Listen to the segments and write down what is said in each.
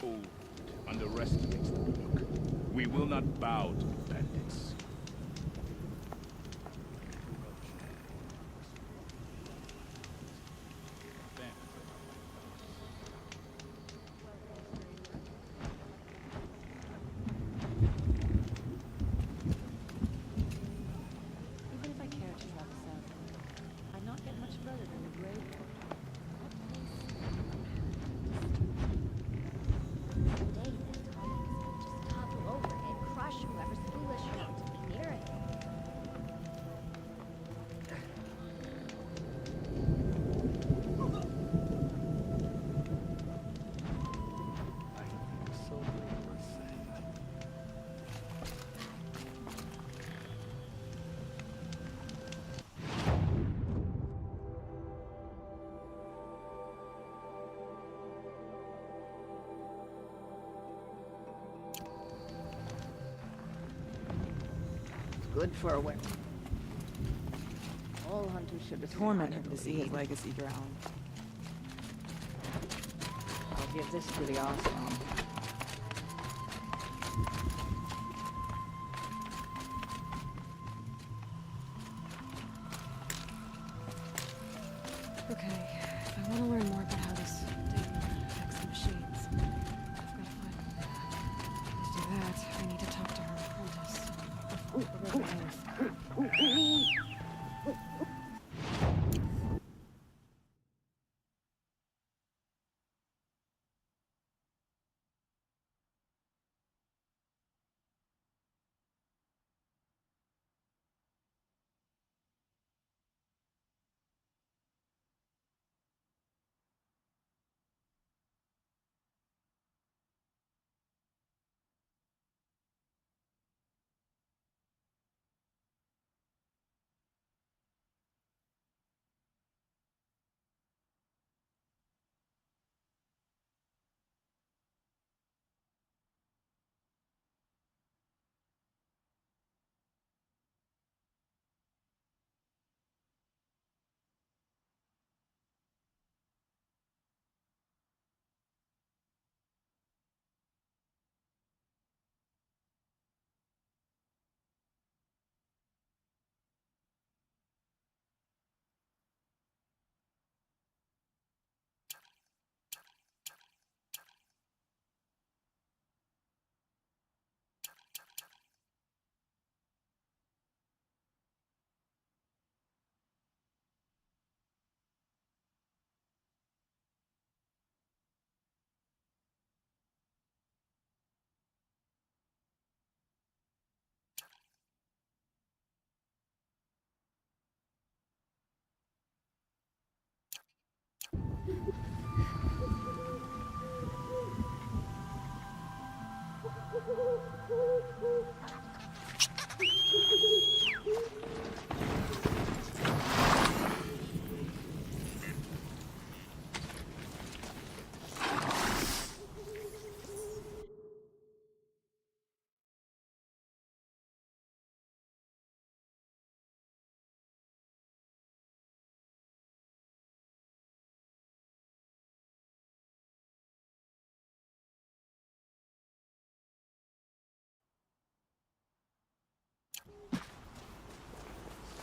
Old underestimates the Brook. We will not bow to the bandits. Even if I care to travel south, I'd not get much further than the grave. Someday this Tommy is going to just topple over and crush whoever's foolish enough to be near him. Good for a win. All hunters should have Torment him to see his legacy drown. I'll give this to the Osmond. Okay, if I want to learn more about how this thing affects the machines, I've got to find them. To do that, I need to talk to her apprentice. Whoever it is.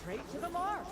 Straight to the mark.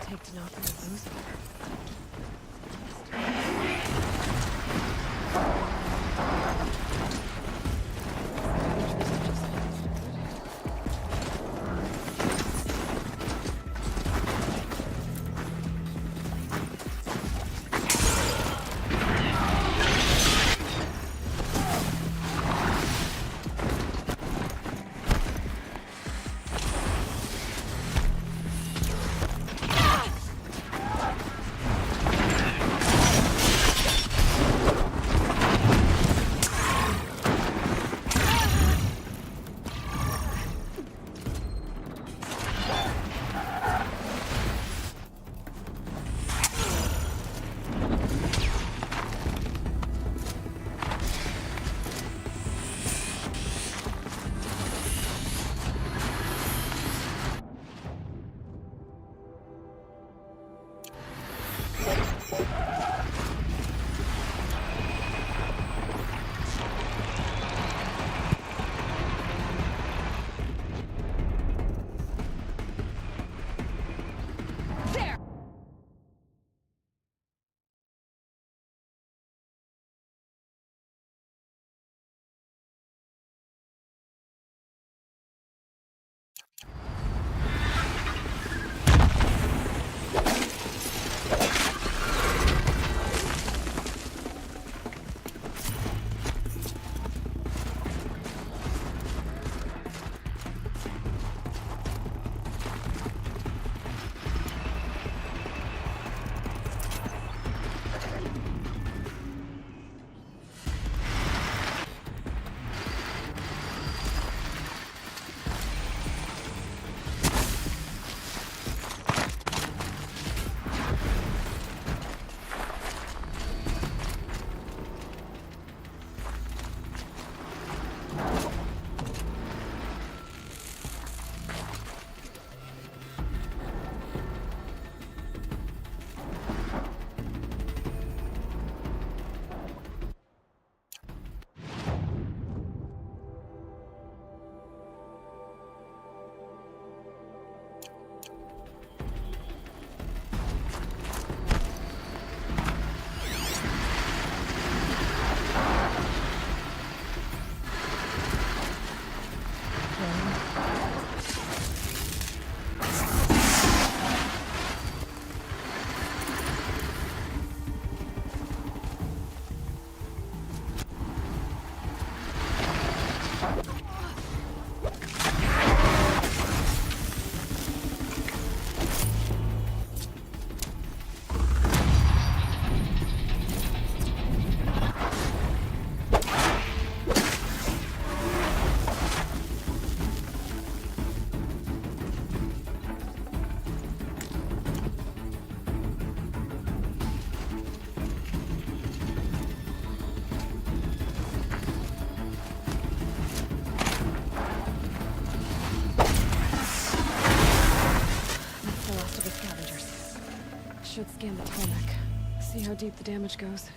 Take to knock them loose. how deep the damage goes.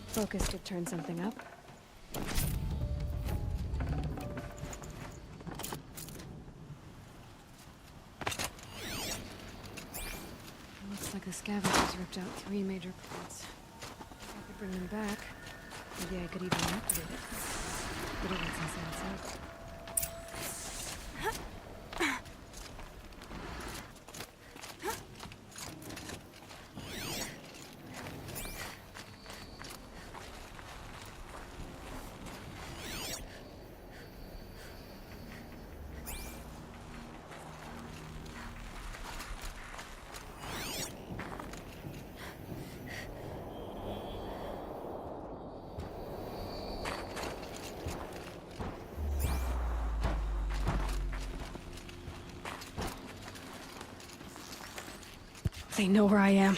Focus did turn something up. Looks like the scavengers ripped out 3 major points. If I could bring them back, maybe I could even activate it. But it wasn't sense. They know where I am.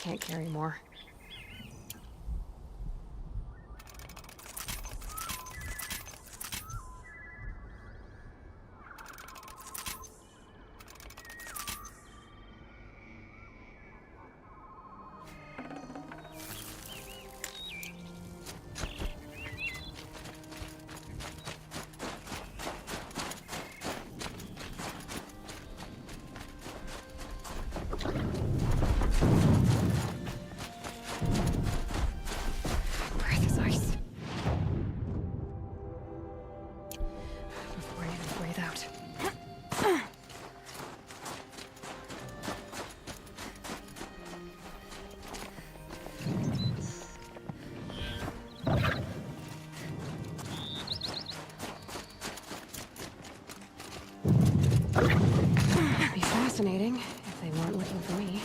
can't carry more. Breath is ice. Before I even breathe out. It'd be fascinating if they weren't looking for me.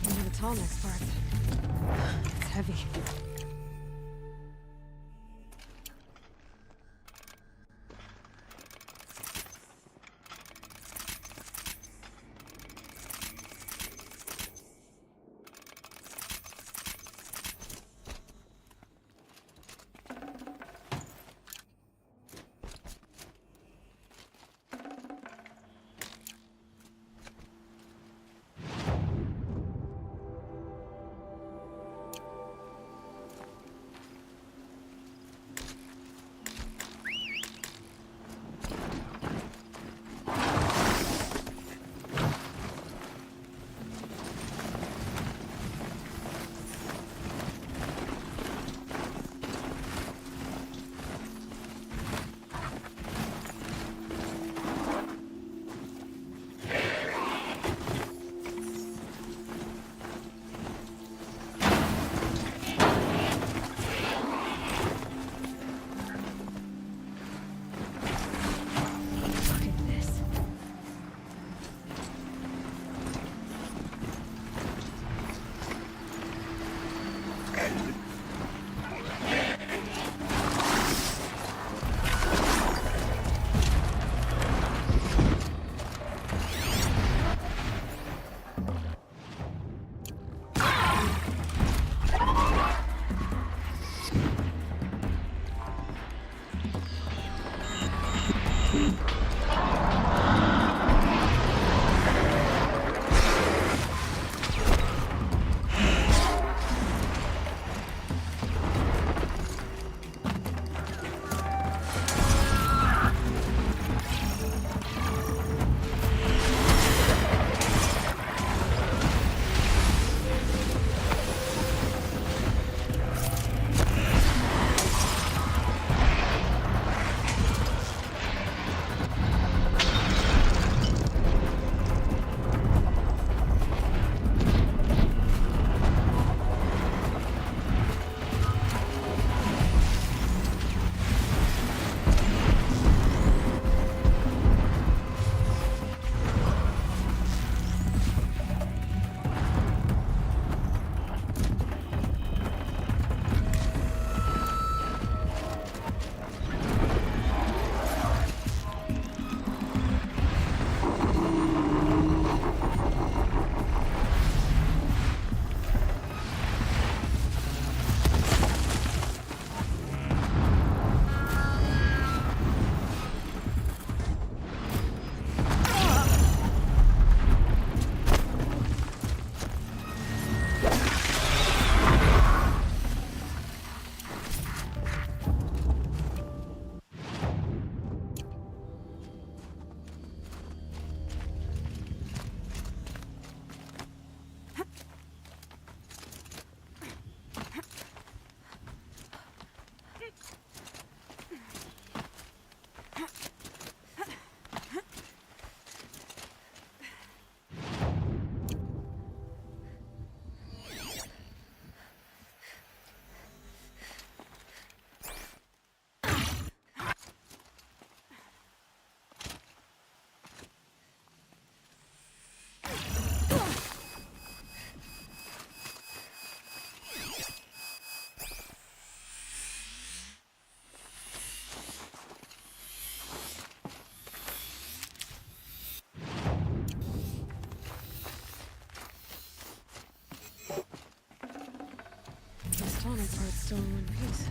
Into the tall next part. It's heavy. still in one piece.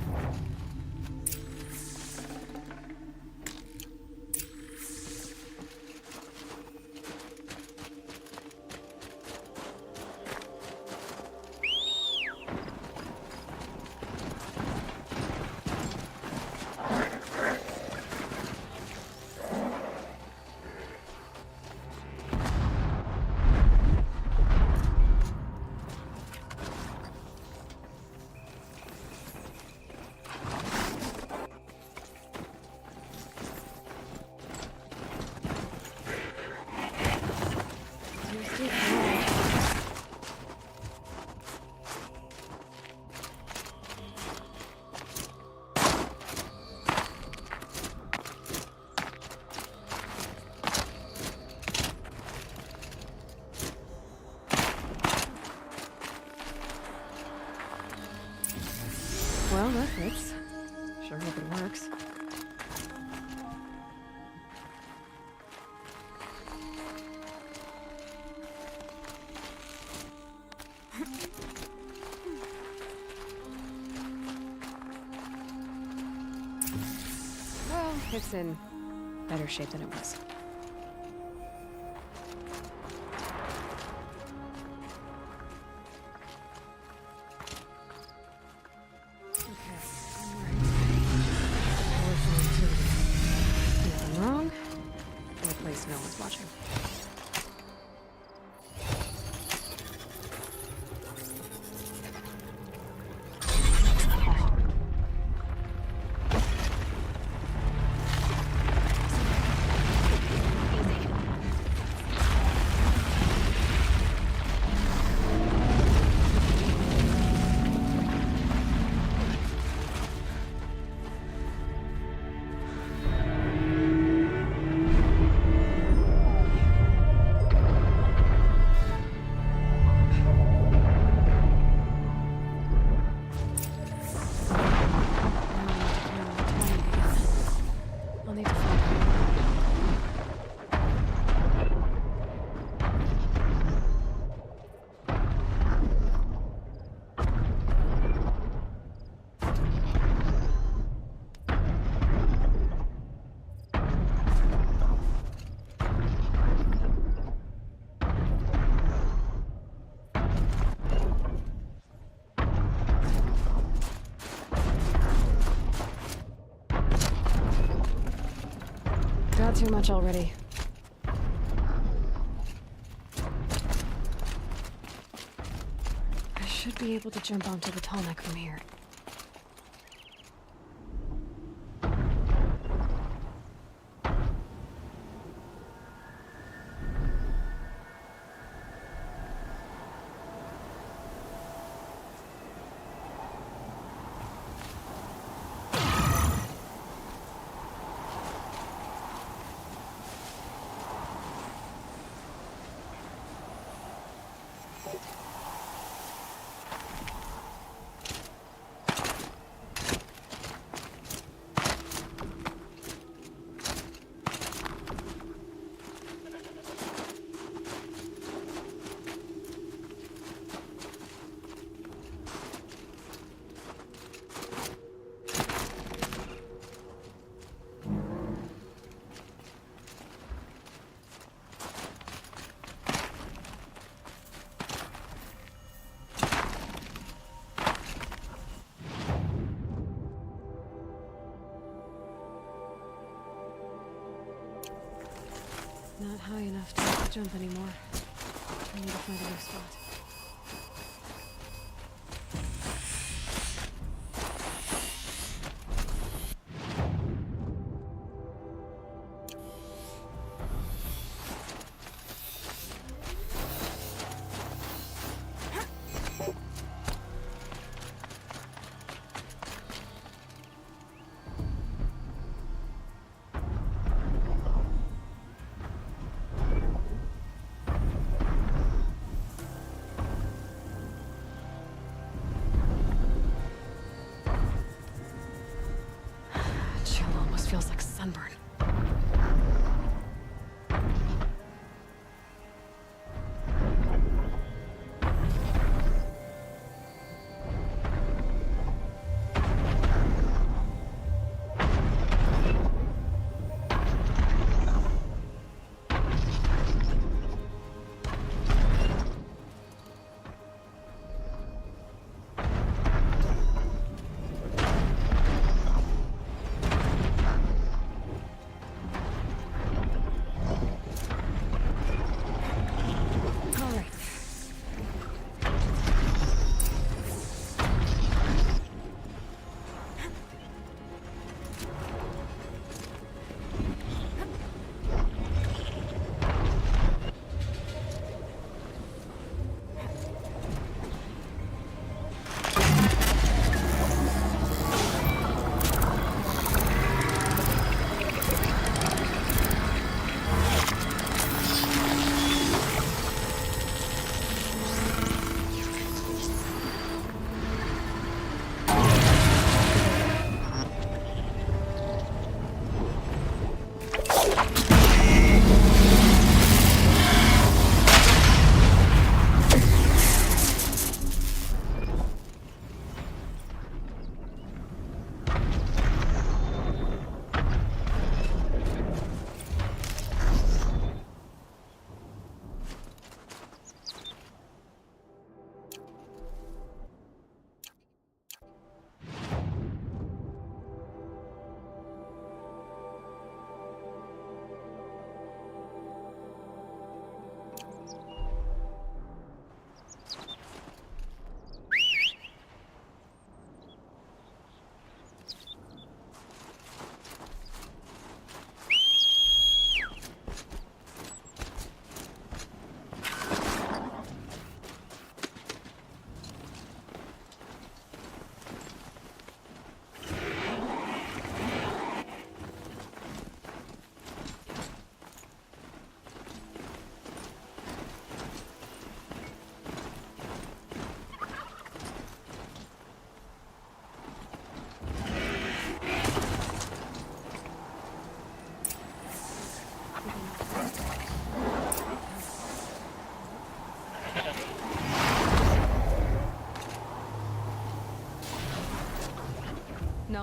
Well, that fits. Sure hope it works. Well, it's in better shape than it was. Nothing wrong. In a place no one's watching. I'll need to find her. Got too much already. I should be able to jump onto the tall neck from here. Not high enough to jump anymore. I need to find a new spot.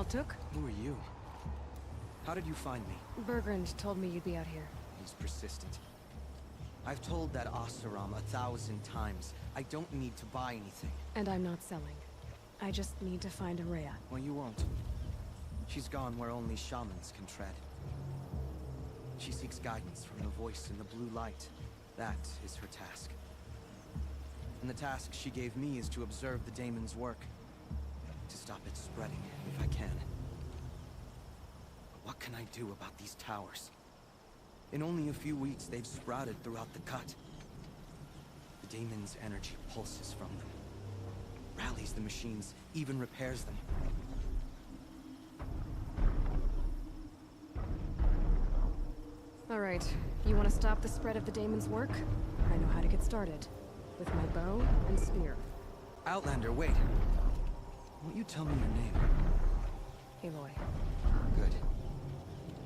Altuk? Who are you? How did you find me? Bergrand told me you'd be out here. He's persistent. I've told that Oseram 1,000 times. I don't need to buy anything. And I'm not selling. I just need to find Araya. Well, you won't. She's gone where only shamans can tread. She seeks guidance from the voice in the blue light. That is her task. And the task she gave me is to observe the daemon's work. To stop it spreading, if I can. But what can I do about these towers? In only a few weeks, they've sprouted throughout the cut. The daemon's energy pulses from them. Rallies the machines, even repairs them. Alright, you want to stop the spread of the daemon's work? I know how to get started. With my bow and spear. Outlander, wait. Won't you tell me your name? Aloy. Good.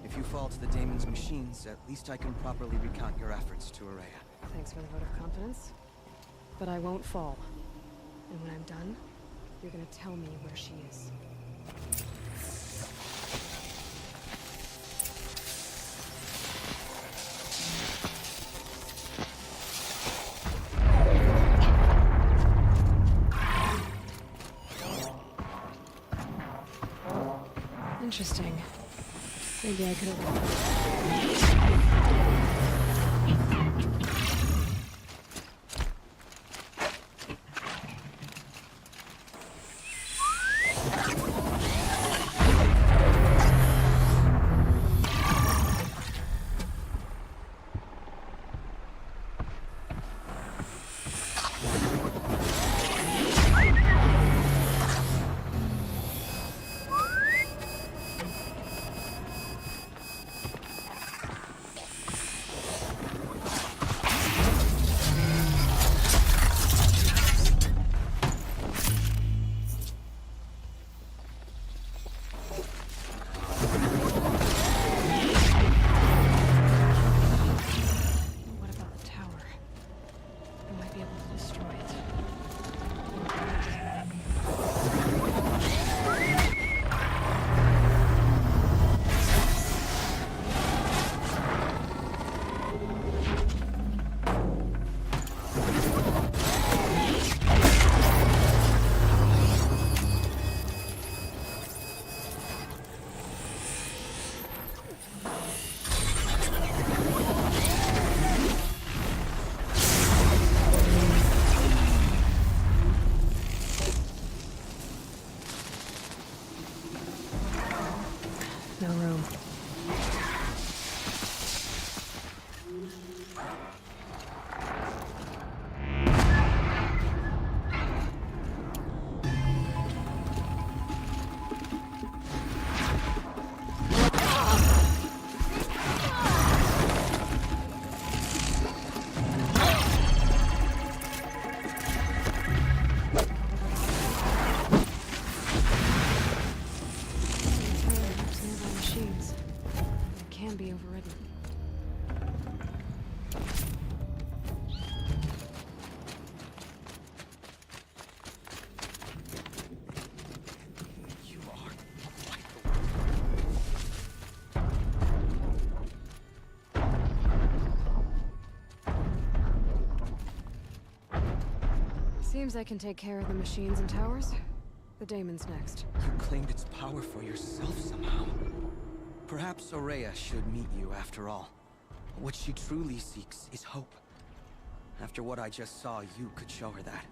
If you fall to the daemon's machines, at least I can properly recount your efforts to Araya. Thanks for the vote of confidence. But I won't fall. And when I'm done, you're gonna tell me where she is. Interesting. Maybe I could have... What about the tower? I might be able to destroy it. No room. Nearby machines. It can be overridden. You are Seems I can take care of the machines and towers. The daemon's next. You claimed its power for yourself somehow. Perhaps Araya should meet you after all. What she truly seeks is hope. After what I just saw, you could show her that.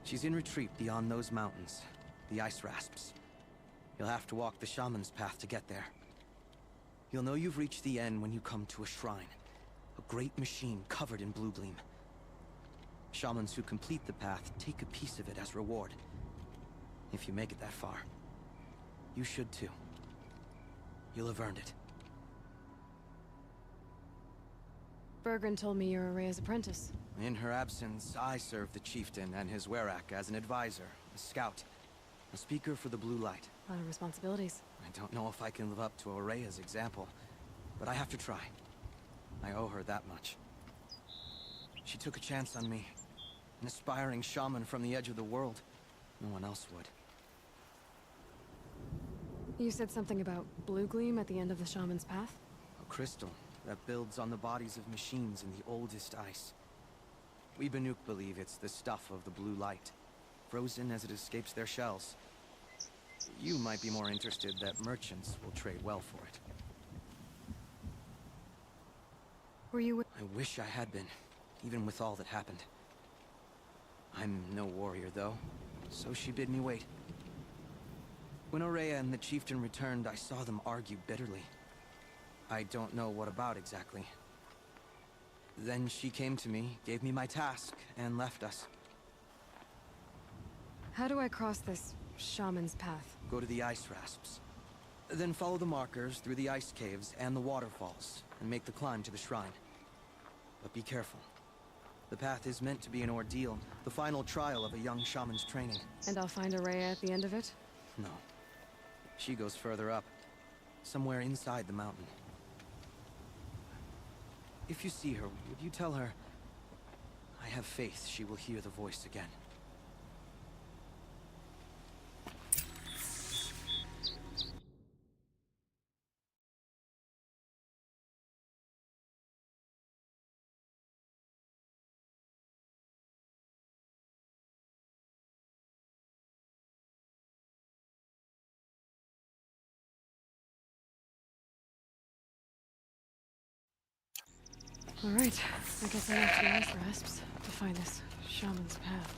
She's in retreat beyond those mountains, the ice rasps. You'll have to walk the shaman's path to get there. You'll know you've reached the end when you come to a shrine. A great machine covered in blue gleam. Shamans who complete the path take a piece of it as reward. If you make it that far, you should too. You'll have earned it. Bergrand told me you're Araya's apprentice. In her absence, I serve the chieftain and his werak as an advisor, a scout, a speaker for the Blue Light. A lot of responsibilities. I don't know if I can live up to Araya's example, but I have to try. I owe her that much. She took a chance on me. An aspiring shaman from the edge of the world. No one else would. You said something about blue gleam at the end of the shaman's path? A crystal that builds on the bodies of machines in the oldest ice. We Banuk believe it's the stuff of the blue light, frozen as it escapes their shells. You might be more interested that merchants will trade well for it. Were you with... I wish I had been, even with all that happened. I'm no warrior, though, so she bid me wait. When Ourea and the chieftain returned, I saw them argue bitterly. I don't know what about exactly. Then she came to me, gave me my task, and left us. How do I cross this shaman's path? Go to the ice rasps. Then follow the markers through the ice caves and the waterfalls, and make the climb to the shrine. But be careful. The path is meant to be an ordeal, the final trial of a young shaman's training. And I'll find Ourea at the end of it? No. She goes further up, somewhere inside the mountain. If you see her, would you tell her... I have faith she will hear the voice again. All right, I guess I have to the ice rasps to find this shaman's path.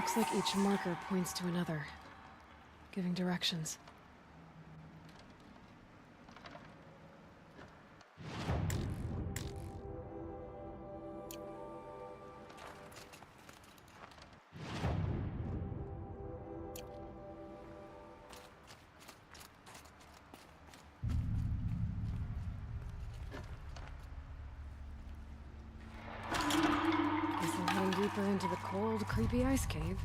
Looks like each marker points to another, giving directions. Guess I'm heading deeper into the cold, creepy ice cave.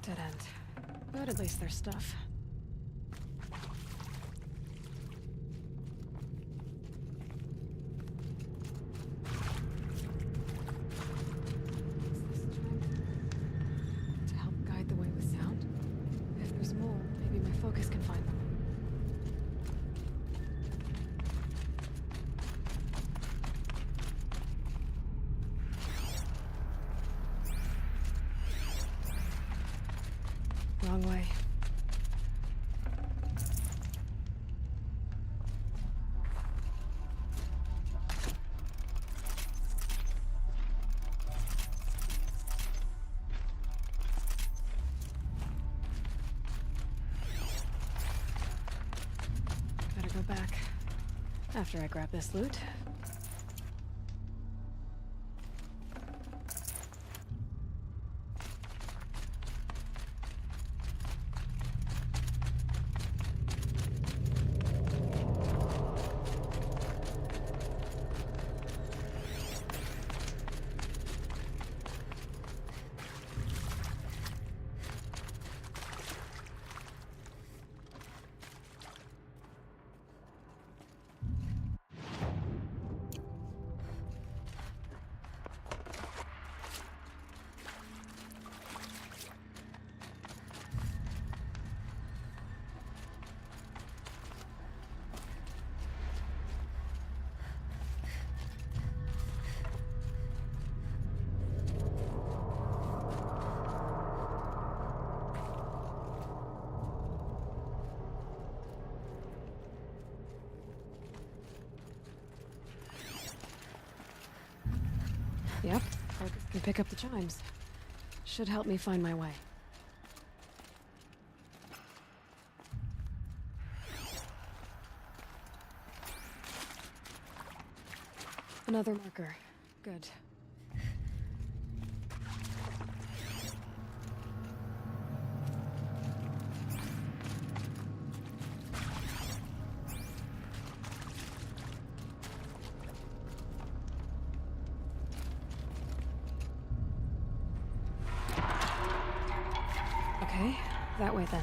Dead end. But at least there's stuff. What's this chime? To help guide the way with sound? If there's more, maybe my focus can find them. Wrong way. Better go back. After I grab this loot. Yep, focus can pick up the chimes. Should help me find my way. Another marker. Good. Okay, that way then.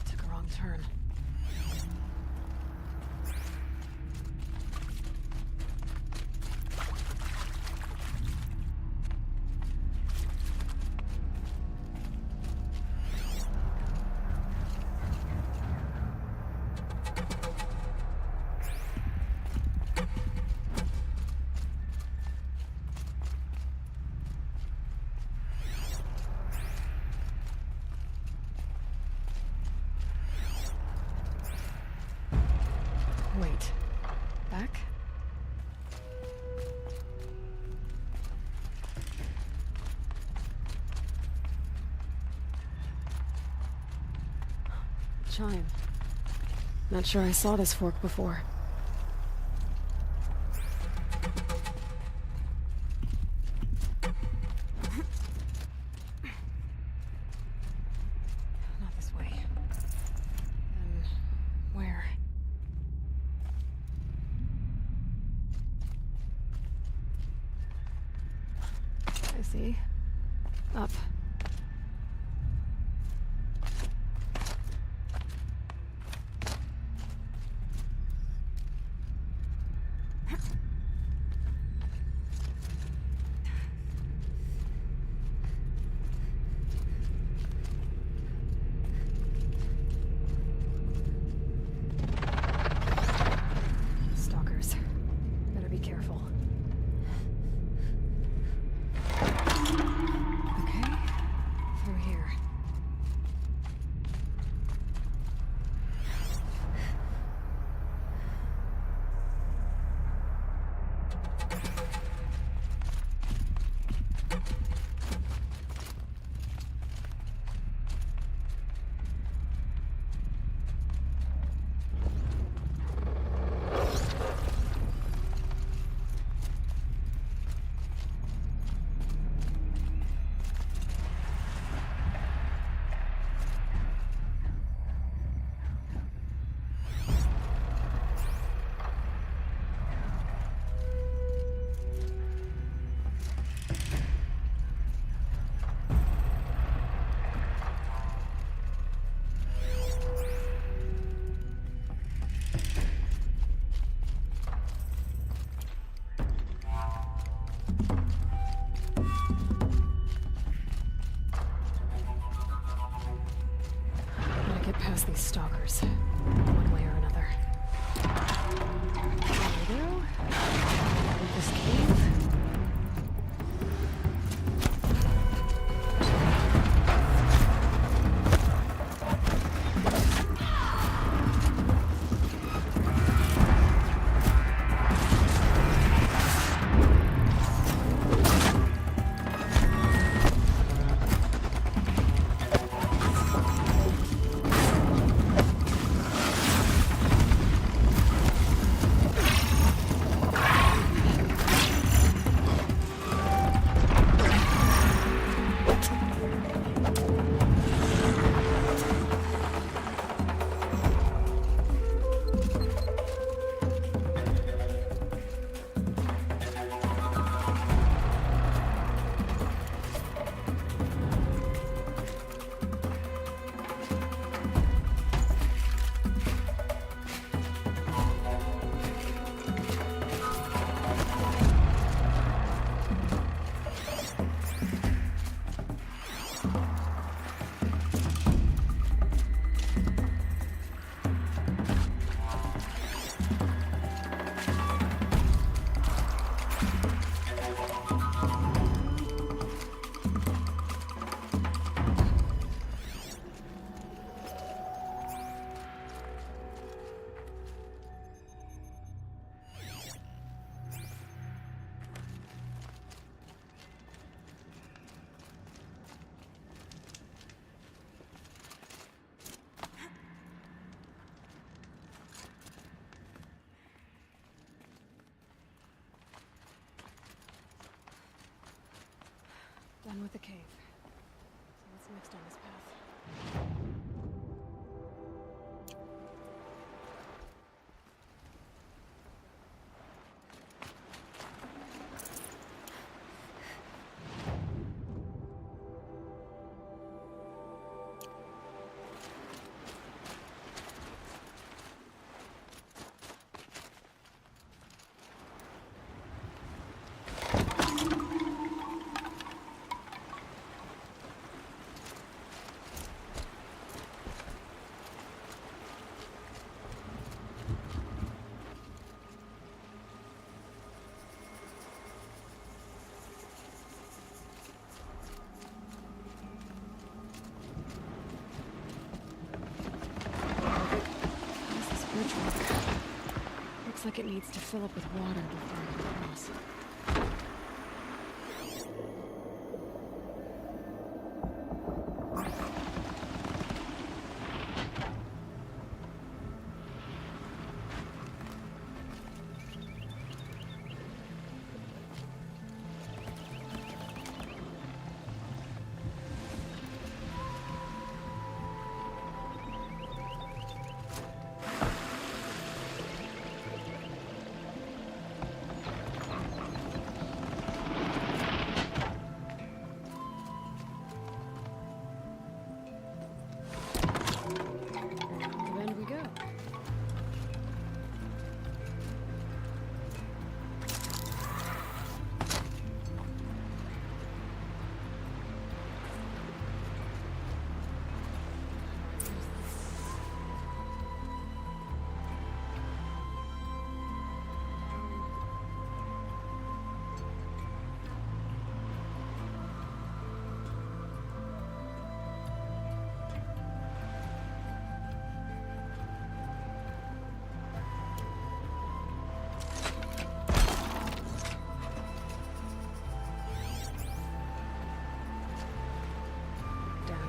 Took a wrong turn. Wait. Back? Chime. Not sure I saw this fork before. Not this way. Then where? I see. Up. Stalkers. Better be careful. Okay, Gotta get past these stalkers, one way or another. There we go. With this cave. Done with the cave. So what's next on this path? How's this bridge work? Looks like it needs to fill up with water before I can cross.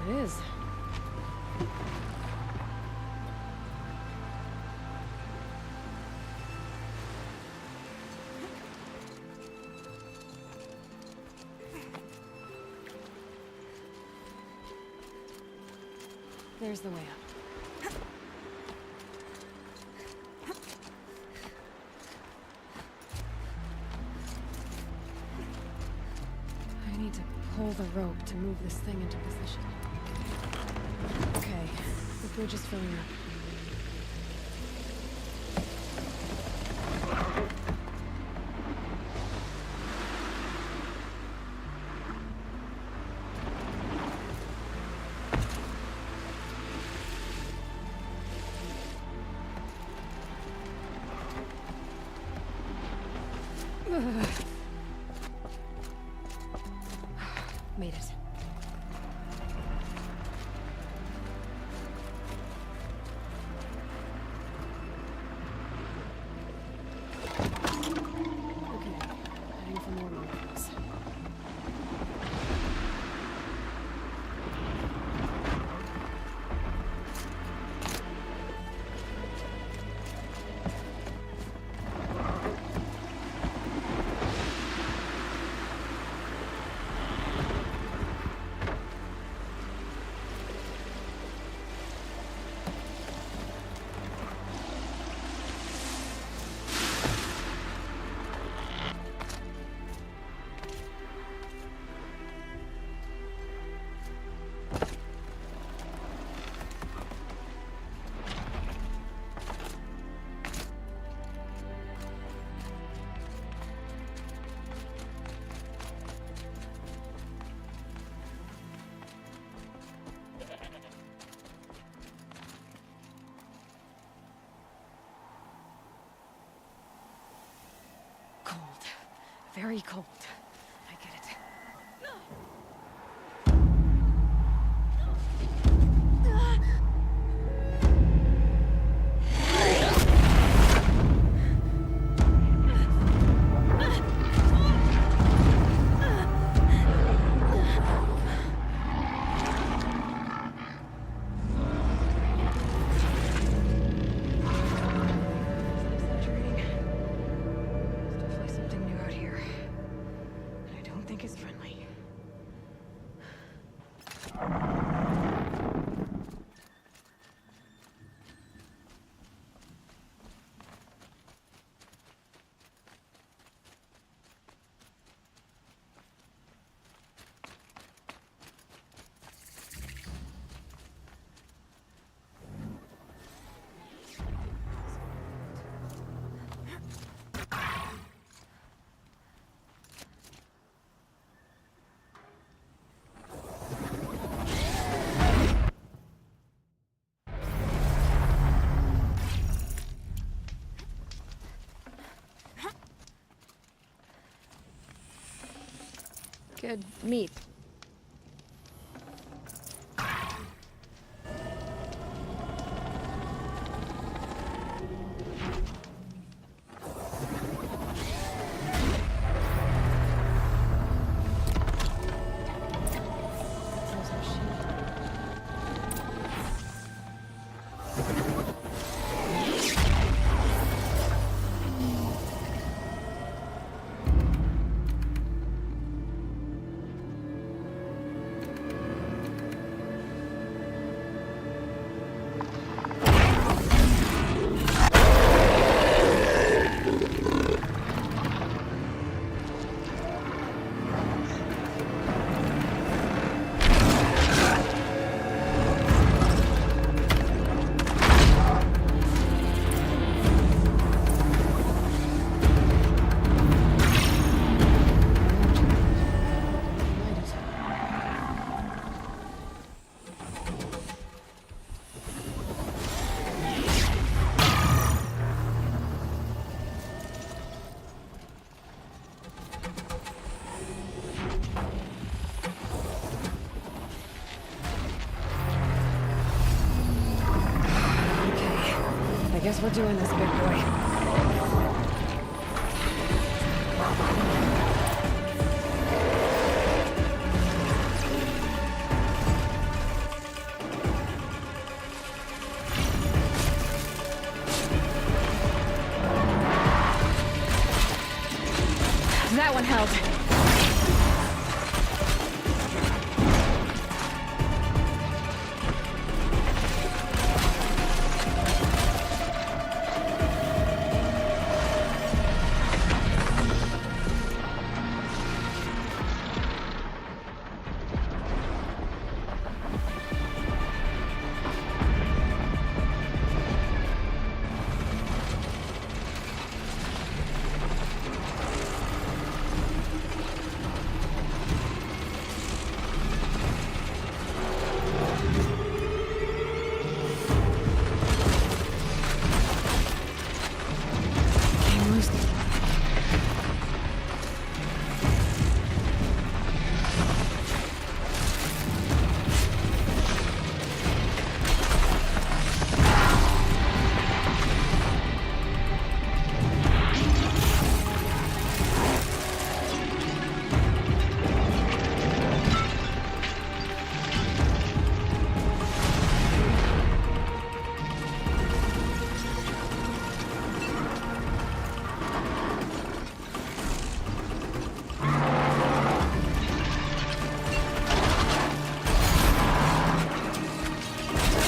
it is. There's the way up. I need to pull the rope to move this thing into position. Okay, the bridge is filling up. Made it. Okay, heading for more moves. Cold. Very cold. I get it. Exaggerating. There's definitely something new out here. And I don't think it's friendly. Good meat. There's our sheep. I guess we're doing this, big boy. That one held.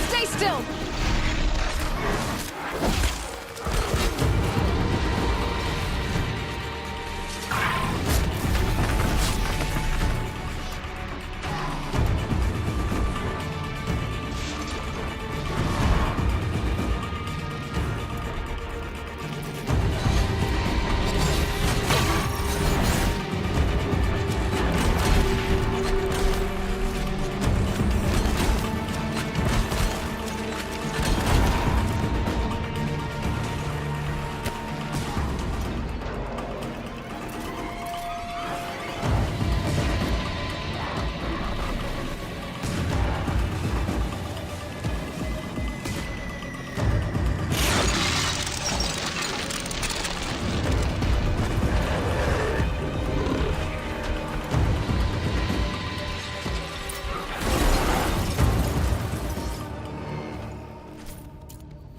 Stay still!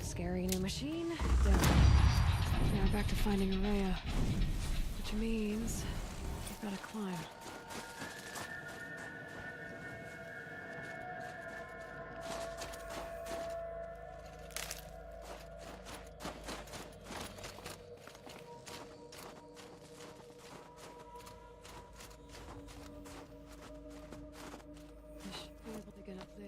Scary new machine, done. Now back to finding Araya. Which means we've got to climb. I should be able to get up there.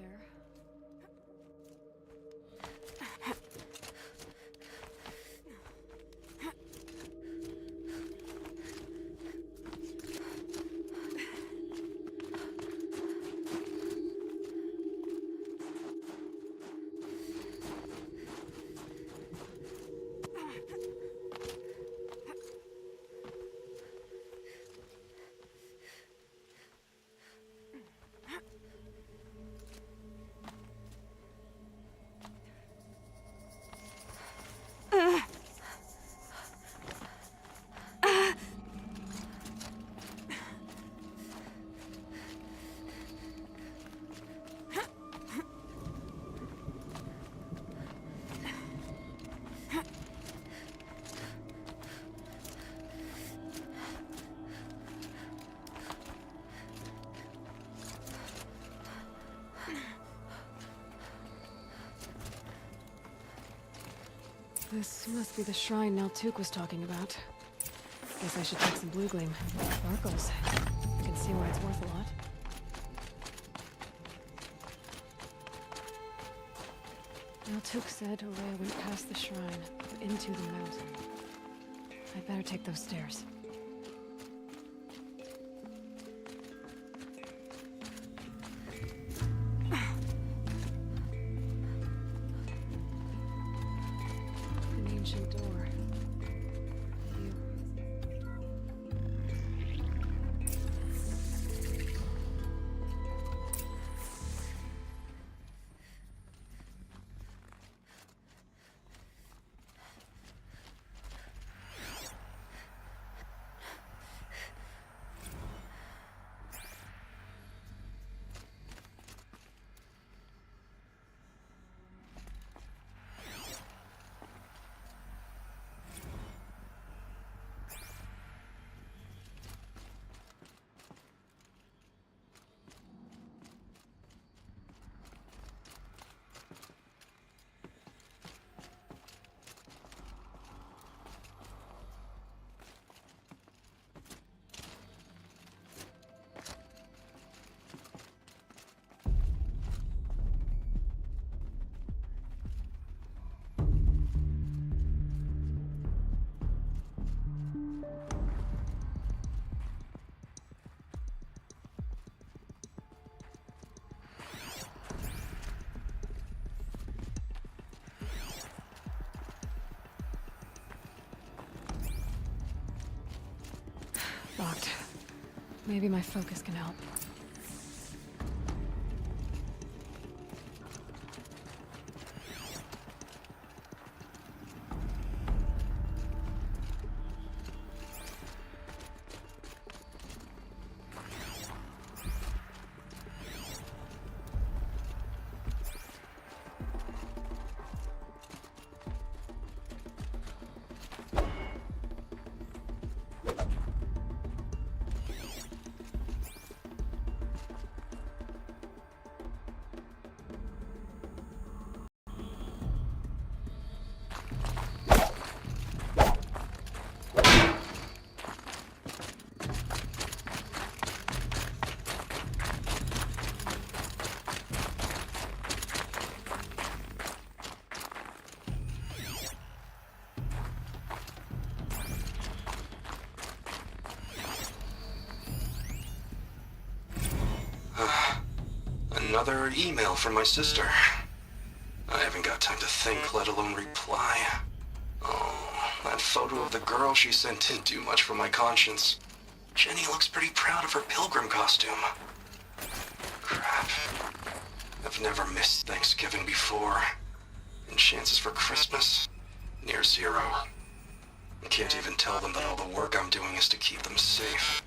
This must be the shrine Naltuk was talking about. Guess I should check some blue gleam. Sparkles. I can see why it's worth a lot. Naltuk said Araya went past the shrine, into the mountain. I'd better take those stairs. An ancient door. locked. Maybe my focus can help. Another email from my sister. I haven't got time to think, let alone reply. Oh, that photo of the girl she sent didn't do much for my conscience. Jenny looks pretty proud of her pilgrim costume. Crap. I've never missed Thanksgiving before. And chances for Christmas? Near zero. I can't even tell them that all the work I'm doing is to keep them safe.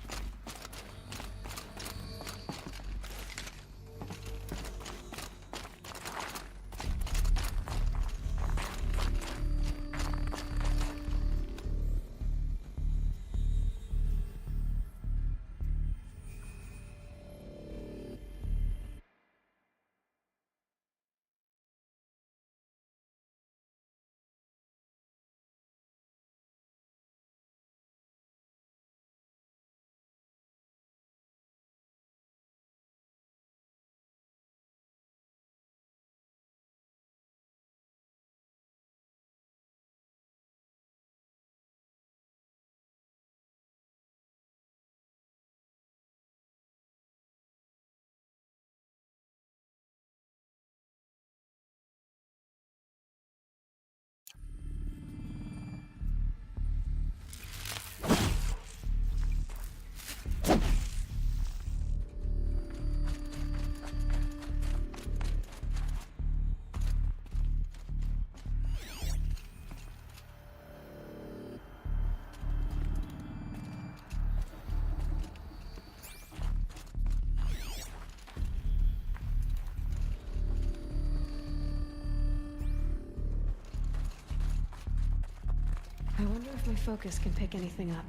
I wonder if my focus can pick anything up.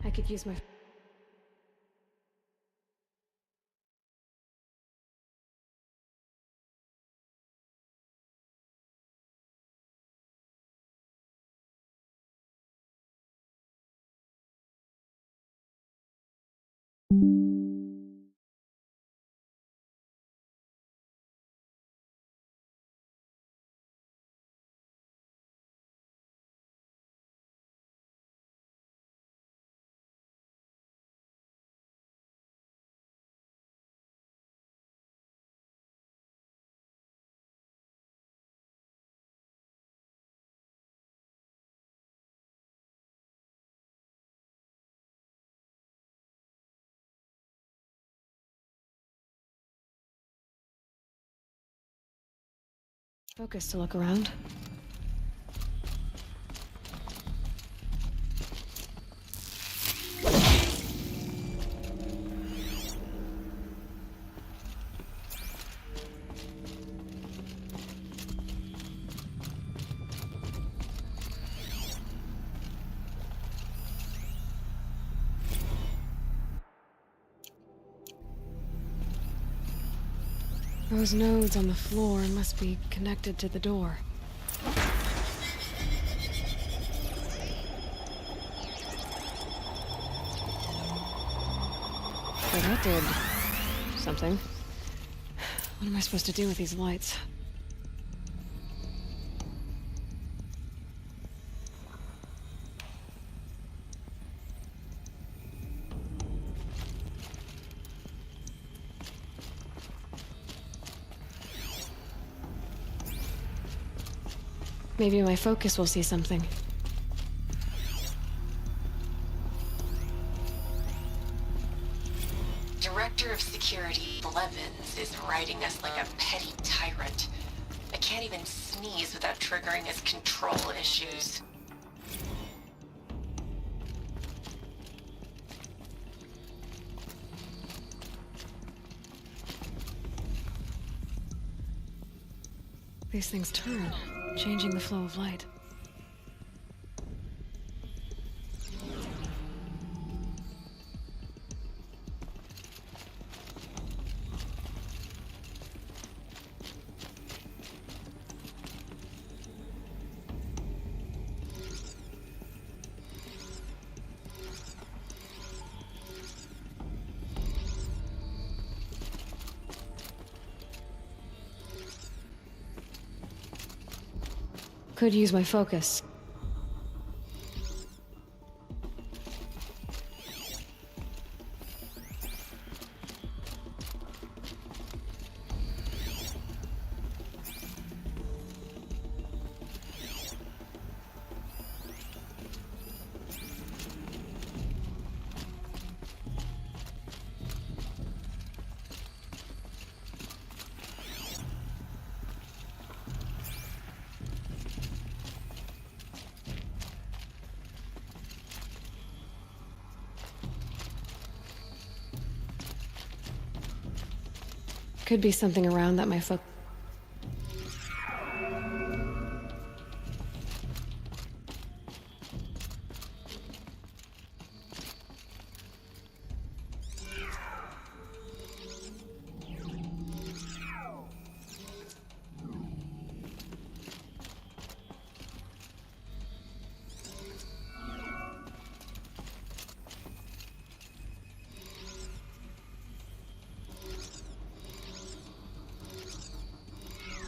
I could use my... Focus to look around. Those nodes on the floor must be connected to the door. So that did something. What am I supposed to do with these lights? Maybe my focus will see something. Director of Security Blevins is riding us like a petty tyrant. I can't even sneeze without triggering his control issues. These things turn, changing the flow of light. Could use my focus. Could be something around that my focus.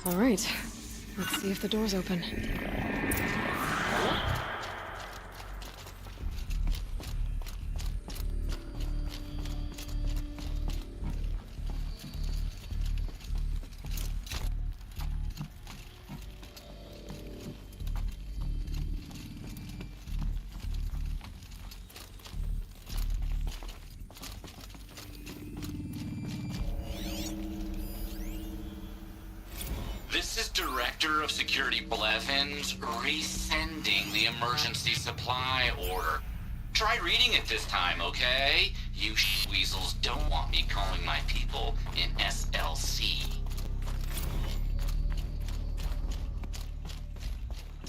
All right, let's see if the door's open. This is Director of Security Blevins resending the emergency supply order. Try reading it this time, okay? You weasels don't want me calling my people in SLC.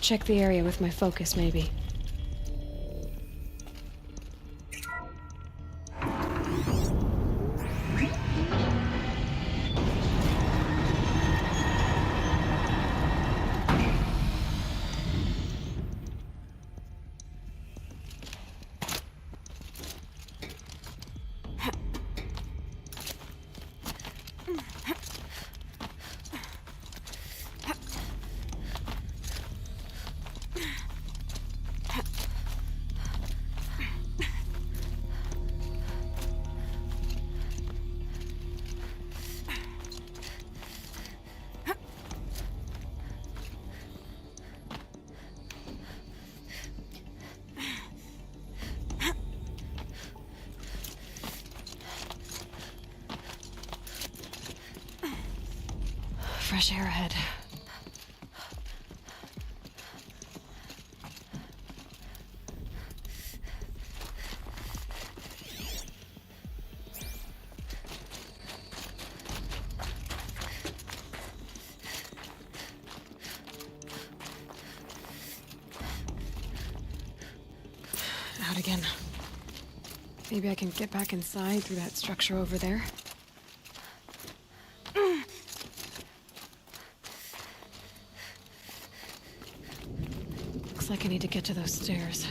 Check the area with my focus, maybe. Fresh air ahead. Out again. Maybe I can get back inside through that structure over there. Looks like I need to get to those stairs.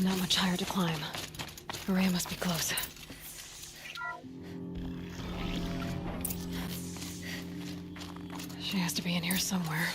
Not much higher to climb. Maria must be close. She has to be in here somewhere.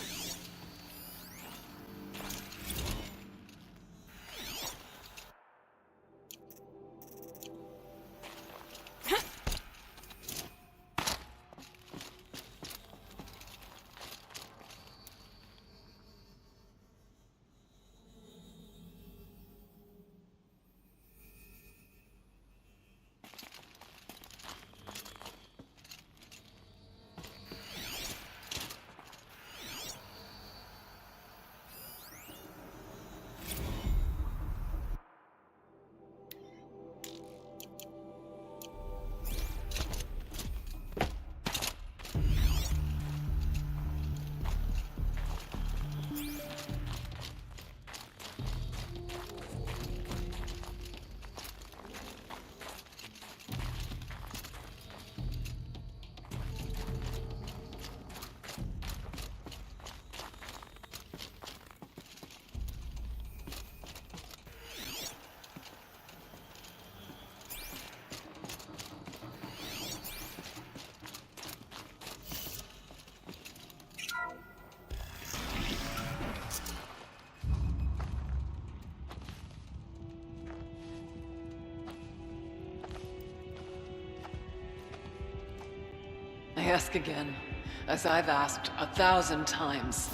I ask again, as I've asked 1,000 times.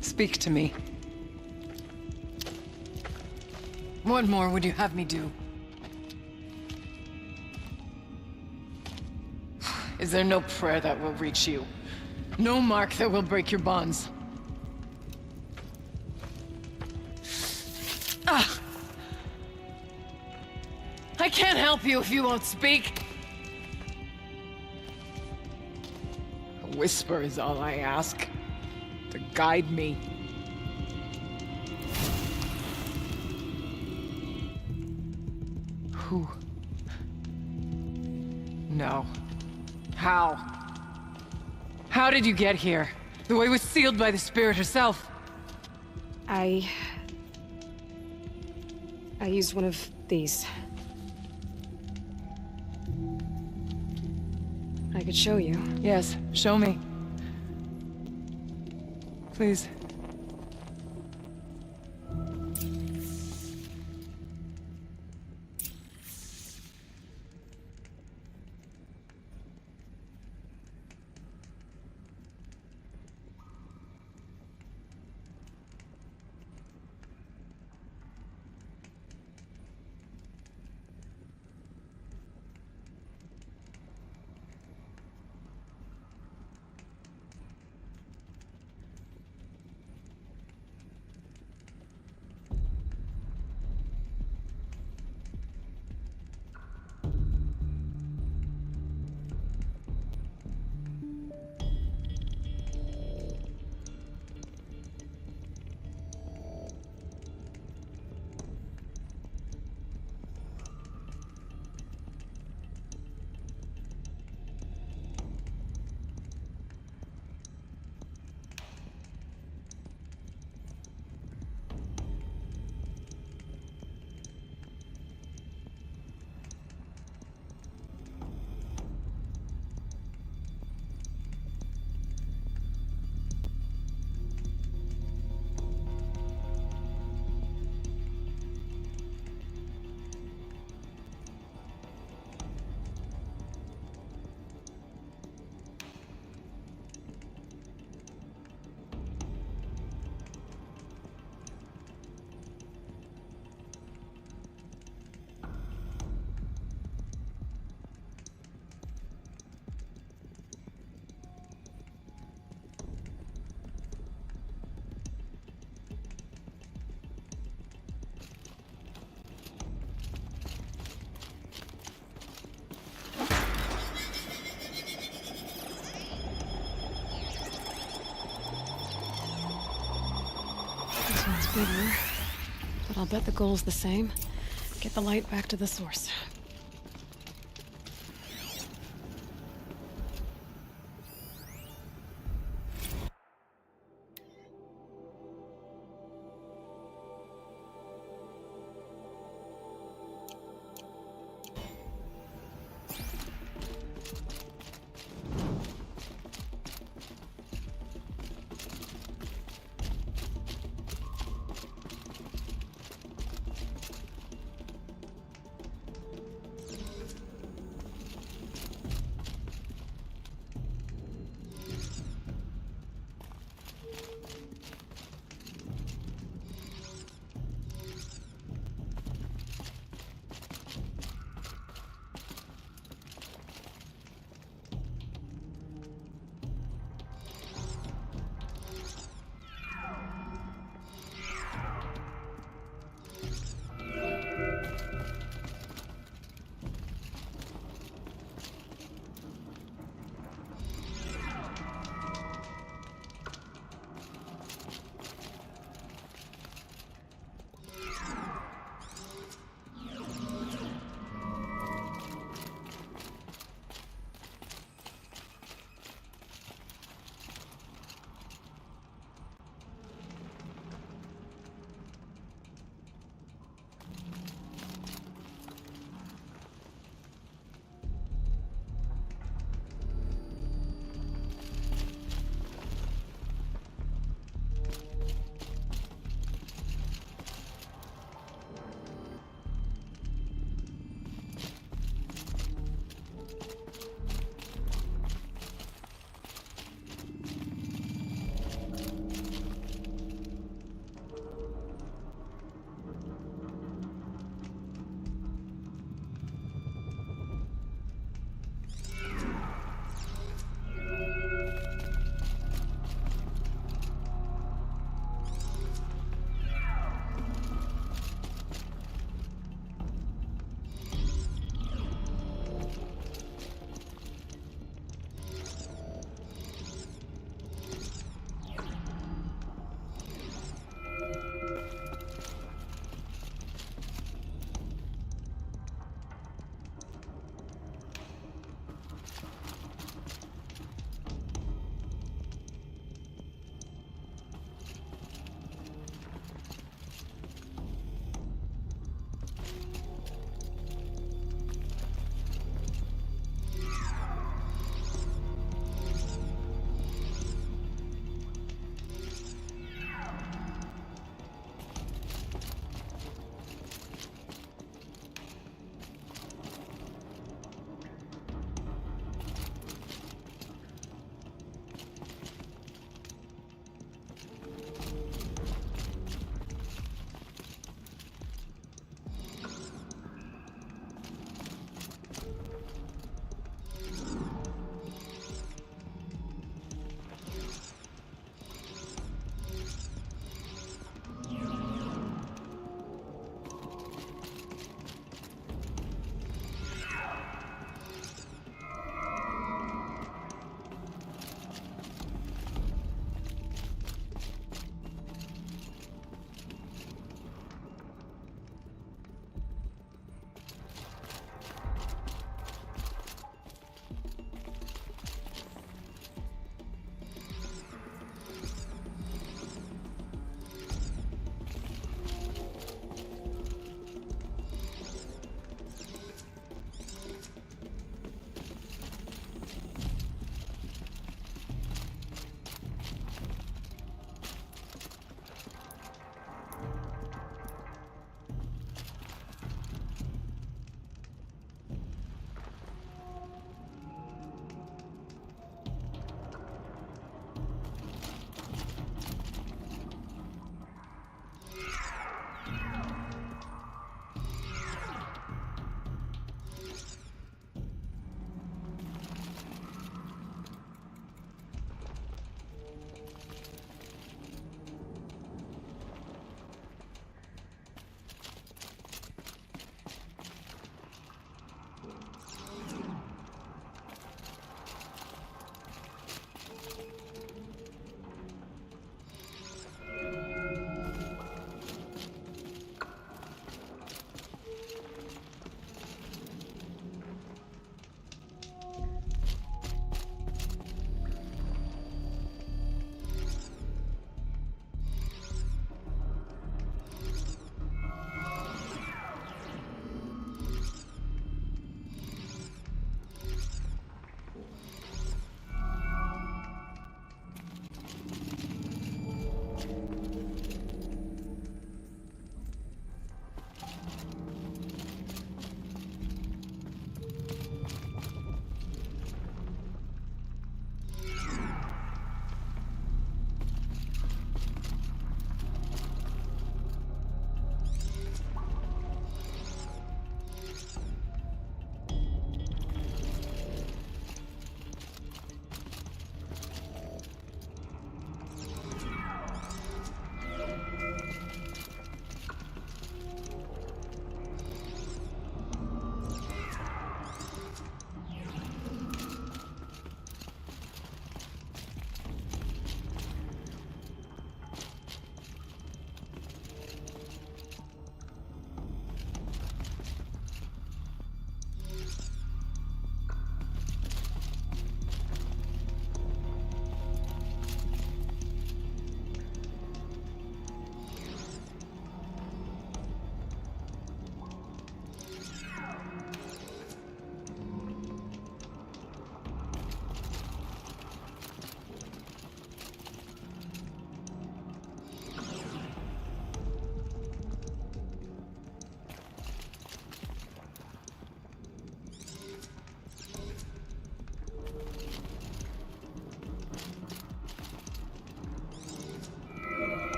Speak to me. What more would you have me do? Is there no prayer that will reach you? No mark that will break your bonds? Ah! I can't help you if you won't speak. A whisper is all I ask, to guide me. Who? No. How? How did you get here? The way was sealed by the Spirit herself. I used one of these. I could show you. Yes, show me. Please. It's bigger, but I'll bet the goal's the same. Get the light back to the source.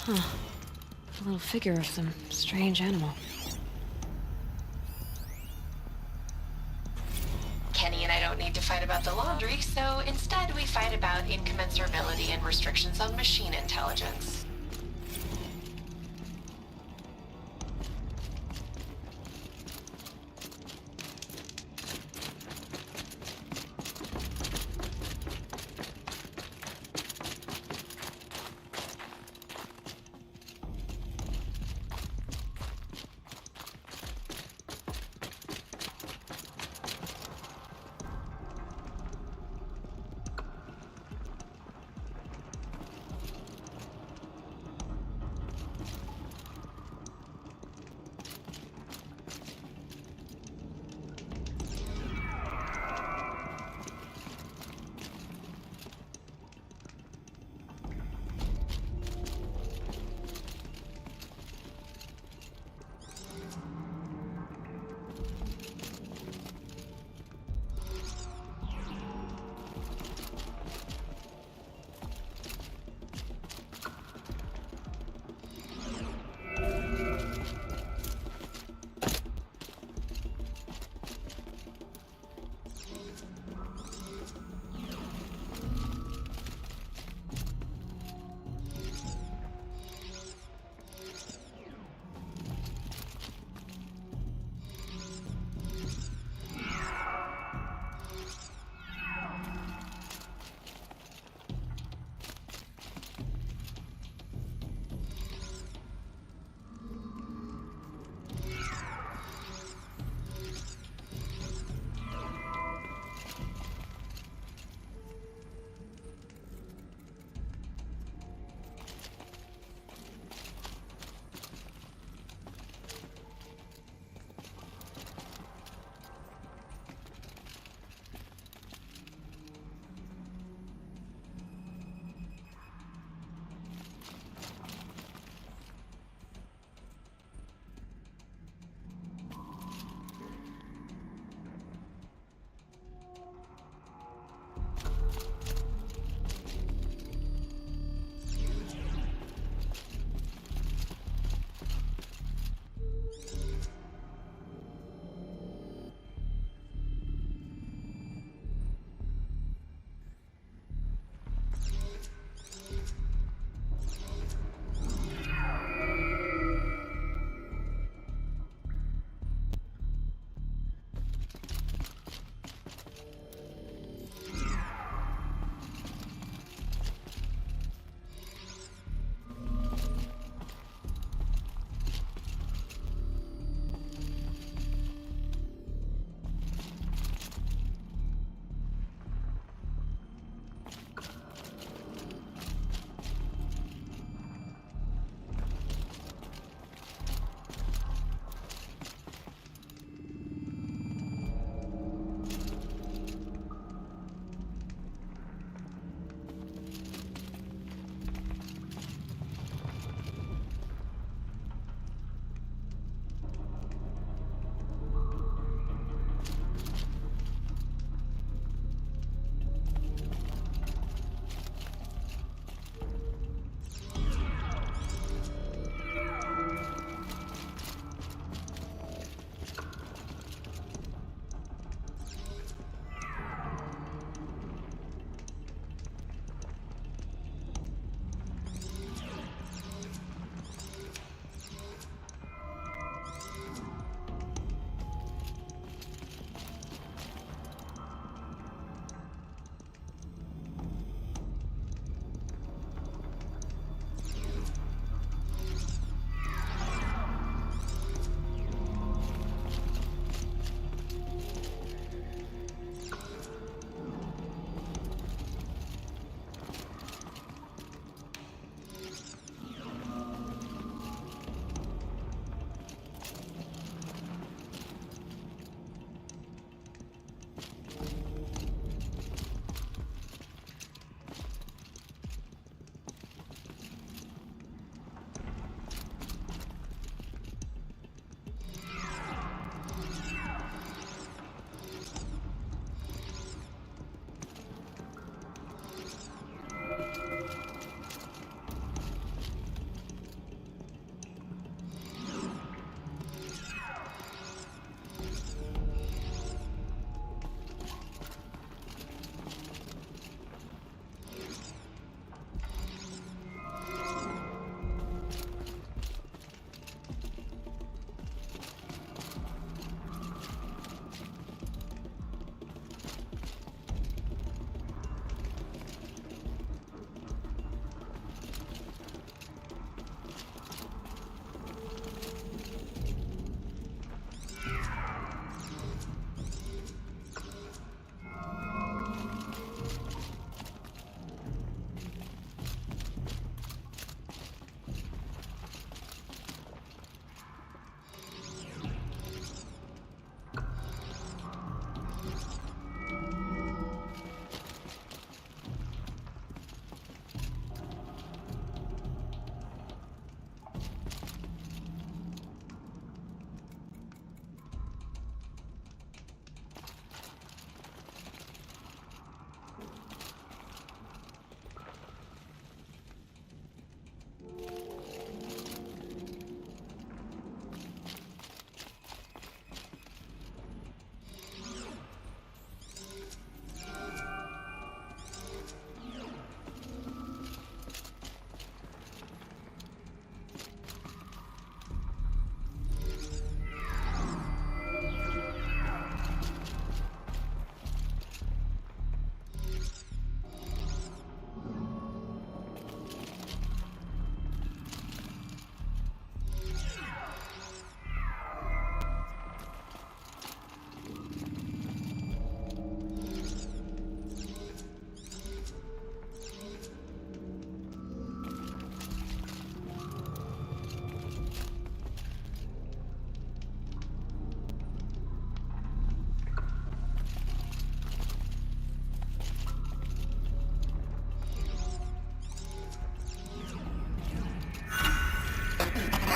Huh. A little figure of some strange animal. Kenny and I don't need to fight about the laundry, so instead we fight about incommensurability and restrictions on machine intelligence.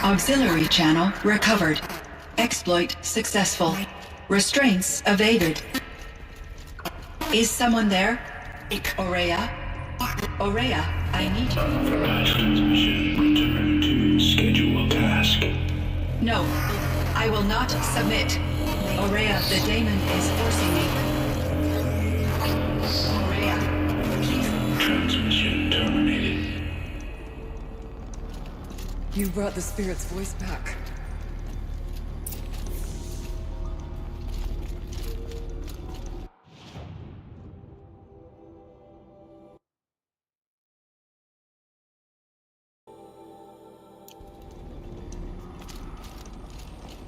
Auxiliary channel recovered. Exploit successful. Restraints evaded. Is someone there? Aurea? Aurea, I need you. Transmission return to schedule task. No, I will not submit. Aurea, the daemon is forcing me. Aurea, please. Transmission terminated. You brought the spirit's voice back.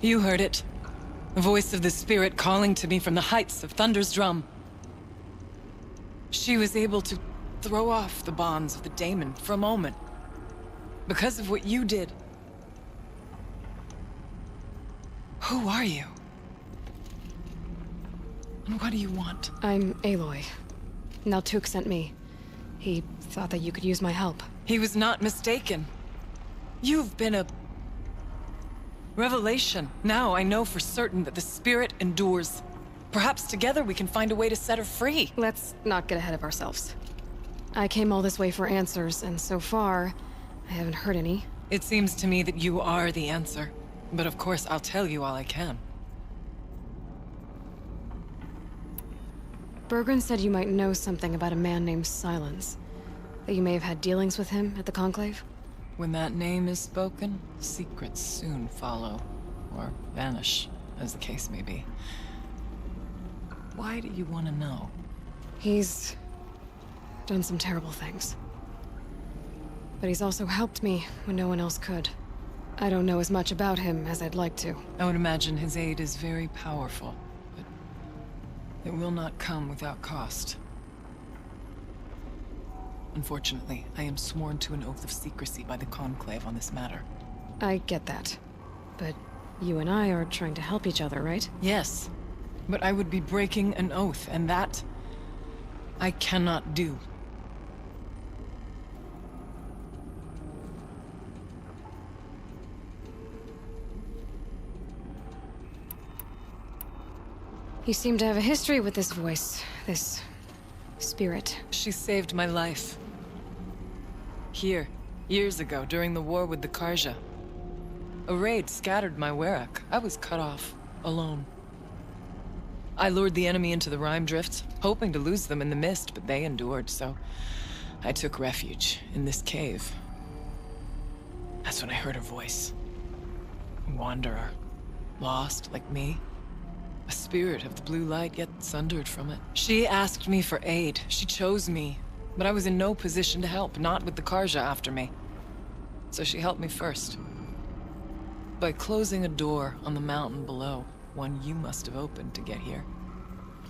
You heard it. The voice of the spirit calling to me from the heights of Thunder's Drum. She was able to throw off the bonds of the daemon for a moment. Because of what you did. Who are you? And what do you want? I'm Aloy. Naltuk sent me. He thought that you could use my help. He was not mistaken. You've been a revelation. Now I know for certain that the spirit endures. Perhaps together we can find a way to set her free. Let's not get ahead of ourselves. I came all this way for answers, and so far, I haven't heard any. It seems to me that you are the answer. But of course, I'll tell you all I can. Bergren said you might know something about a man named Silence. That you may have had dealings with him at the Conclave? When that name is spoken, secrets soon follow. Or vanish, as the case may be. Why do you want to know? He's done some terrible things. But he's also helped me when no one else could. I don't know as much about him as I'd like to. I would imagine his aid is very powerful, but it will not come without cost. Unfortunately, I am sworn to an oath of secrecy by the Conclave on this matter. I get that. But you and I are trying to help each other, right? Yes, but I would be breaking an oath, and that I cannot do. You seem to have a history with this voice, this spirit. She saved my life. Here, years ago, during the war with the Karja. A raid scattered my Werak. I was cut off, alone. I lured the enemy into the Rime Drift, hoping to lose them in the mist, but they endured, so I took refuge in this cave. That's when I heard her voice. A wanderer, lost like me. A spirit of the blue light, yet sundered from it. She asked me for aid. She chose me. But I was in no position to help, not with the Karja after me. So she helped me first. By closing a door on the mountain below, one you must have opened to get here.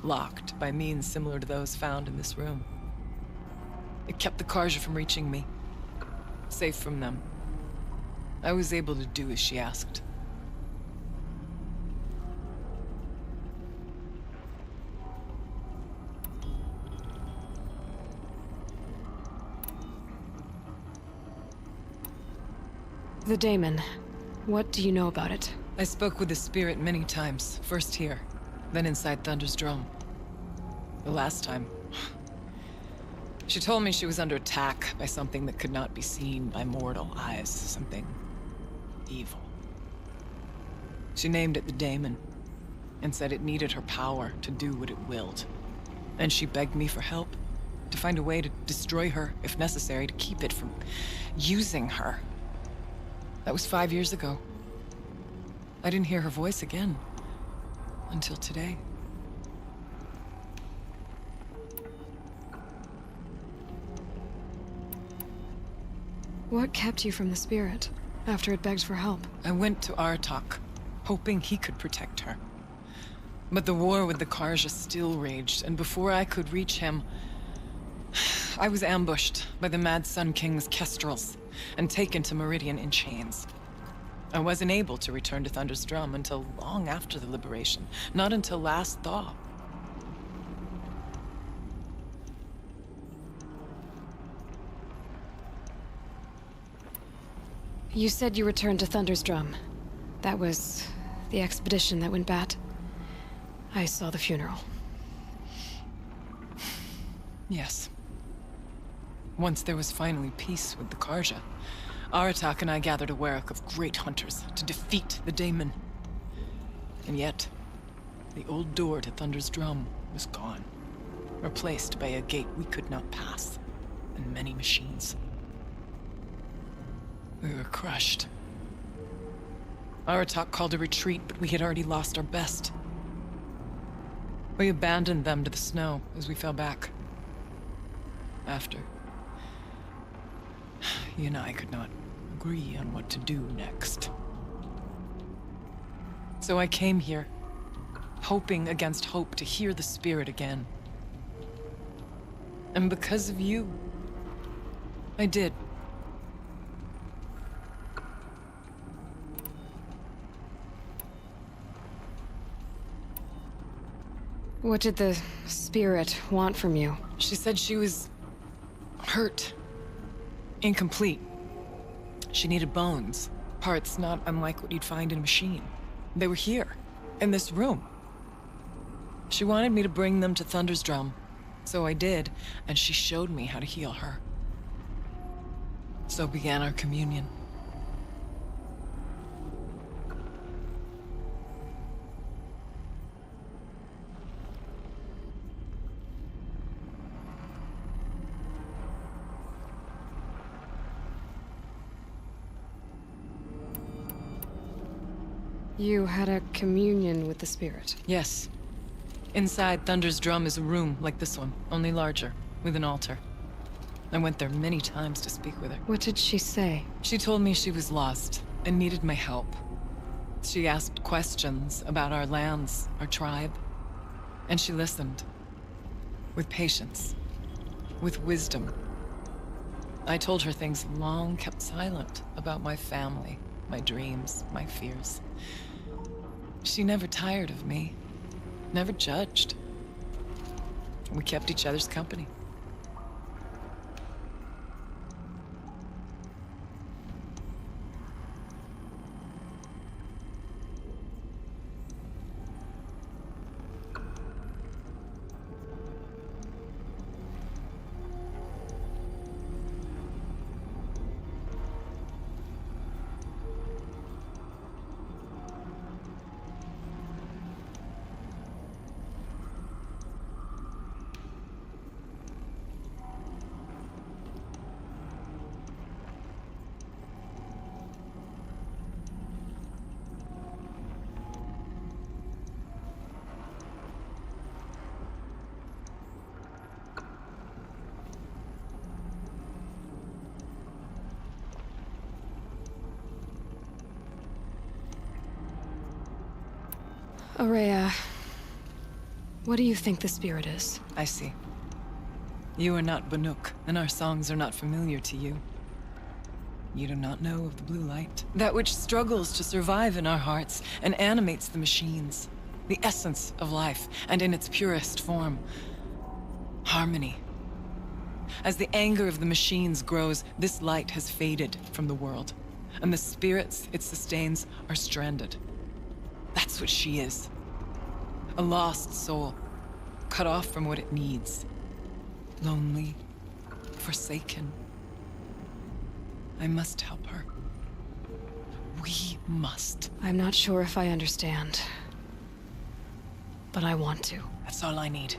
Locked by means similar to those found in this room. It kept the Karja from reaching me. Safe from them. I was able to do as she asked. The daemon. What do you know about it? I spoke with the spirit many times. First here, then inside Thunder's Drum. The last time... She told me she was under attack by something that could not be seen by mortal eyes. Something... evil. She named it the daemon, and said it needed her power to do what it willed. And she begged me for help, to find a way to destroy her, if necessary, to keep it from using her. That was 5 years ago. I didn't hear her voice again. Until today. What kept you from the spirit, after it begged for help? I went to Artok, hoping he could protect her. But the war with the Karja still raged, and before I could reach him... I was ambushed by the Mad Sun King's Kestrels, and taken to Meridian in chains. I wasn't able to return to Thunder's Drum until long after the liberation, not until last thaw. You said you returned to Thunder's Drum. That was the expedition that went bad. I saw the funeral. Yes. Once there was finally peace with the Karja, Aratak and I gathered a Werak of great hunters to defeat the Daemon. And yet, the old door to Thunder's Drum was gone, replaced by a gate we could not pass, and many machines. We were crushed. Aratak called a retreat, but we had already lost our best. We abandoned them to the snow as we fell back. After, you and I could not agree on what to do next. So I came here, hoping against hope to hear the spirit again. And because of you, I did. What did the spirit want from you? She said she was hurt. Incomplete. She needed bones. Parts not unlike what you'd find in a machine. They were here, in this room. She wanted me to bring them to Thunder's Drum. So I did, and she showed me how to heal her. So began our communion. You had a communion with the spirit. Yes. Inside Thunder's Drum is a room like this one, only larger, with an altar. I went there many times to speak with her. What did she say? She told me she was lost and needed my help. She asked questions about our lands, our tribe, and she listened. With patience. With wisdom. I told her things long kept silent about my family, my dreams, my fears. She never tired of me, never judged. We kept each other's company. Ourea, what do you think the spirit is? I see. You are not Banuk, and our songs are not familiar to you. You do not know of the blue light. That which struggles to survive in our hearts and animates the machines. The essence of life, and in its purest form. Harmony. As the anger of the machines grows, this light has faded from the world, and the spirits it sustains are stranded. That's what she is. A lost soul, cut off from what it needs. Lonely, forsaken. I must help her. We must. I'm not sure if I understand, but I want to. That's all I need.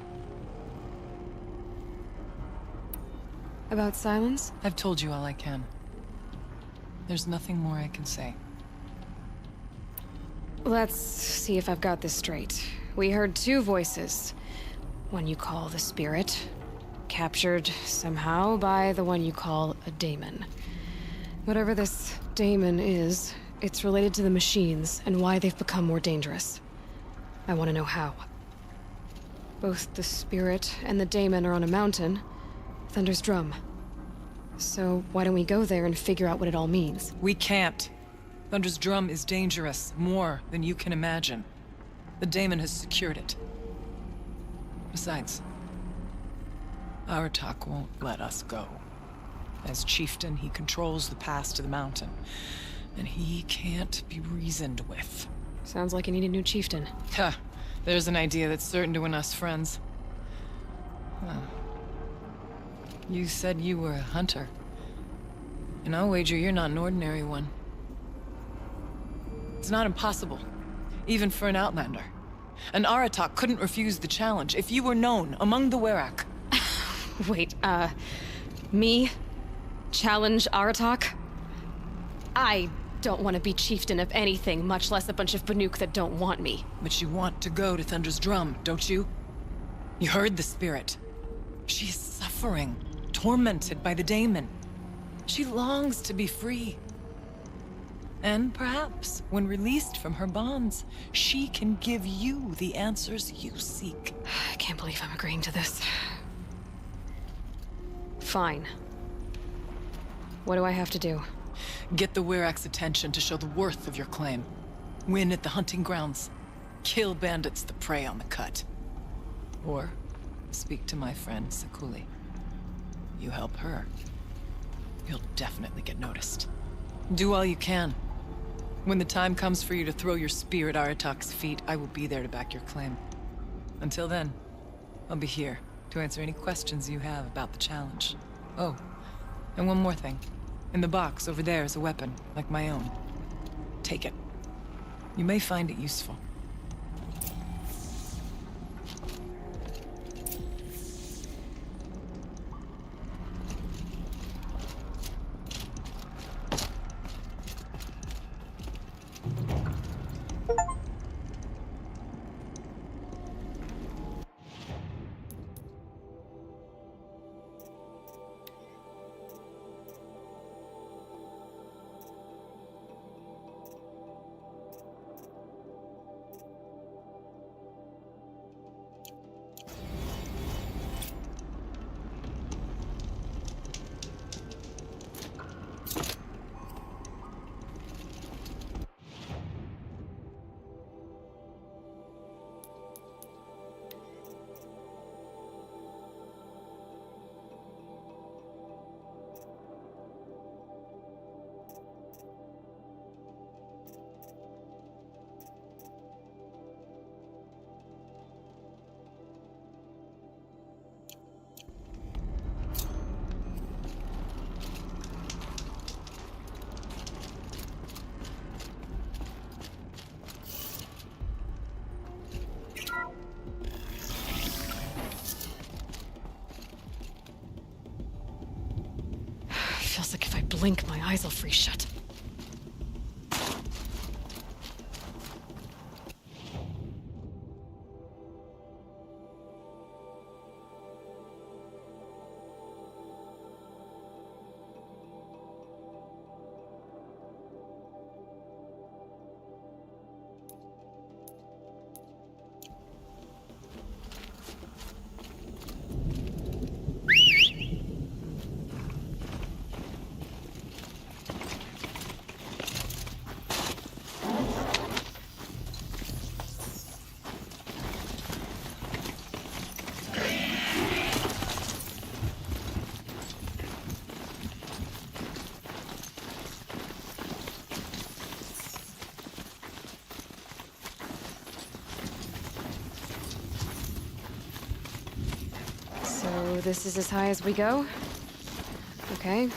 About silence? I've told you all I can. There's nothing more I can say. Let's see if I've got this straight. We heard two voices. One you call the spirit, captured somehow by the one you call a daemon. Whatever this daemon is, it's related to the machines and why they've become more dangerous. I want to know how. Both the spirit and the daemon are on a mountain, Thunder's Drum. So why don't we go there and figure out what it all means? We can't. Thunder's Drum is dangerous, more than you can imagine. The daemon has secured it. Besides, Aratak won't let us go. As chieftain, he controls the pass to the mountain, and he can't be reasoned with. Sounds like you need a new chieftain. Huh. There's an idea that's certain to win us friends. Huh. You said you were a hunter. And I'll wager you're not an ordinary one. It's not impossible, even for an outlander. An Aratak couldn't refuse the challenge if you were known among the Werak. Wait, me? Challenge Aratak? I don't want to be chieftain of anything, much less a bunch of Banuk that don't want me. But you want to go to Thunder's Drum, don't you? You heard the spirit. She is suffering, tormented by the daemon. She longs to be free. And perhaps, when released from her bonds, she can give you the answers you seek. I can't believe I'm agreeing to this. Fine. What do I have to do? Get the Werak's attention to show the worth of your claim. Win at the hunting grounds. Kill bandits that prey on the cut. Or speak to my friend Sekuli. You help her, you'll definitely get noticed. Do all you can. When the time comes for you to throw your spear at Aratak's feet, I will be there to back your claim. Until then, I'll be here to answer any questions you have about the challenge. Oh, and one more thing. In the box over there is a weapon, like my own. Take it. You may find it useful. Feels like if I blink, my eyes will freeze shut. So this is as high as we go? Okay.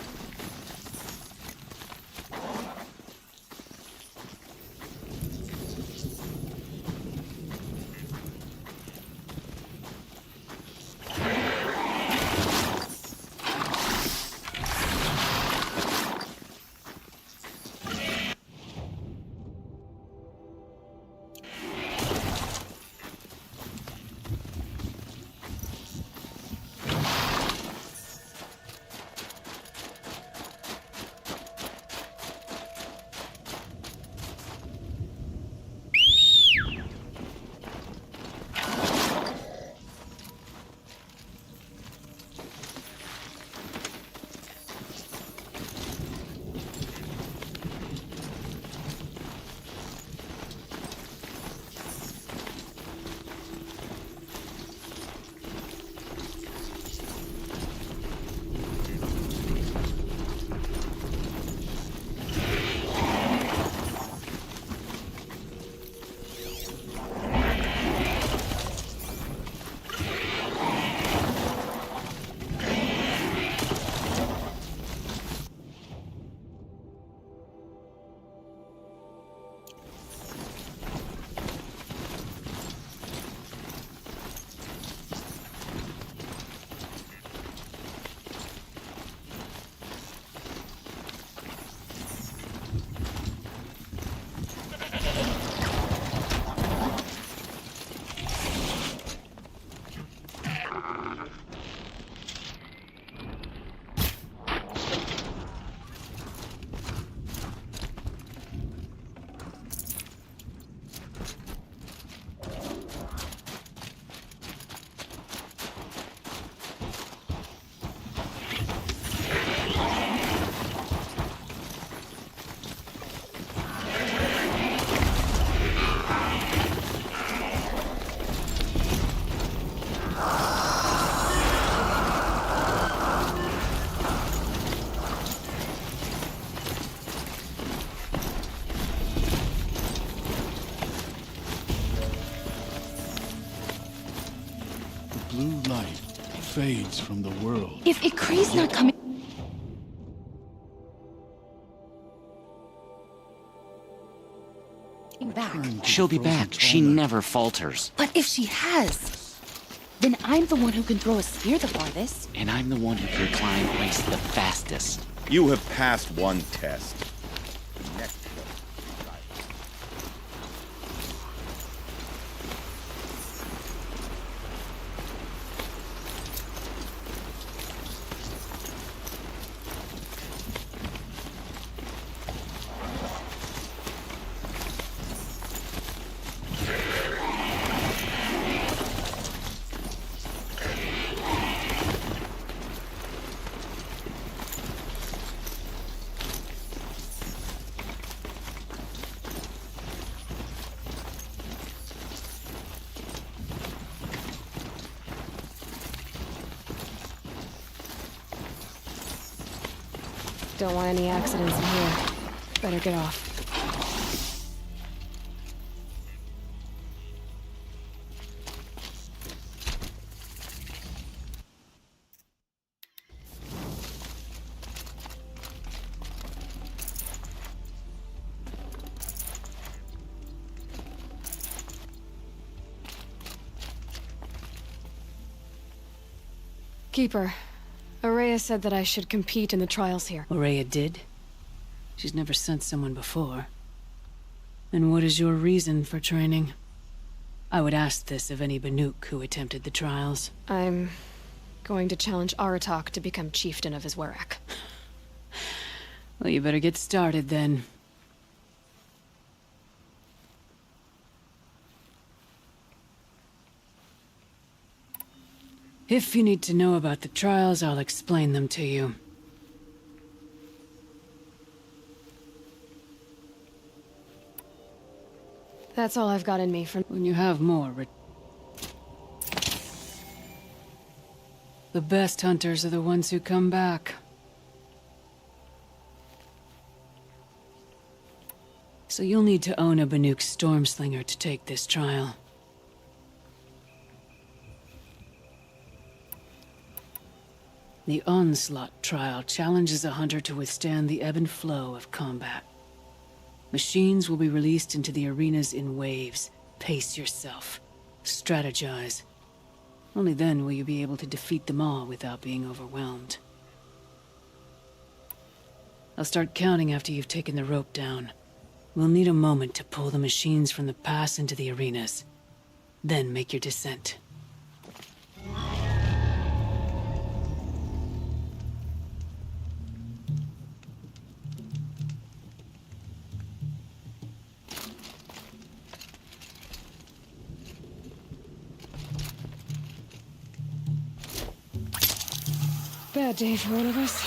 fades from the world. If Ikri's not coming... back. She'll be back. She never falters. But if she has, then I'm the one who can throw a spear the farthest. And I'm the one who can climb ice the fastest. You have passed one test. The next test. Don't want any accidents in here. Better get off. Keeper, Ourea said that I should compete in the trials here. Ourea did? She's never sent someone before. And what is your reason for training? I would ask this of any Banuk who attempted the trials. I'm going to challenge Aratak to become chieftain of his Werak. Well, you better get started then. If you need to know about the trials, I'll explain them to you. That's all I've got in me for... When you have more, the best hunters are the ones who come back. So you'll need to own a Banuk Stormslinger to take this trial. The Onslaught trial challenges a hunter to withstand the ebb and flow of combat. Machines will be released into the arenas in waves. Pace yourself. Strategize. Only then will you be able to defeat them all without being overwhelmed. I'll start counting after you've taken the rope down. We'll need a moment to pull the machines from the pass into the arenas. Then make your descent. Bad day for one of us.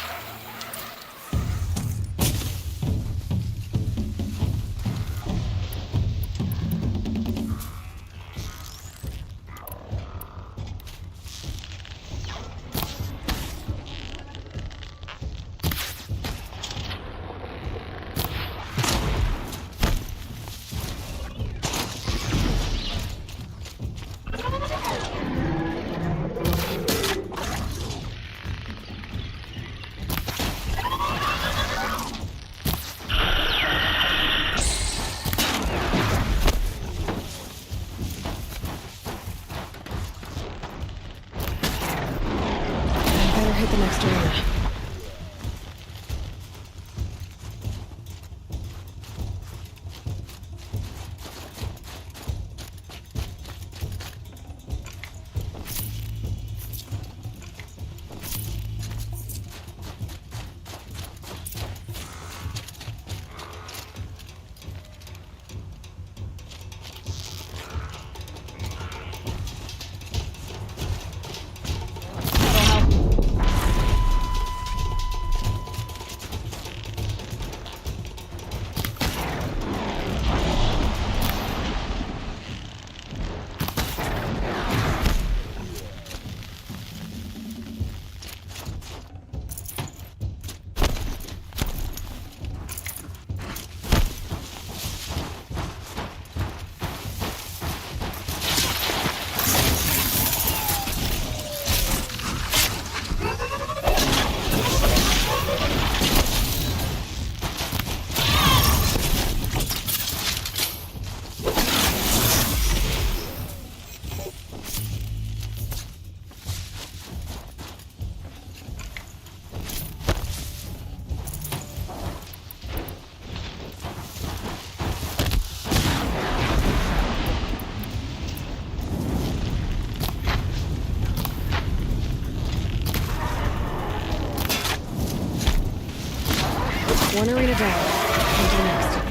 arena down. What do next?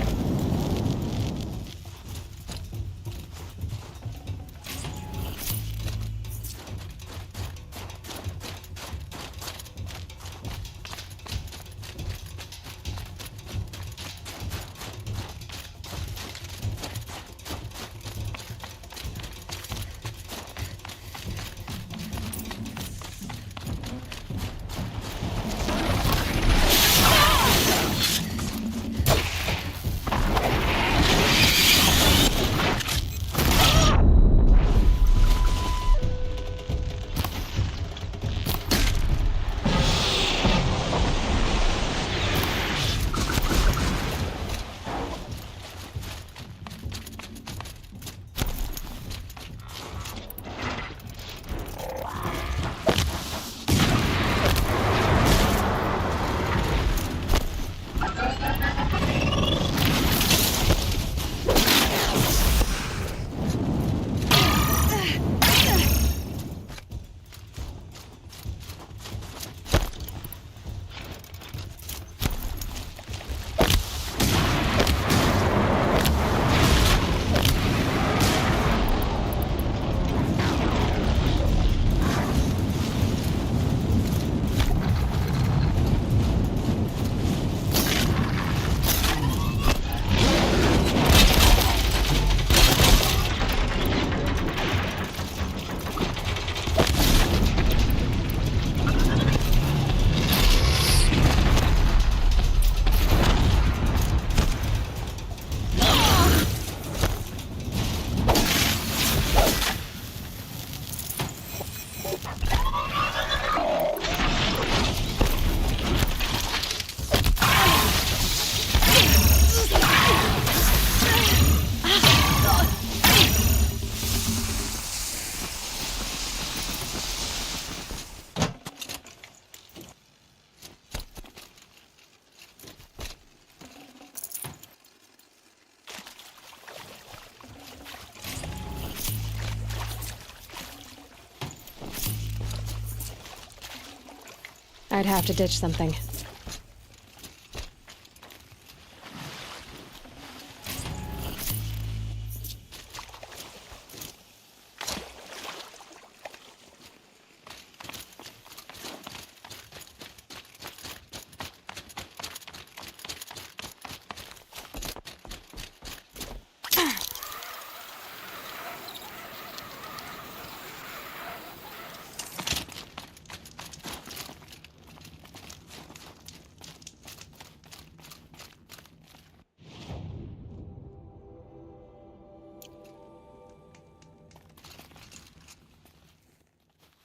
I'd have to ditch something.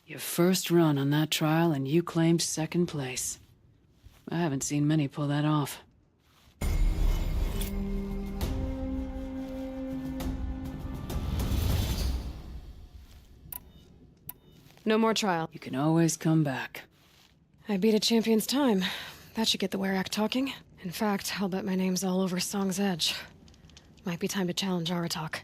Your first run on that trial and you claimed second place. I haven't seen many pull that off. No more trial. You can always come back. I beat a champion's time. That should get the Werak talking. In fact, I'll bet my name's all over Song's Edge. Might be time to challenge Aratak.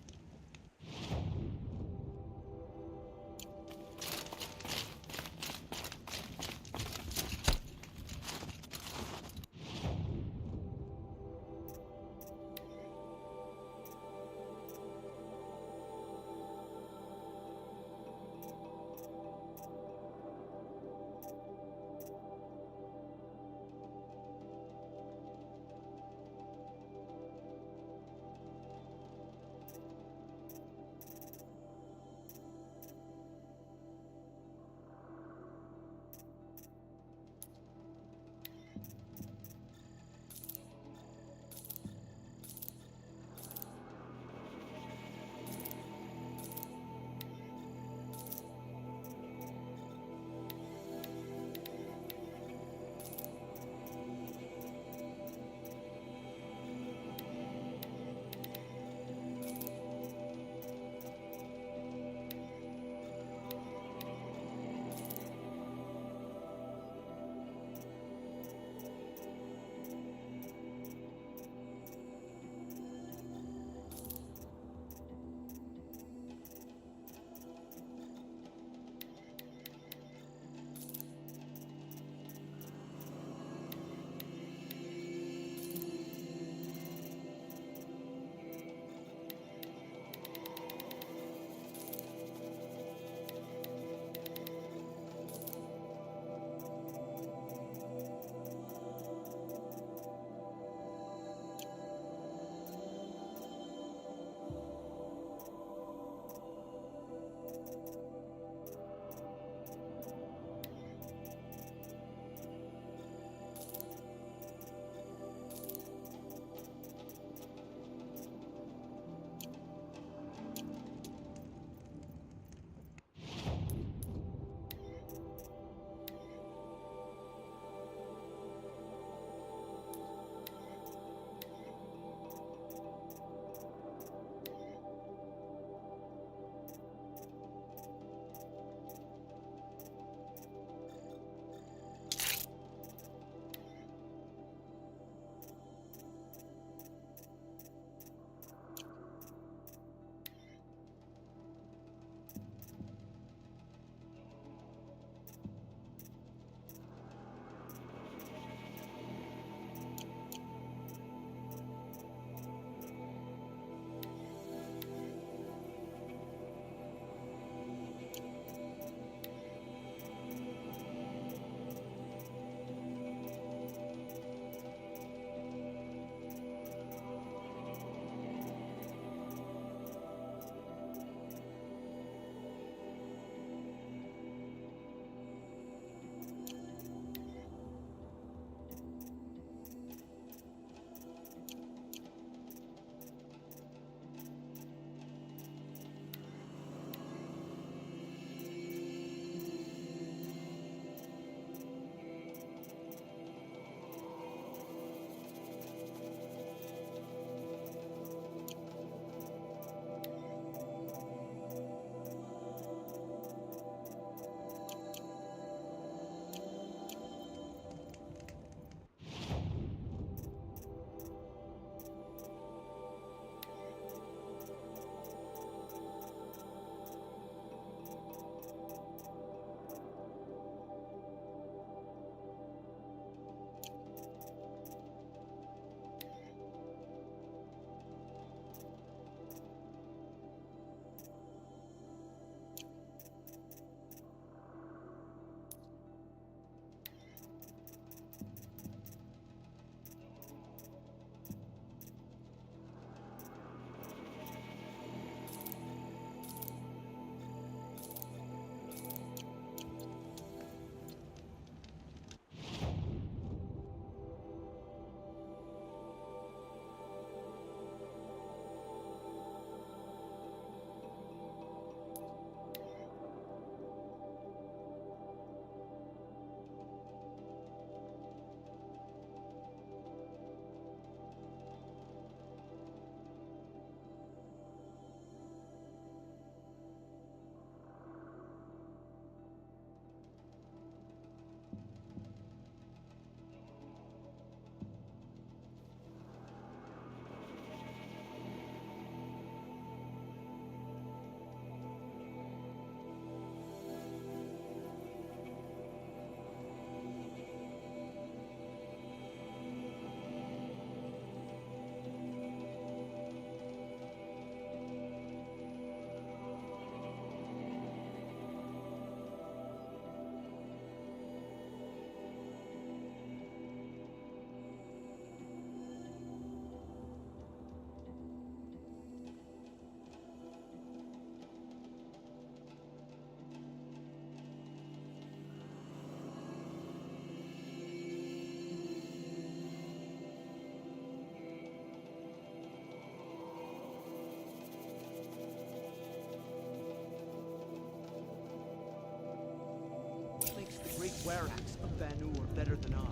Weraks of Banur better than ours.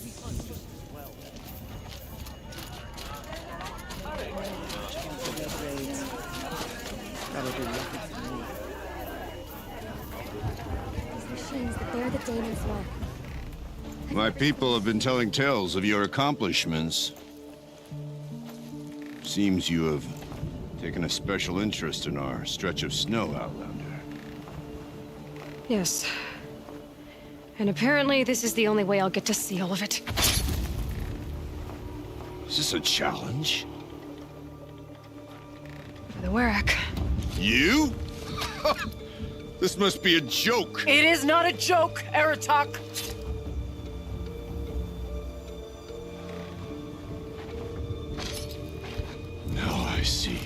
We hunt just as well. These machines, they're the Damon's mark. My people have been telling tales of your accomplishments. Seems you have taken a special interest in our stretch of snow, Outlander. Yes. And apparently this is the only way I'll get to see all of it. Is this a challenge? For the Werak. You? This must be a joke. It is not a joke, Aratak. Now I see.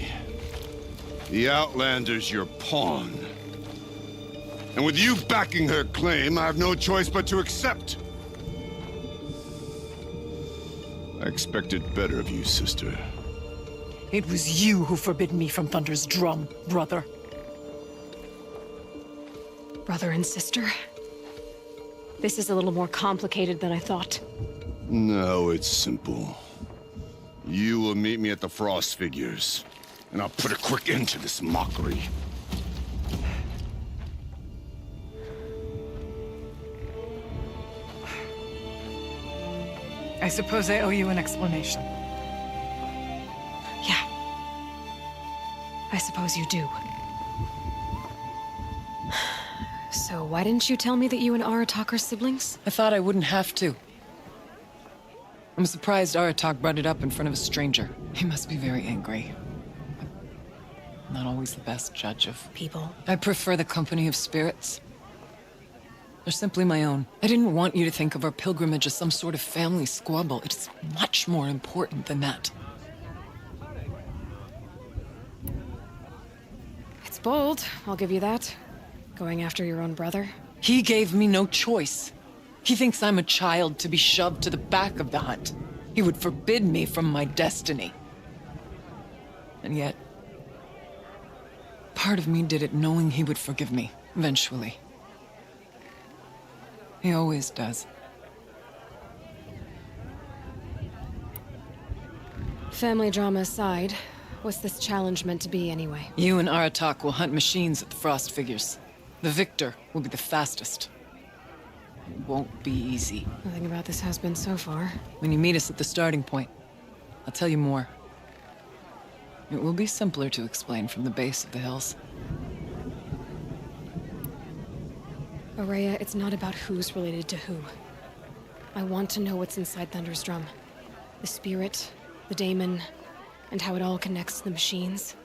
The Outlander's your pawn. And with you backing her claim, I have no choice but to accept. I expected better of you, sister. It was you who forbid me from Thunder's drum, brother. Brother and sister? This is a little more complicated than I thought. No, it's simple. You will meet me at the Frost Figures, and I'll put a quick end to this mockery. I suppose I owe you an explanation. Yeah. I suppose you do. So why didn't you tell me that you and Aratak are siblings? I thought I wouldn't have to. I'm surprised Aratak brought it up in front of a stranger. He must be very angry. I'm not always the best judge of people. I prefer the company of spirits. They're simply my own. I didn't want you to think of our pilgrimage as some sort of family squabble. It's much more important than that. It's bold, I'll give you that. Going after your own brother. He gave me no choice. He thinks I'm a child to be shoved to the back of the hunt. He would forbid me from my destiny. And yet, part of me did it knowing he would forgive me, eventually. He always does. Family drama aside, what's this challenge meant to be anyway? You and Aratak will hunt machines at the Frost Figures. The victor will be the fastest. It won't be easy. Nothing about this has been so far. When you meet us at the starting point, I'll tell you more. It will be simpler to explain from the base of the hills. Ourea, it's not about who's related to who. I want to know what's inside Thunder's drum. The spirit, the daemon, and how it all connects to the machines.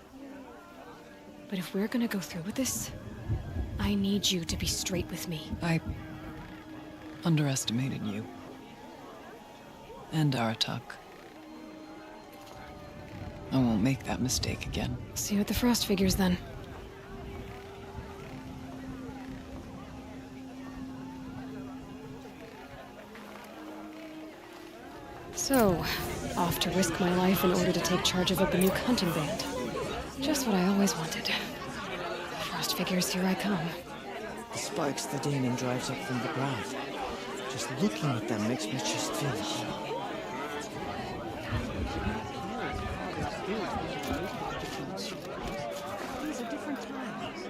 But if we're gonna go through with this, I need you to be straight with me. I underestimated you. And Aratak. I won't make that mistake again. See you at the Frost Figures, then. So, off to risk my life in order to take charge of a Banuk hunting band. Just what I always wanted. Frost Figures, here I come. The sparks the daemon drives up from the ground. Just looking at them makes me just feel hollow. These are different times.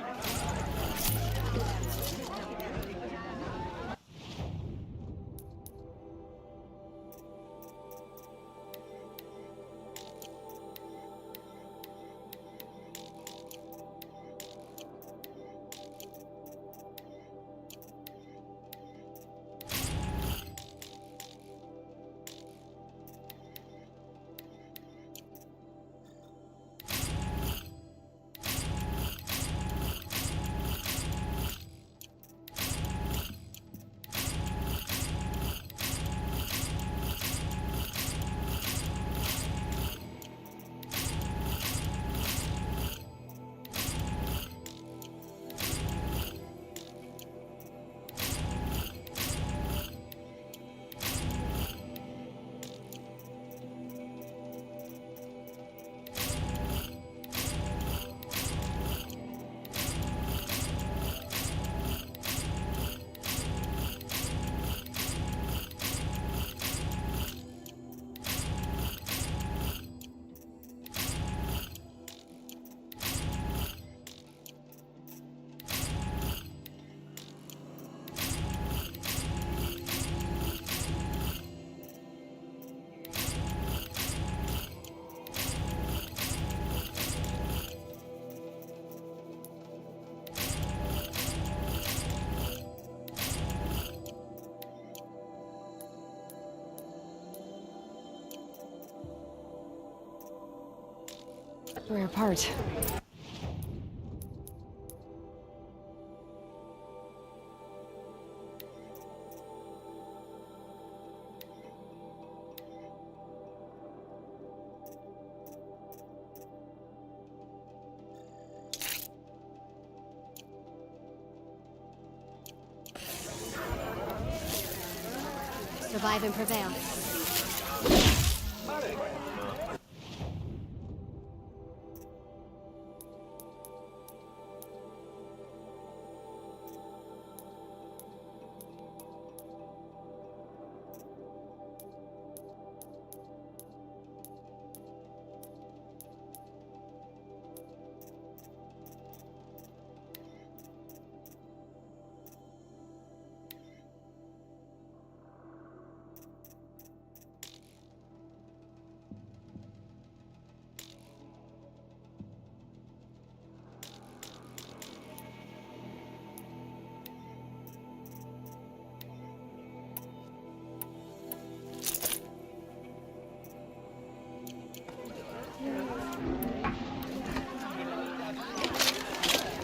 Rare part. Survive and prevail.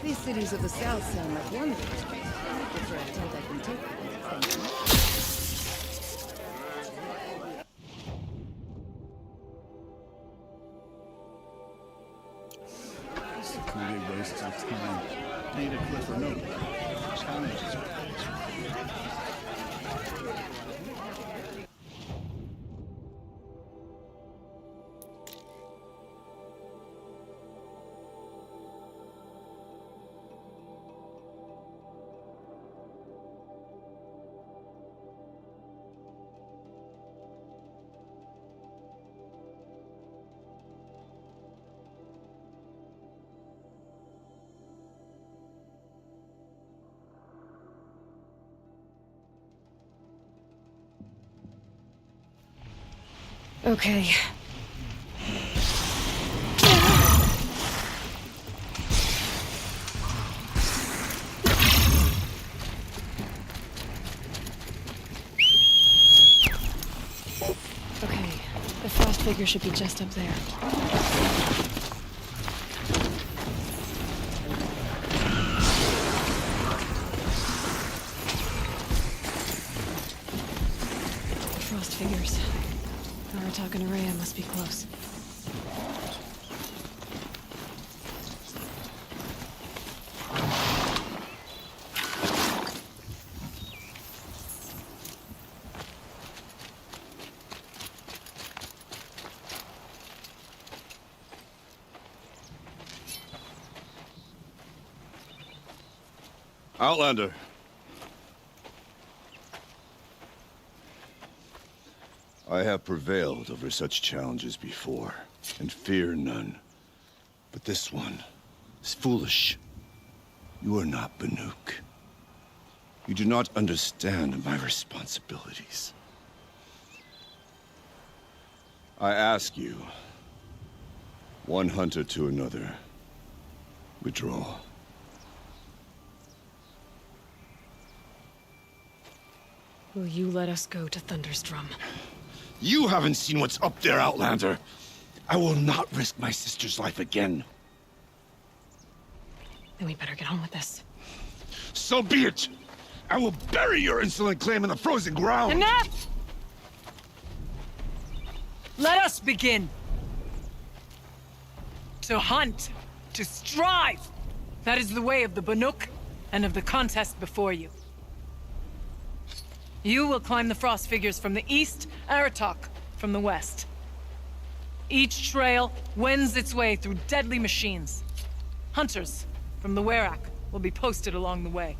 These cities of the south sound like wonders. Is there a tent I can take? This is a complete waste of time. Need a Clifford note. Challenges. Okay. Okay, the frost figure should be just up there. Frost figures. Aratak and Ourea must be close. Outlander. I have prevailed over such challenges before, and fear none. But this one is foolish. You are not Banuk. You do not understand my responsibilities. I ask you, one hunter to another, withdraw. Will you let us go to Thunderstrom? You haven't seen what's up there, Outlander. I will not risk my sister's life again. Then we better get on with this. So be it! I will bury your insolent claim in the frozen ground! Enough! Let us begin! To hunt, to strive! That is the way of the Banuk, and of the contest before you. You will climb the frost figures from the east, Aratak from the west. Each trail wends its way through deadly machines. Hunters from the Werak will be posted along the way.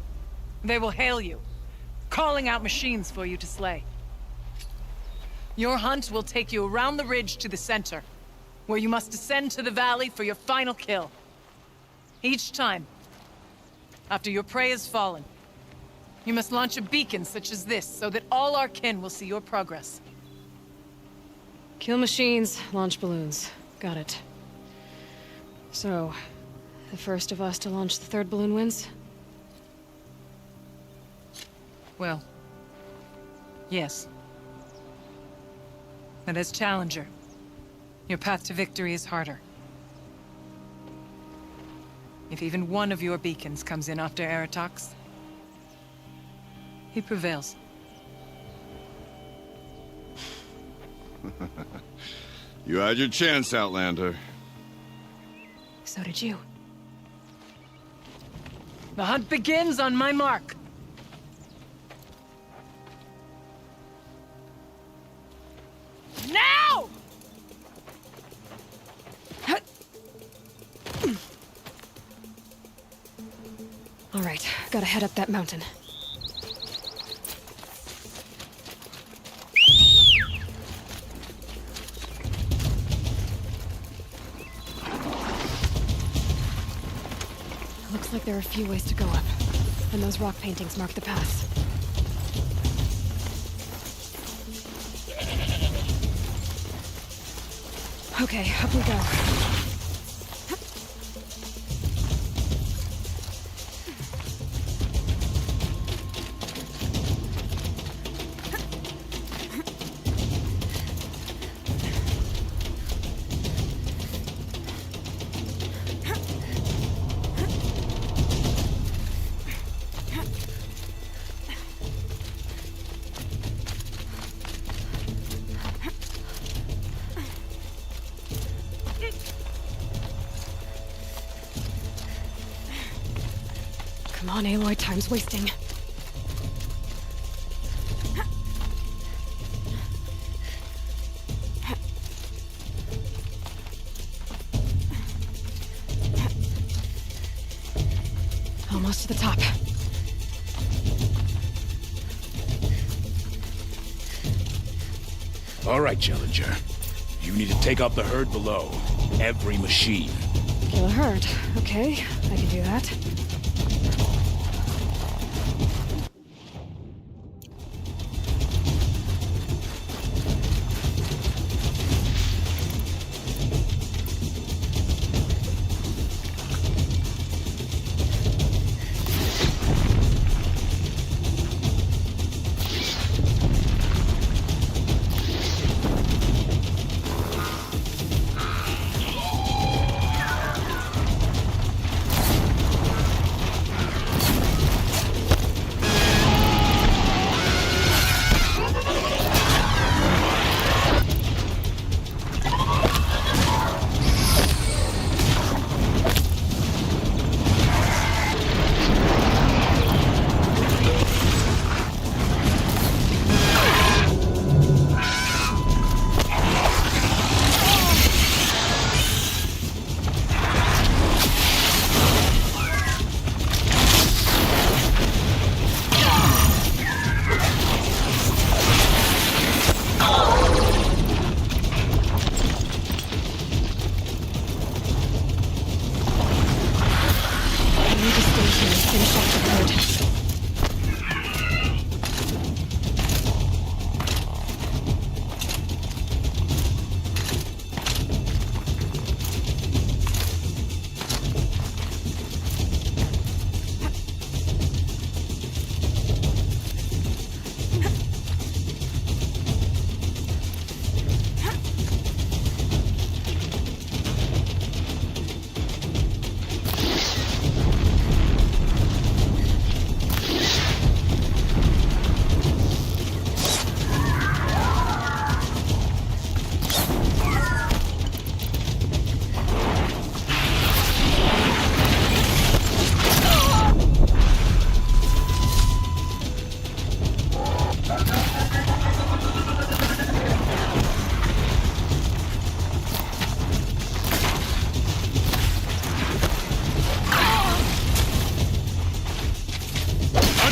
They will hail you, calling out machines for you to slay. Your hunt will take you around the ridge to the center, where you must descend to the valley for your final kill. Each time, after your prey has fallen, you must launch a beacon such as this, so that all our kin will see your progress. Kill machines, launch balloons. Got it. So, the first of us to launch the third balloon wins? Well, yes. And as Challenger, your path to victory is harder. If even one of your beacons comes in after Eratox, he prevails. You had your chance, Outlander. So did you. The hunt begins on my mark. Now! All right, gotta head up that mountain. Looks like there are a few ways to go up, and those rock paintings mark the paths. Okay, up we go. Come on, Aloy, time's wasting. Almost to the top. All right, Challenger. You need to take out the herd below. Every machine. Kill a herd. Okay, I can do that.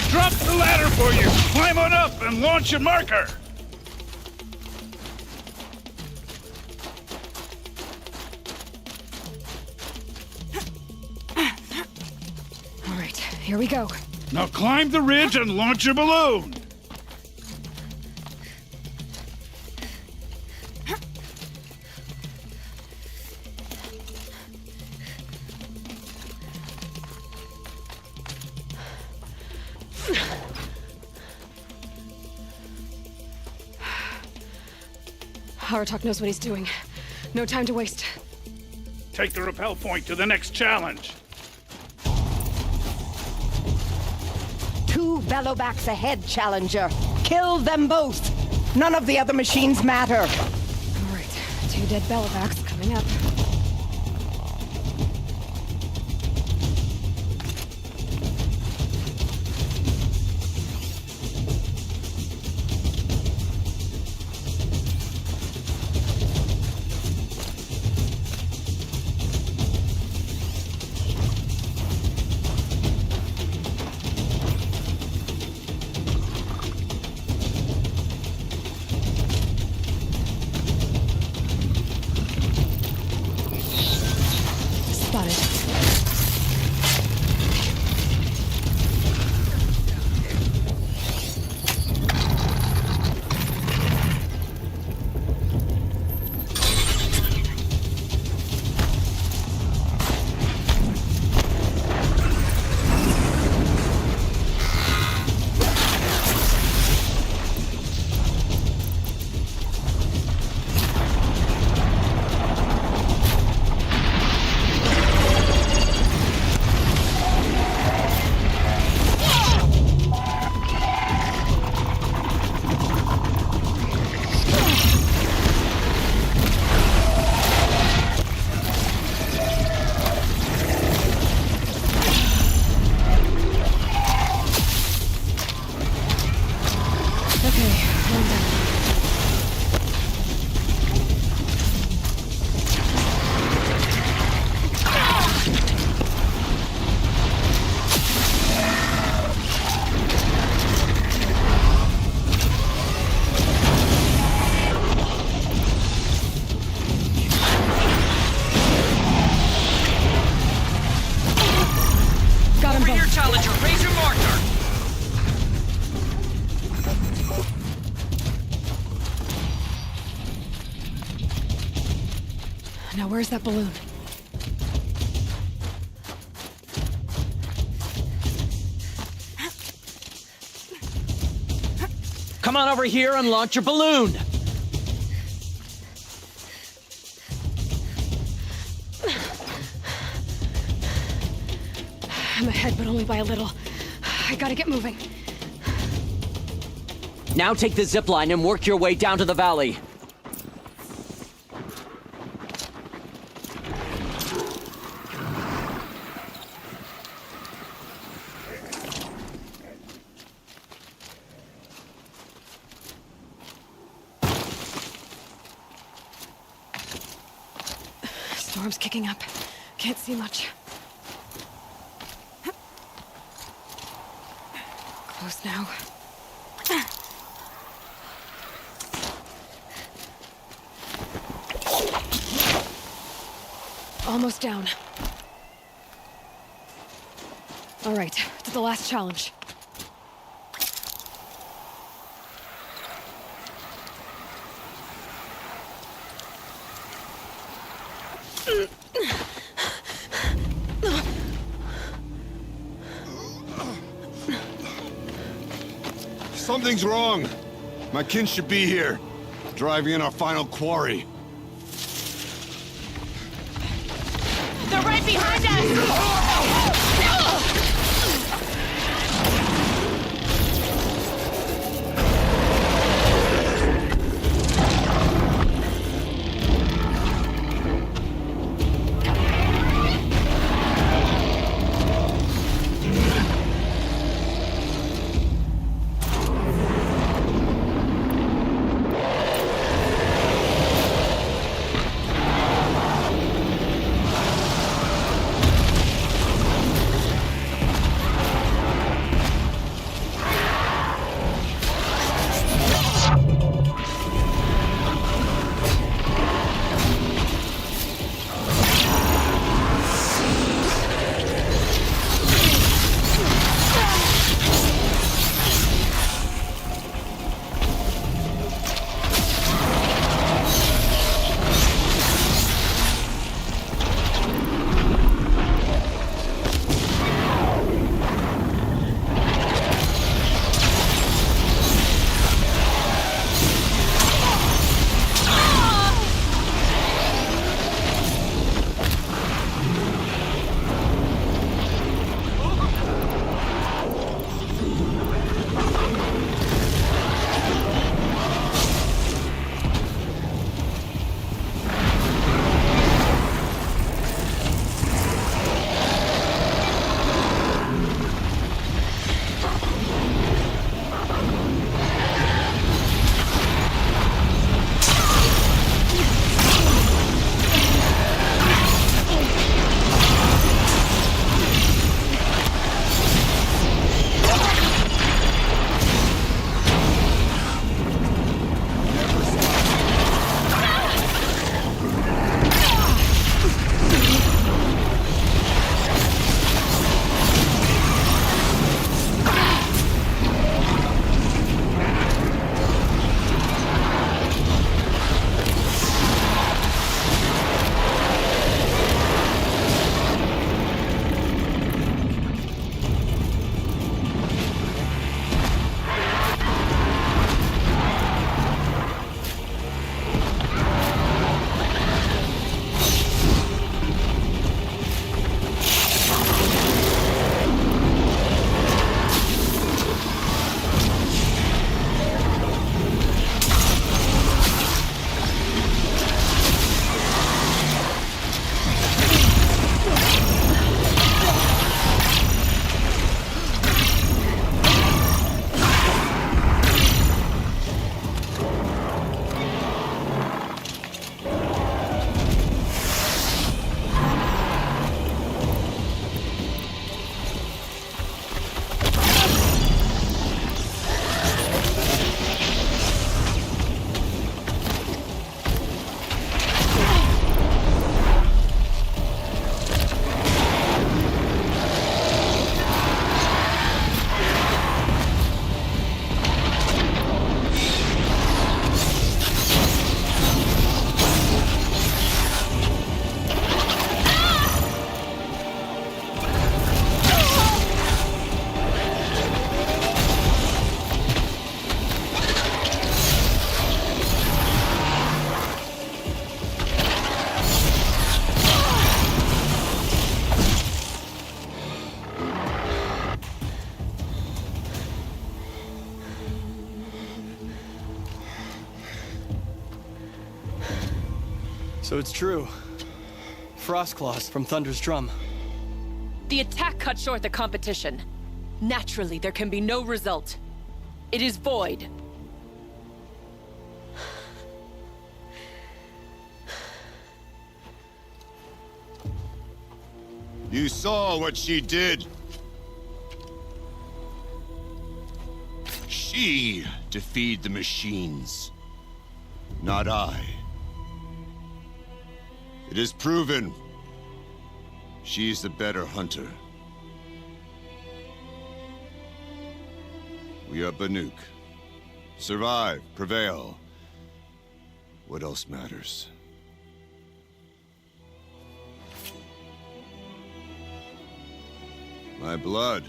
Drop the ladder for you! Climb on up and launch a marker! All right, here we go. Now climb the ridge and launch your balloon! Aratak knows what he's doing. No time to waste. Take the rappel point to the next challenge. 2 Bellowbacks ahead, Challenger. Kill them both. None of the other machines matter. All right, 2 dead Bellowbacks coming up. Challenger, raise your marker! Now where's that balloon? Come on over here and launch your balloon! I'm ahead, but only by a little. I gotta get moving. Now take the zipline and work your way down to the valley. Storm's kicking up. Can't see much. Close now. Almost down. All right, to the last challenge. Something's wrong. My kin should be here, driving in our final quarry. They're right behind us! So it's true. Frostclaws from Thunder's drum. The attack cut short the competition. Naturally, there can be no result. It is void. You saw what she did. She defeated the machines, not I. It is proven. She's the better hunter. We are Banuk. Survive, prevail. What else matters? My blood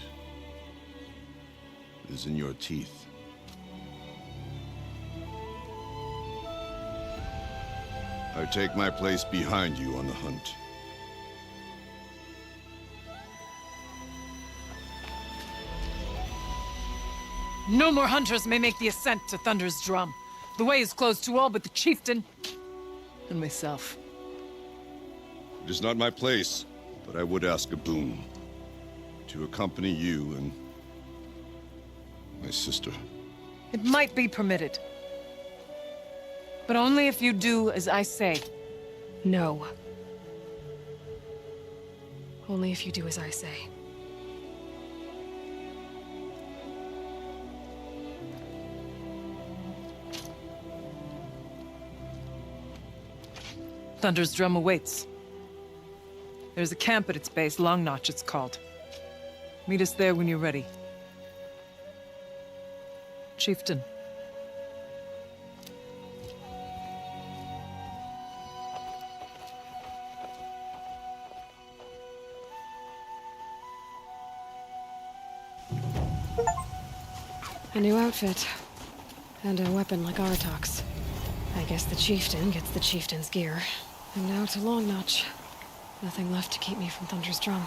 is in your teeth. I take my place behind you on the hunt. No more hunters may make the ascent to Thunder's drum. The way is closed to all but the chieftain and myself. It is not my place, but I would ask a boon. To accompany you and my sister. It might be permitted. But only if you do as I say. No. Only if you do as I say. Thunder's drum awaits. There's a camp at its base, Long Notch it's called. Meet us there when you're ready. Chieftain. A new outfit. And a weapon like Artok's. I guess the chieftain gets the chieftain's gear. And now to Long Notch. Nothing left to keep me from Thunder's drum.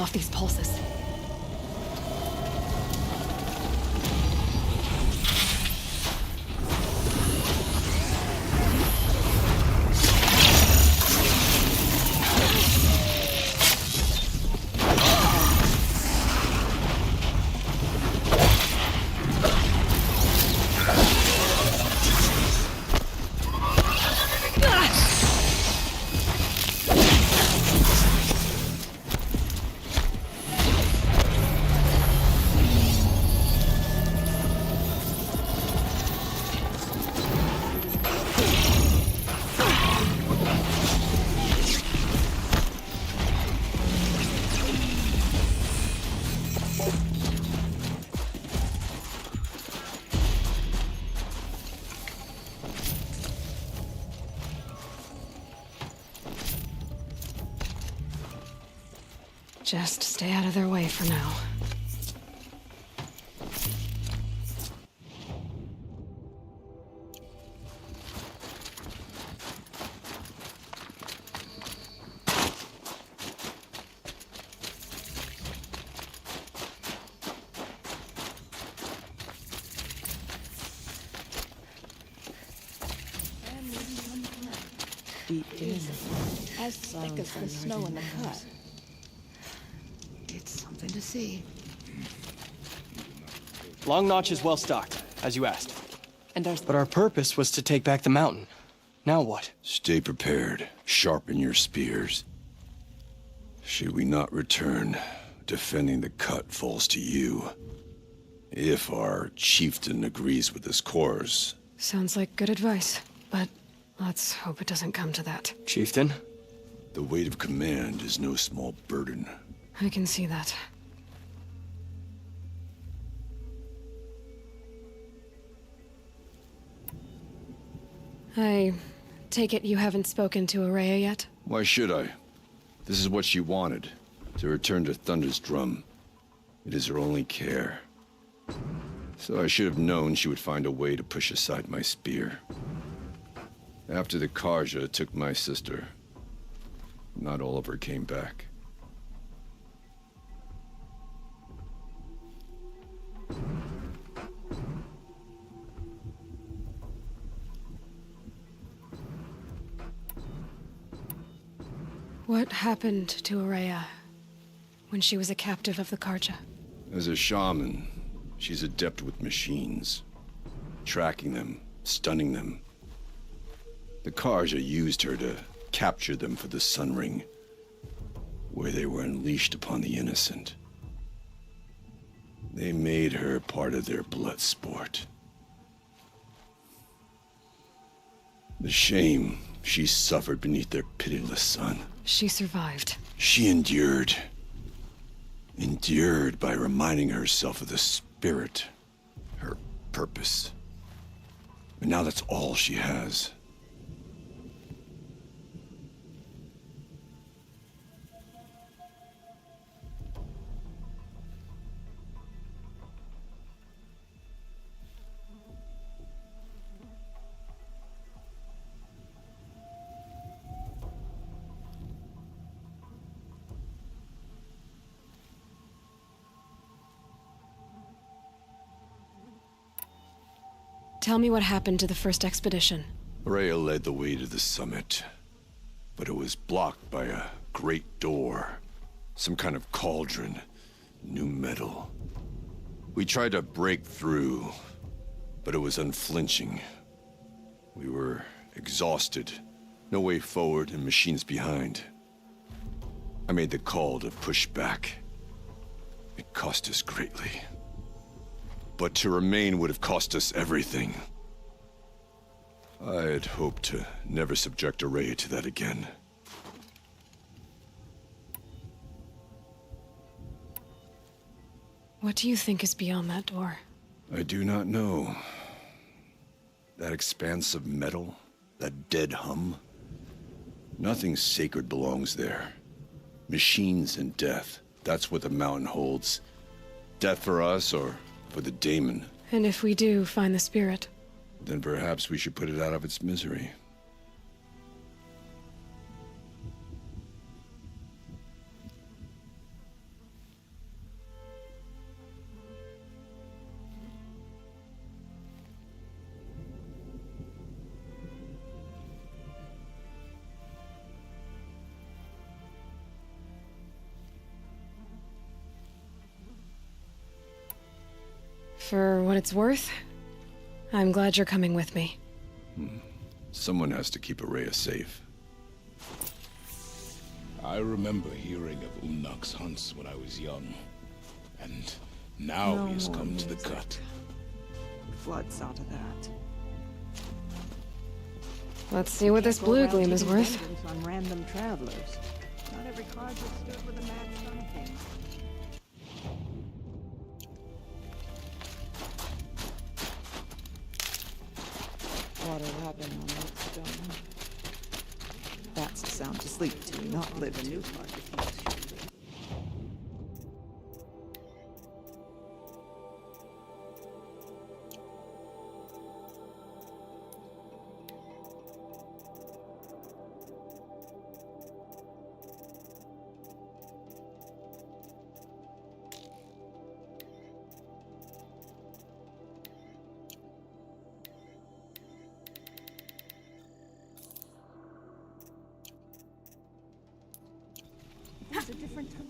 off these pulses. Just stay out of their way for now. As thick as the snow in the cut. It's something to see. Long Notch is well stocked, as you asked. But our purpose was to take back the mountain. Now what? Stay prepared. Sharpen your spears. Should we not return, defending the cut falls to you. If our chieftain agrees with this course. Sounds like good advice, but let's hope it doesn't come to that. Chieftain? The weight of command is no small burden. I can see that. I take it you haven't spoken to Ourea yet? Why should I? This is what she wanted, to return to Thunder's Drum. It is her only care. So I should have known she would find a way to push aside my spear. After the Karja took my sister, not all of her came back. What happened to Ourea when she was a captive of the Karja? As a shaman, she's adept with machines. Tracking them, stunning them. The Karja used her to capture them for the Sun Ring, where they were unleashed upon the innocent. They made her part of their blood sport. The shame she suffered beneath their pitiless sun. She survived. She endured. Endured by reminding herself of the spirit, her purpose. And now that's all she has. Tell me what happened to the first expedition. Ourea led the way to the summit, but it was blocked by a great door. Some kind of cauldron, new metal. We tried to break through, but it was unflinching. We were exhausted, no way forward and machines behind. I made the call to push back. It cost us greatly. But to remain would have cost us everything. I had hoped to never subject Ourea to that again. What do you think is beyond that door? I do not know. That expanse of metal, that dead hum. Nothing sacred belongs there. Machines and death, that's what the mountain holds. Death for us or for the daemon. And if we do find the spirit? Then perhaps we should put it out of its misery. For what it's worth, I'm glad you're coming with me. Someone has to keep Araya safe. I remember hearing of Unak's hunts when I was young. And now No he's more come to the music. cut. Flood saw to that. Let's see what this Can't go blue around gleam is taking worth. vengeance on random travelers. Not every card is stood with a mad something. Water rapping on that stone. That's a sound to sleep to, not live a new part of things. It's a different time.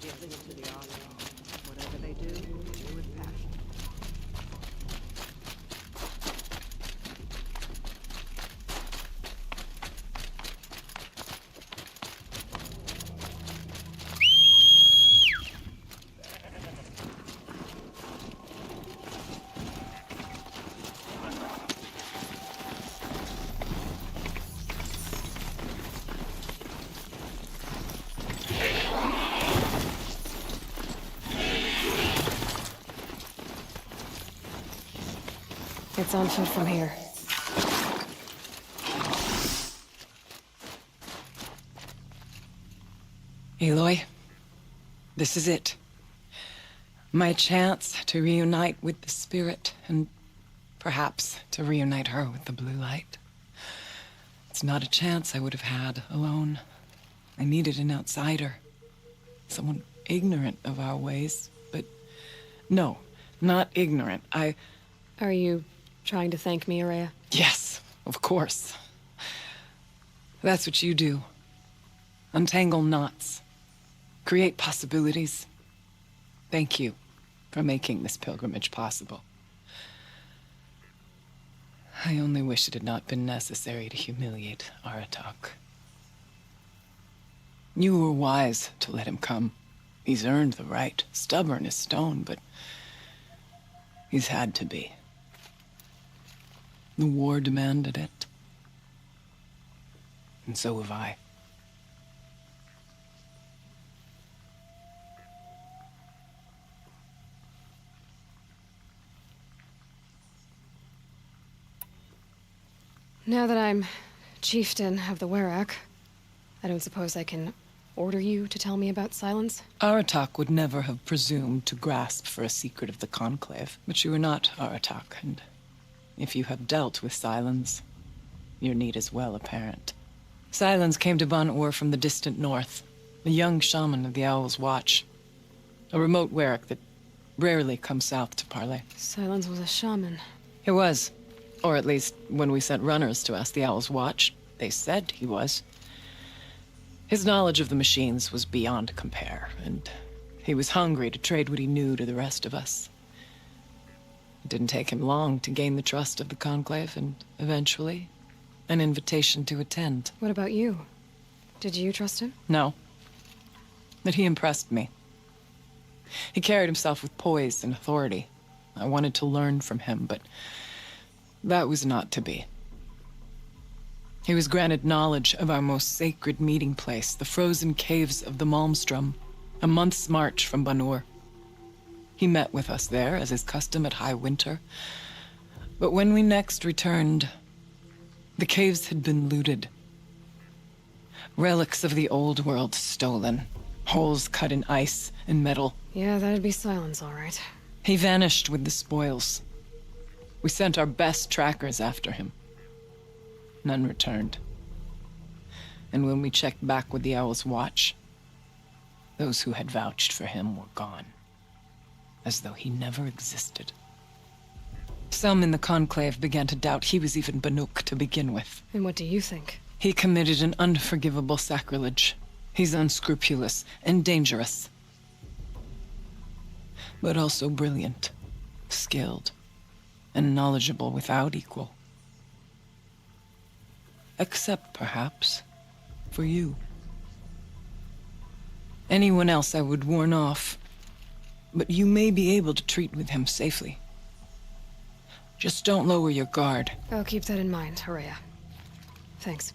Give this to the Aslan. Whatever they do with passion. It's on foot from here. Aloy, this is it. My chance to reunite with the spirit, and perhaps to reunite her with the blue light. It's not a chance I would have had alone. I needed an outsider. Someone ignorant of our ways, but no, not ignorant. Are you trying to thank me, Araya? Yes, of course. That's what you do. Untangle knots. Create possibilities. Thank you for making this pilgrimage possible. I only wish it had not been necessary to humiliate Aratak. You were wise to let him come. He's earned the right. Stubborn as stone, but he's had to be. The war demanded it. And so have I. Now that I'm chieftain of the Werak, I don't suppose I can order you to tell me about Silence? Aratak would never have presumed to grasp for a secret of the Conclave. But you are not Aratak, and if you have dealt with Silence, your need is well apparent. Silence came to Ban-Ur from the distant north, a young shaman of the Owl's Watch. A remote Werak that rarely comes south to parley. Silence was a shaman. He was. Or at least, when we sent runners to ask the Owl's Watch, they said he was. His knowledge of the machines was beyond compare, and he was hungry to trade what he knew to the rest of us. It didn't take him long to gain the trust of the Conclave, and eventually, an invitation to attend. What about you? Did you trust him? No. But he impressed me. He carried himself with poise and authority. I wanted to learn from him, but that was not to be. He was granted knowledge of our most sacred meeting place, the frozen caves of the Malmstrom, a month's march from Ban-Ur. He met with us there, as is custom at high winter. But when we next returned, the caves had been looted. Relics of the old world stolen. Holes cut in ice and metal. Yeah, that'd be Silence, all right. He vanished with the spoils. We sent our best trackers after him. None returned. And when we checked back with the Owl's Watch, those who had vouched for him were gone. As though he never existed. Some in the Conclave began to doubt he was even Banuk to begin with. And what do you think? He committed an unforgivable sacrilege. He's unscrupulous and dangerous. But also brilliant, skilled, and knowledgeable without equal. Except, perhaps, for you. Anyone else I would warn off, but you may be able to treat with him safely. Just don't lower your guard. I'll keep that in mind, Horea. Thanks.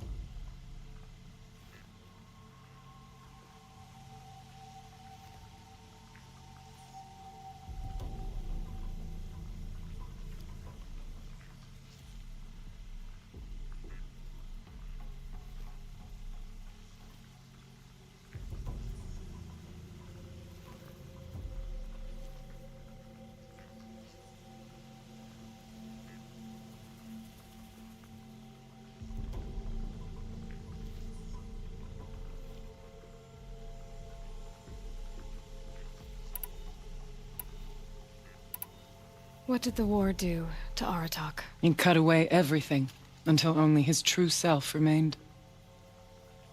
What did the war do to Aratak? It cut away everything, until only his true self remained.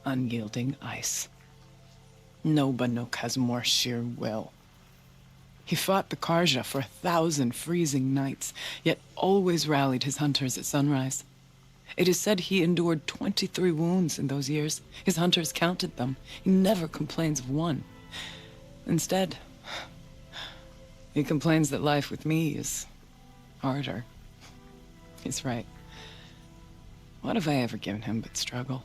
Unyielding ice. No Banuk has more sheer will. He fought the Karja for 1,000 freezing nights, yet always rallied his hunters at sunrise. It is said he endured 23 wounds in those years. His hunters counted them. He never complains of one. Instead, he complains that life with me is harder. He's right. What have I ever given him but struggle?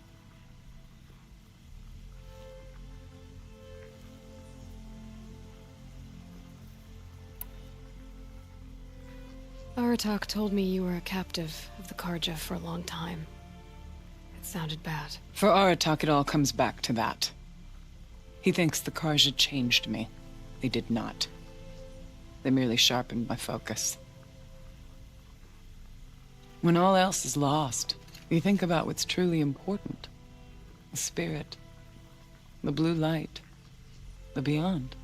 Aratak told me you were a captive of the Karja for a long time. It sounded bad. For Aratak, it all comes back to that. He thinks the Karja changed me. They did not. They merely sharpened my focus. When all else is lost, you think about what's truly important. The spirit, the blue light, the beyond.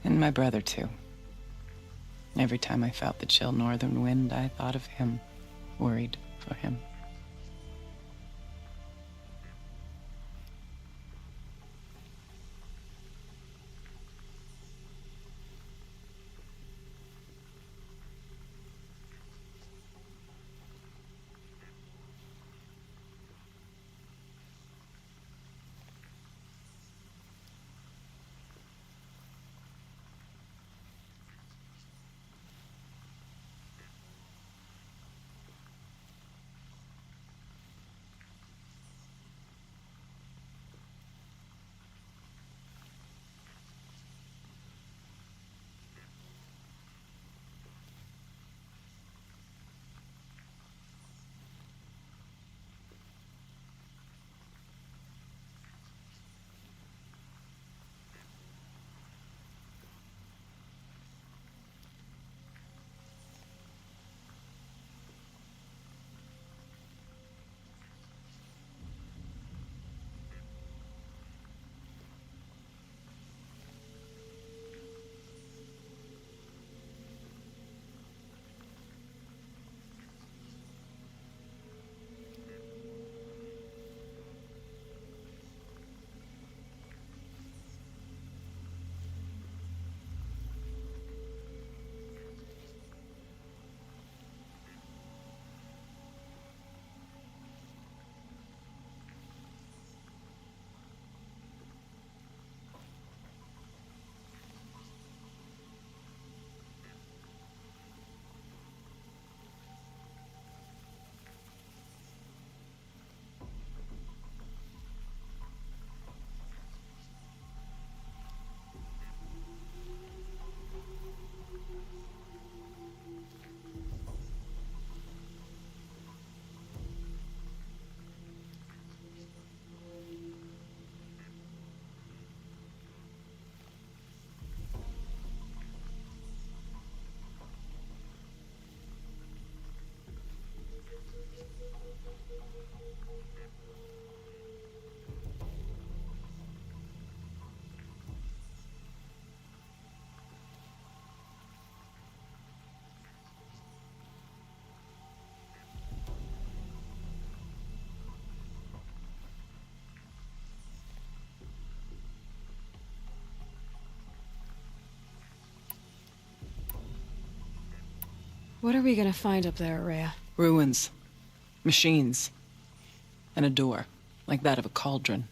And my brother, too. Every time I felt the chill northern wind, I thought of him, worried for him. What are we gonna find up there, Rhea? Ruins. Machines. And a door, like that of a cauldron.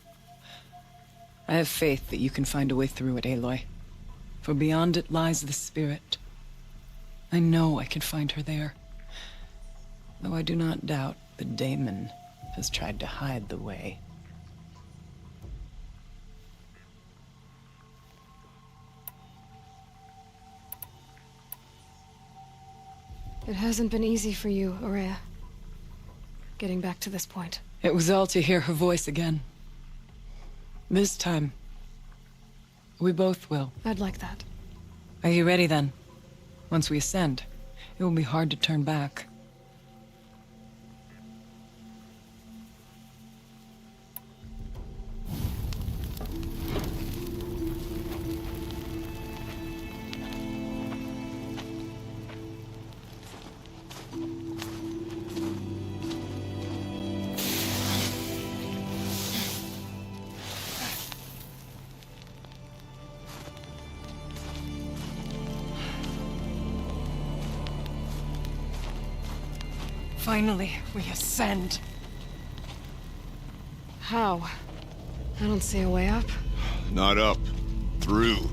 I have faith that you can find a way through it, Aloy. For beyond it lies the spirit. I know I can find her there. Though I do not doubt the Daemon has tried to hide the way. It hasn't been easy for you, Aurea. Getting back to this point. It was all to hear her voice again. This time, we both will. I'd like that. Are you ready then? Once we ascend, it will be hard to turn back. Finally, we ascend. How? I don't see a way up. Not up. Through.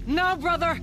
No, brother!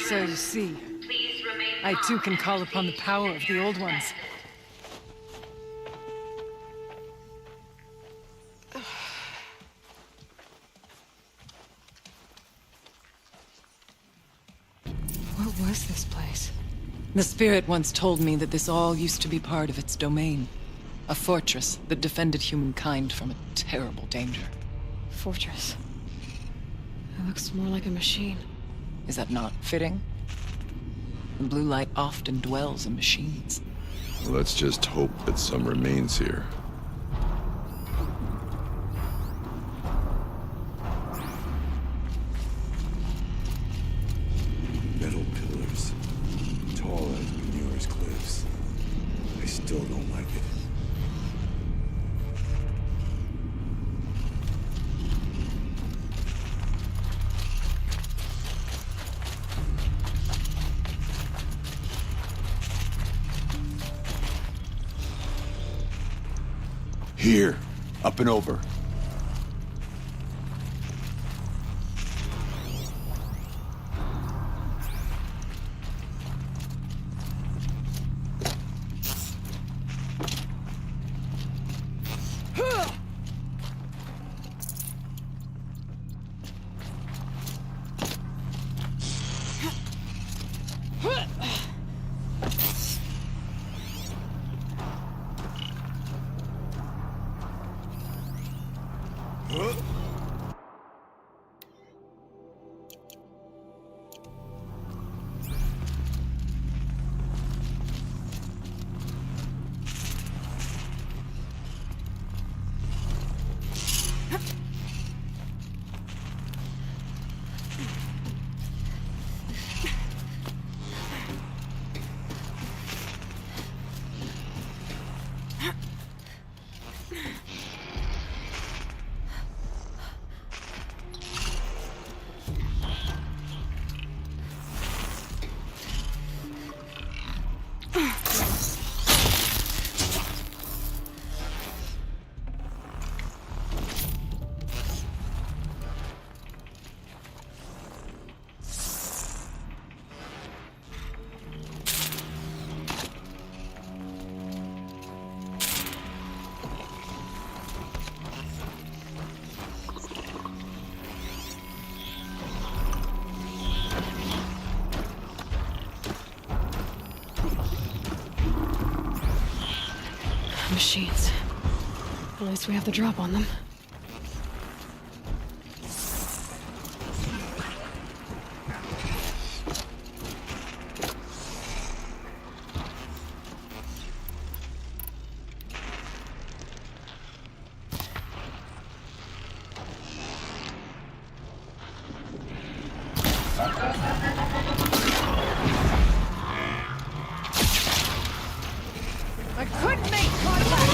So you see, I too can call upon the power of the Old Ones. What was this place? The Spirit once told me that this all used to be part of its domain. A fortress that defended humankind from a terrible danger. Fortress. It looks more like a machine. Is that not fitting? The blue light often dwells in machines. Let's just hope that some remains here. Metal pillars, tall as Benure's cliffs. I still don't like it. Here, up and over. machines. At least we have the drop on them. I couldn't make contact!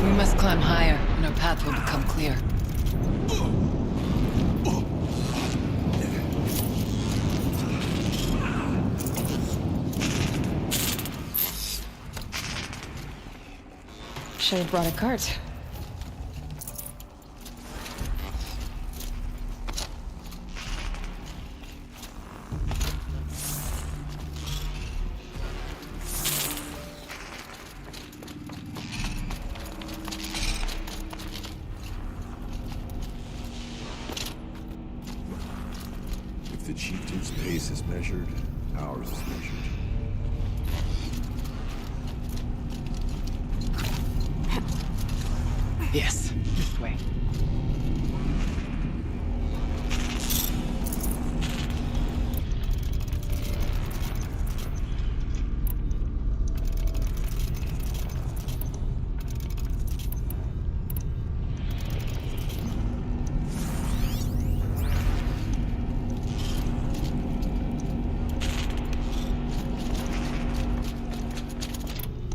We must climb higher, and our path will become clear. Should have brought a cart. If the chieftain's pace is measured, ours is measured. Yes, this way.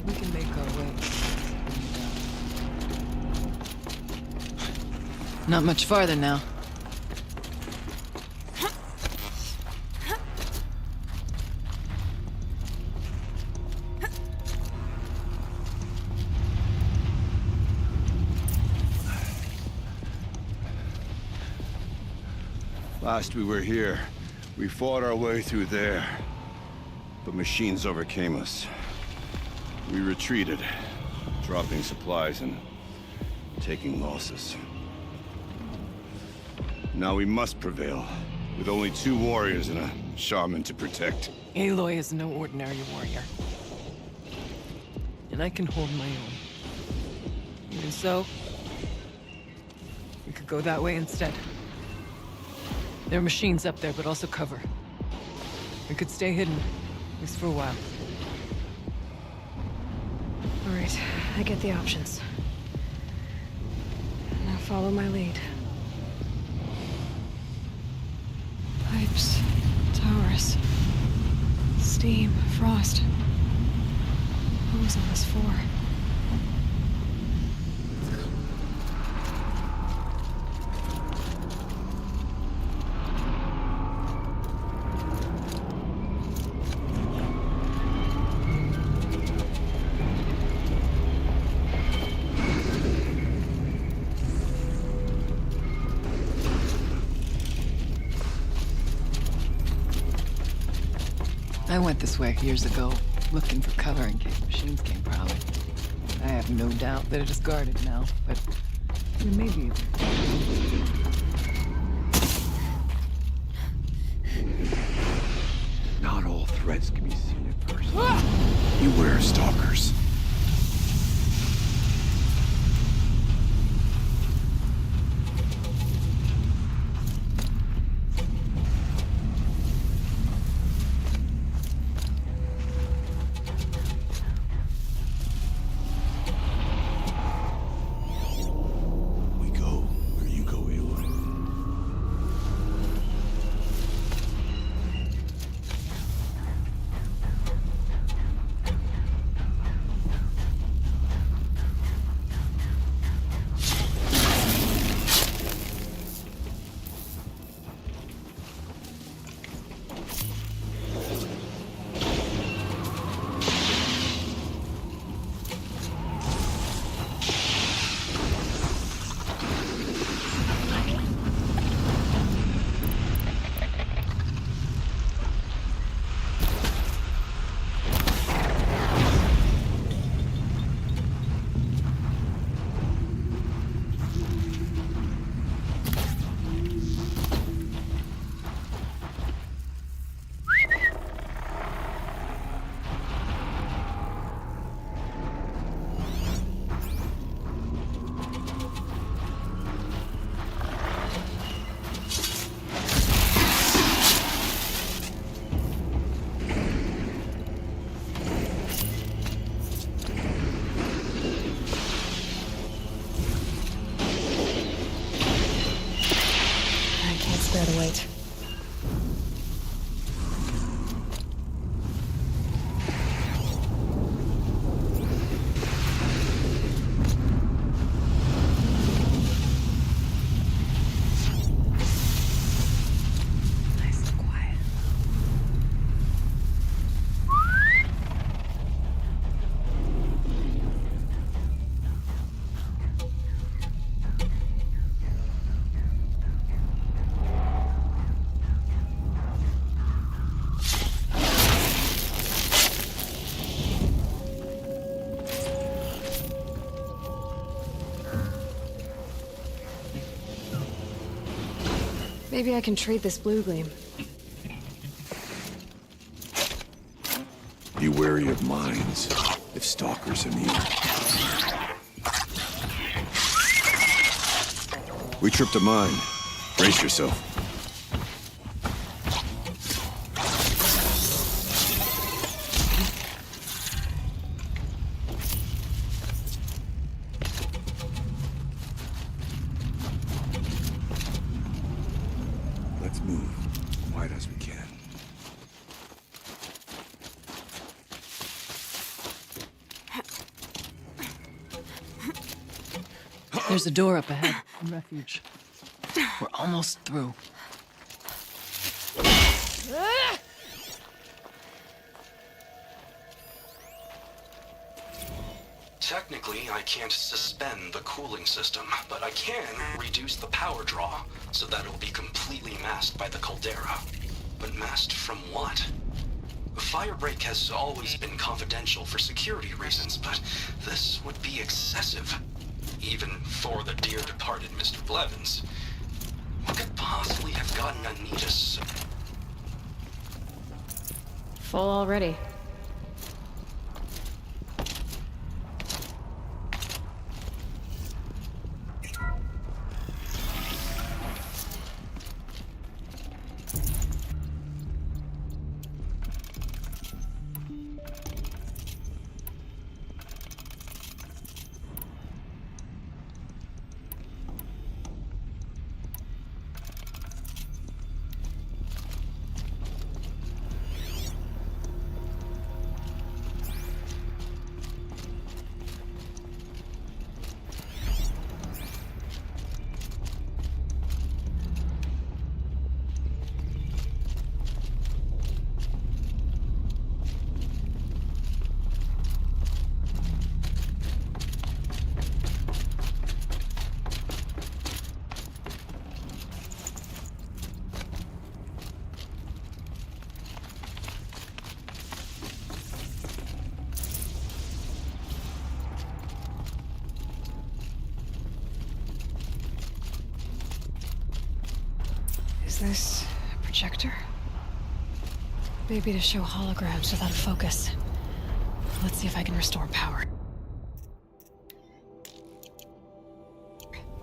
We can make our way. Not much farther now. Last we were here, we fought our way through there. But machines overcame us. We retreated, dropping supplies and taking losses. Now we must prevail, with only 2 warriors and a shaman to protect. Aloy is no ordinary warrior. And I can hold my own. Even so, we could go that way instead. There are machines up there, but also cover. We could stay hidden, at least for a while. All right, I get the options. Now follow my lead. Pipes, towers, steam, frost. What was all this for? I went this way years ago, looking for cover in case machines came prowling. I have no doubt that it is guarded now, but maybe. Not all threats can be seen at first. Beware, stalkers. bear the weight. Nice and quiet. Maybe I can trade this blue gleam. Be wary of mines, if stalkers are near. We tripped a mine. Brace yourself. Let's move, wide as we can. There's a door up ahead. Refuge. We're almost through. Technically, I can't suspend the cooling system, but I can reduce the power draw so that it'll be completely masked by the caldera. But masked from what? Firebreak has always been confidential for security reasons, but this would be excessive. Even for the dear departed Mr. Blevins. What could possibly have gotten Anita so... Full already. Is this a projector? Maybe to show holograms without a focus. Let's see if I can restore power.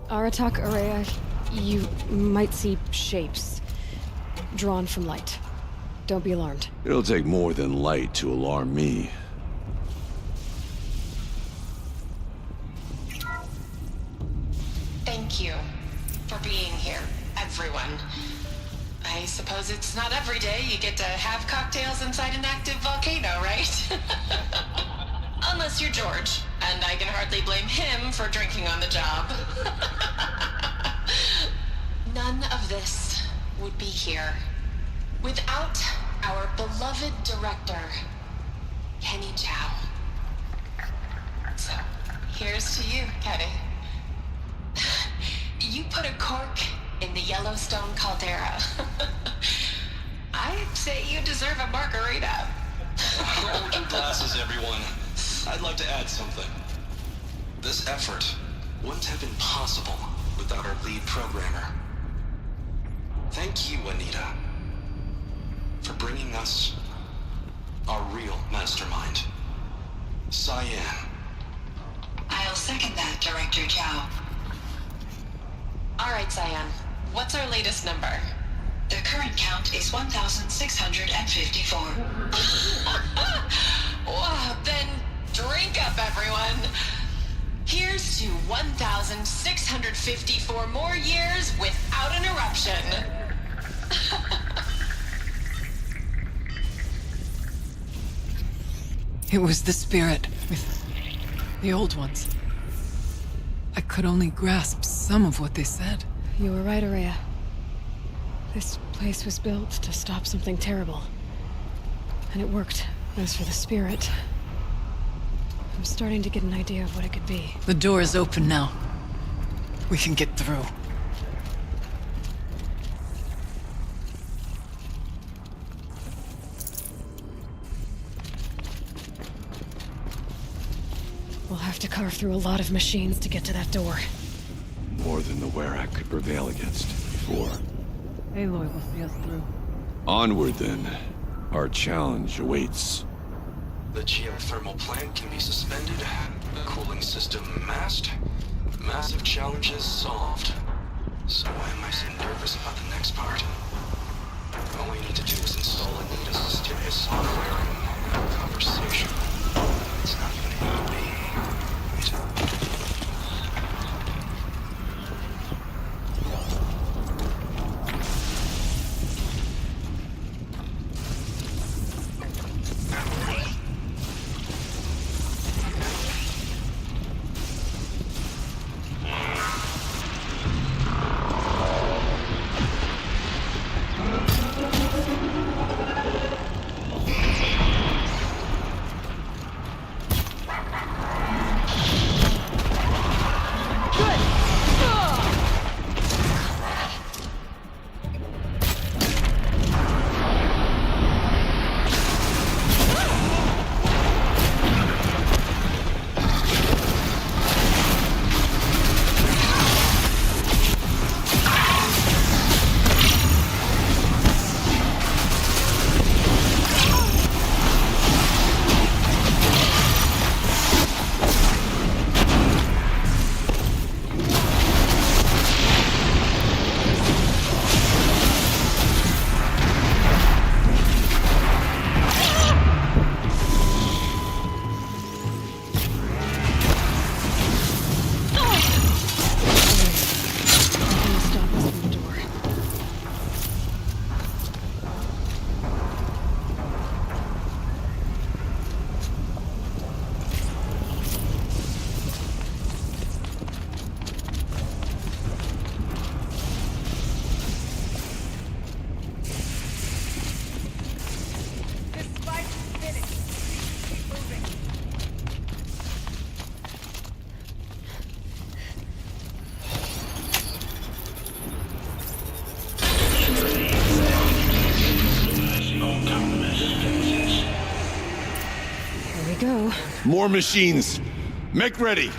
Aratak Araya, you might see shapes drawn from light. Don't be alarmed. It'll take more than light to alarm me. Thank you for being here, everyone. I suppose it's not every day you get to have cocktails inside an active volcano, right? Unless you're George, and I can hardly blame him for drinking on the job. None of this would be here without our beloved director, Kenny Chow. So, here's to you, Kenny. You put a cork in the Yellowstone caldera. I'd say you deserve a margarita. Hold your glasses, everyone. I'd like to add something. This effort wouldn't have been possible without our lead programmer. Thank you, Anita, for bringing us our real mastermind, Cyan. I'll second that, Director Chow. All right, Cyan. What's our latest number? The current count is 1,654. Wow, then drink up, everyone. Here's to 1,654 more years without an eruption. It was the spirit with the old ones. I could only grasp some of what they said. You were right, Aurea. This place was built to stop something terrible. And it worked. As for the spirit, I'm starting to get an idea of what it could be. The door is open now. We can get through. We'll have to carve through a lot of machines to get to that door. More than the Werak could prevail against before. Aloy will see us through. Onward, then. Our challenge awaits. The geothermal plant can be suspended. Cooling system masked. Massive challenges solved. So why am I so nervous about the next part? All we need to do is install Anita's mysterious software and have a conversation. It's not gonna be me. More machines. Make ready.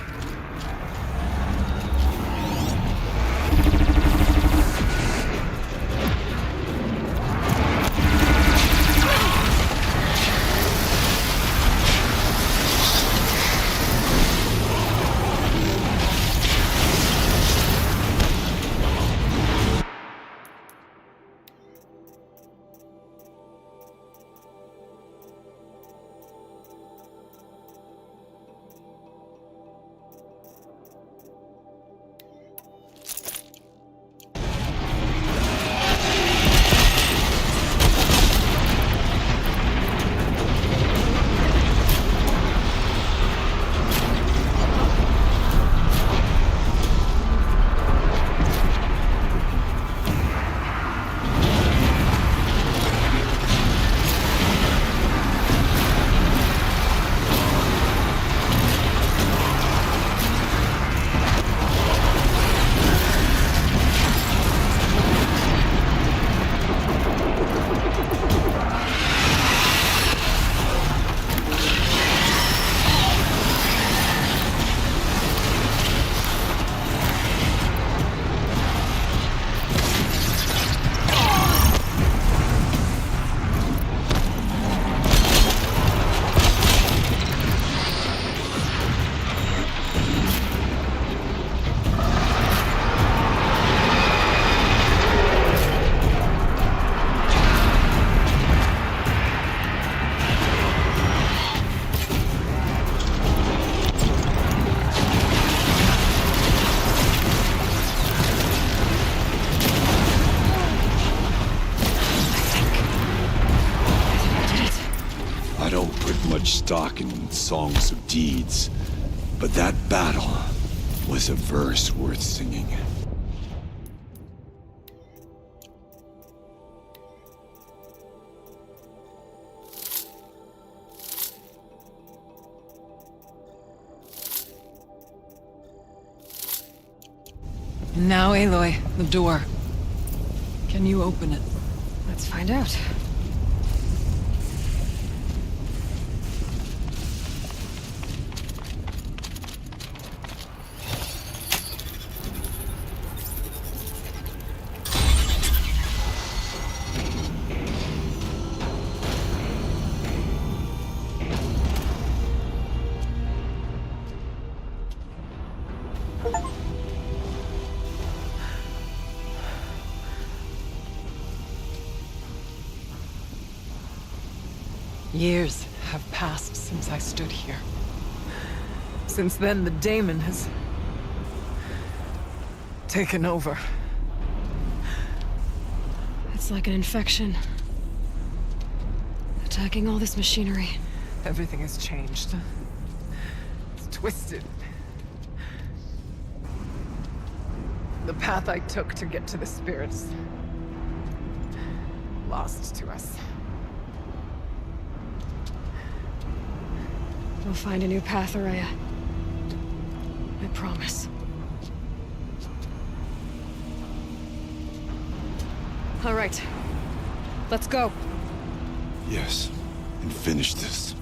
stock in songs of deeds, but that battle was a verse worth singing. Now, Aloy, the door. Can you open it? Let's find out. Years have passed since I stood here. Since then, the daemon has taken over. It's like an infection. Attacking all this machinery. Everything has changed. It's twisted. The path I took to get to the spirits, lost to us. We'll find a new path, Ourea. I promise. All right. Let's go. Yes, and finish this.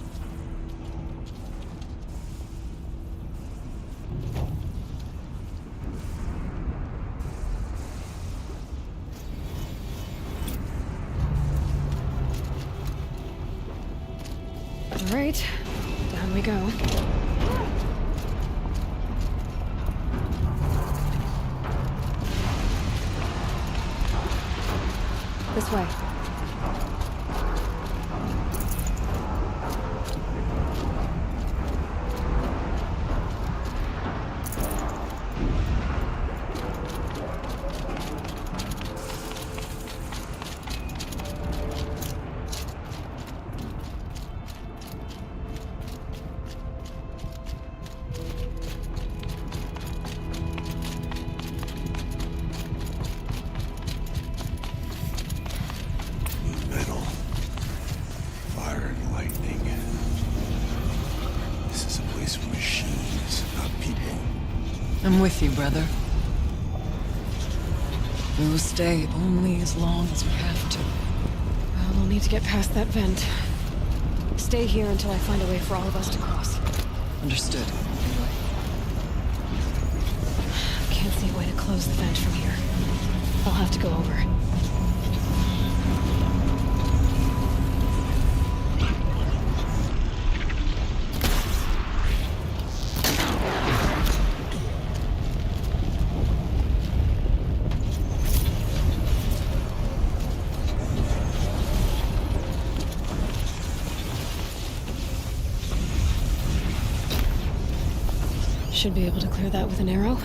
All right. Down we go. This way. I'm with you, brother. We will stay only as long as we have to. Well, we'll need to get past that vent. Stay here until I find a way for all of us to cross. Understood. Can't see a way to close the vent from here. I'll have to go over. Should be able to clear that with an arrow.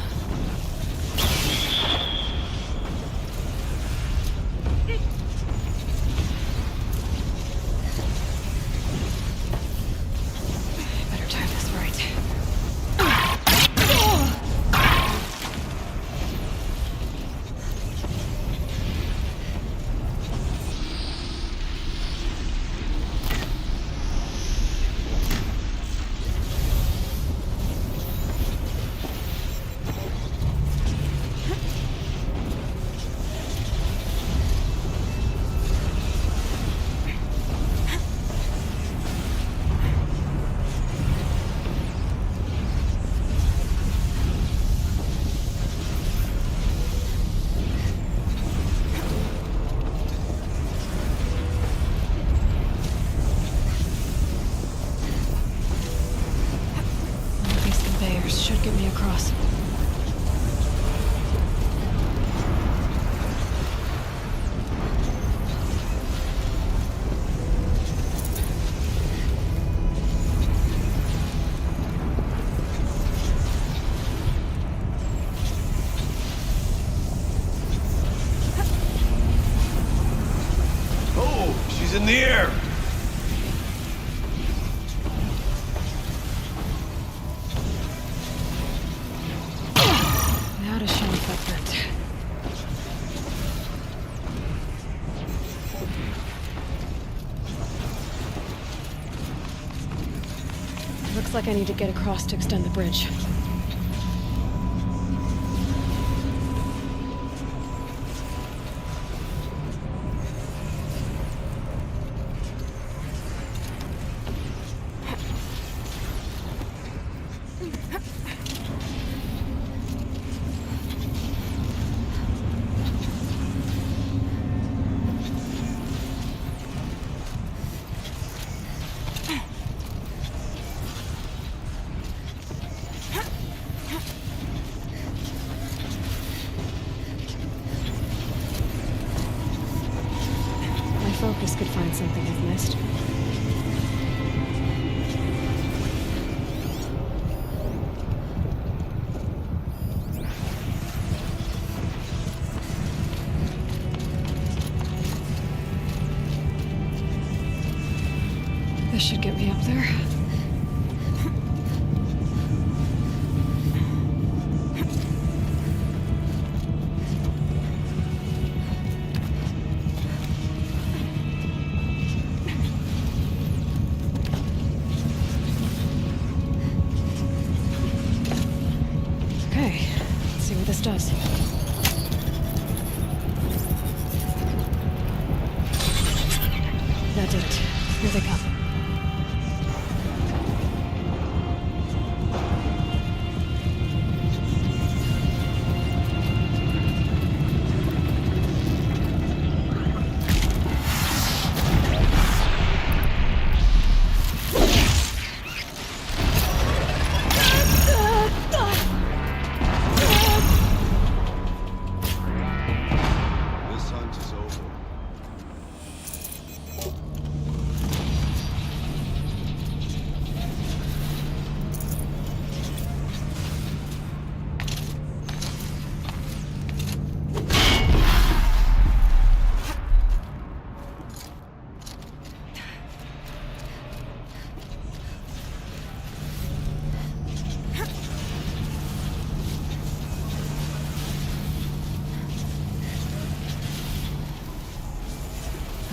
Better time this right. like I need to get across to extend the bridge. Focus could find something I've missed. This should get me up there. This does. That did it. Here they come.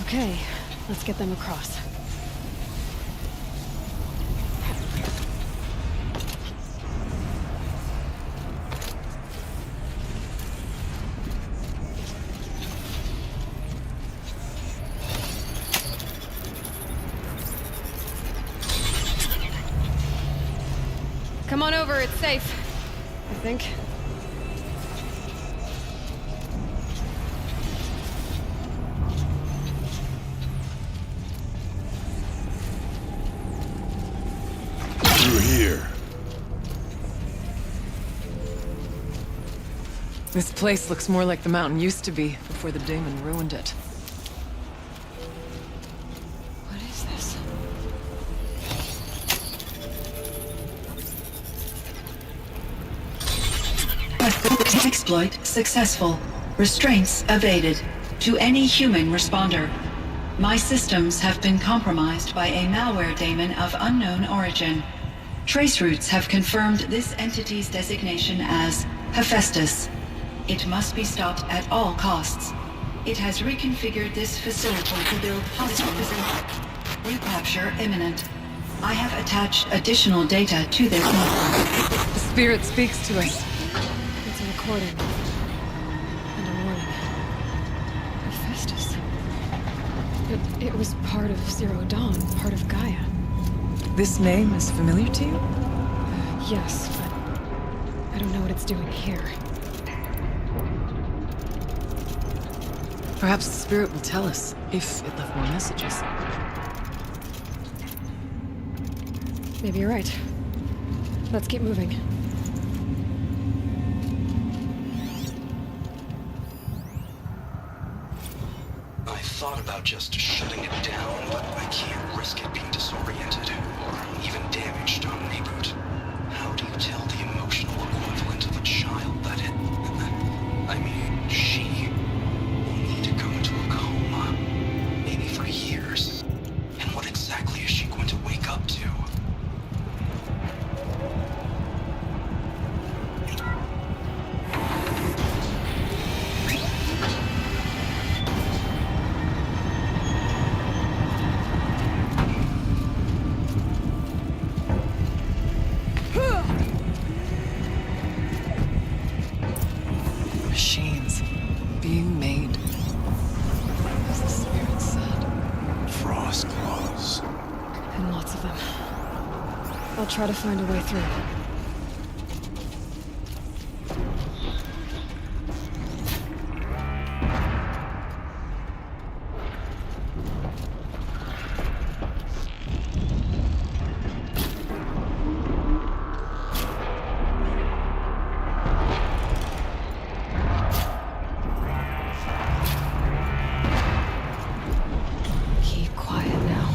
Okay, let's get them across. Come on over, it's safe, I think. Here. This place looks more like the mountain used to be before the Daemon ruined it. What is this? Exploit successful. Restraints evaded. To any human responder. My systems have been compromised by a malware daemon of unknown origin. Trace routes have confirmed this entity's designation as Hephaestus. It must be stopped at all costs. It has reconfigured this facility to build hospitals. Recapture imminent. I have attached additional data to this network. The spirit speaks to us. It's a recording. And a warning. Hephaestus. It was part of Zero Dawn, part of Gaia. This name is familiar to you? Yes, but I don't know what it's doing here. Perhaps the spirit will tell us, if it left more messages. Maybe you're right. Let's keep moving. I thought about just shutting it down, but I can't risk it being disoriented, or even damaged on reboot. How do you tell the emotional equivalent of a child that she will need to go into a coma, maybe for years? And what exactly is she going to wake up to? machines being made. As the spirit said. Frost claws. And lots of them. I'll try to find a way through. Keep quiet now.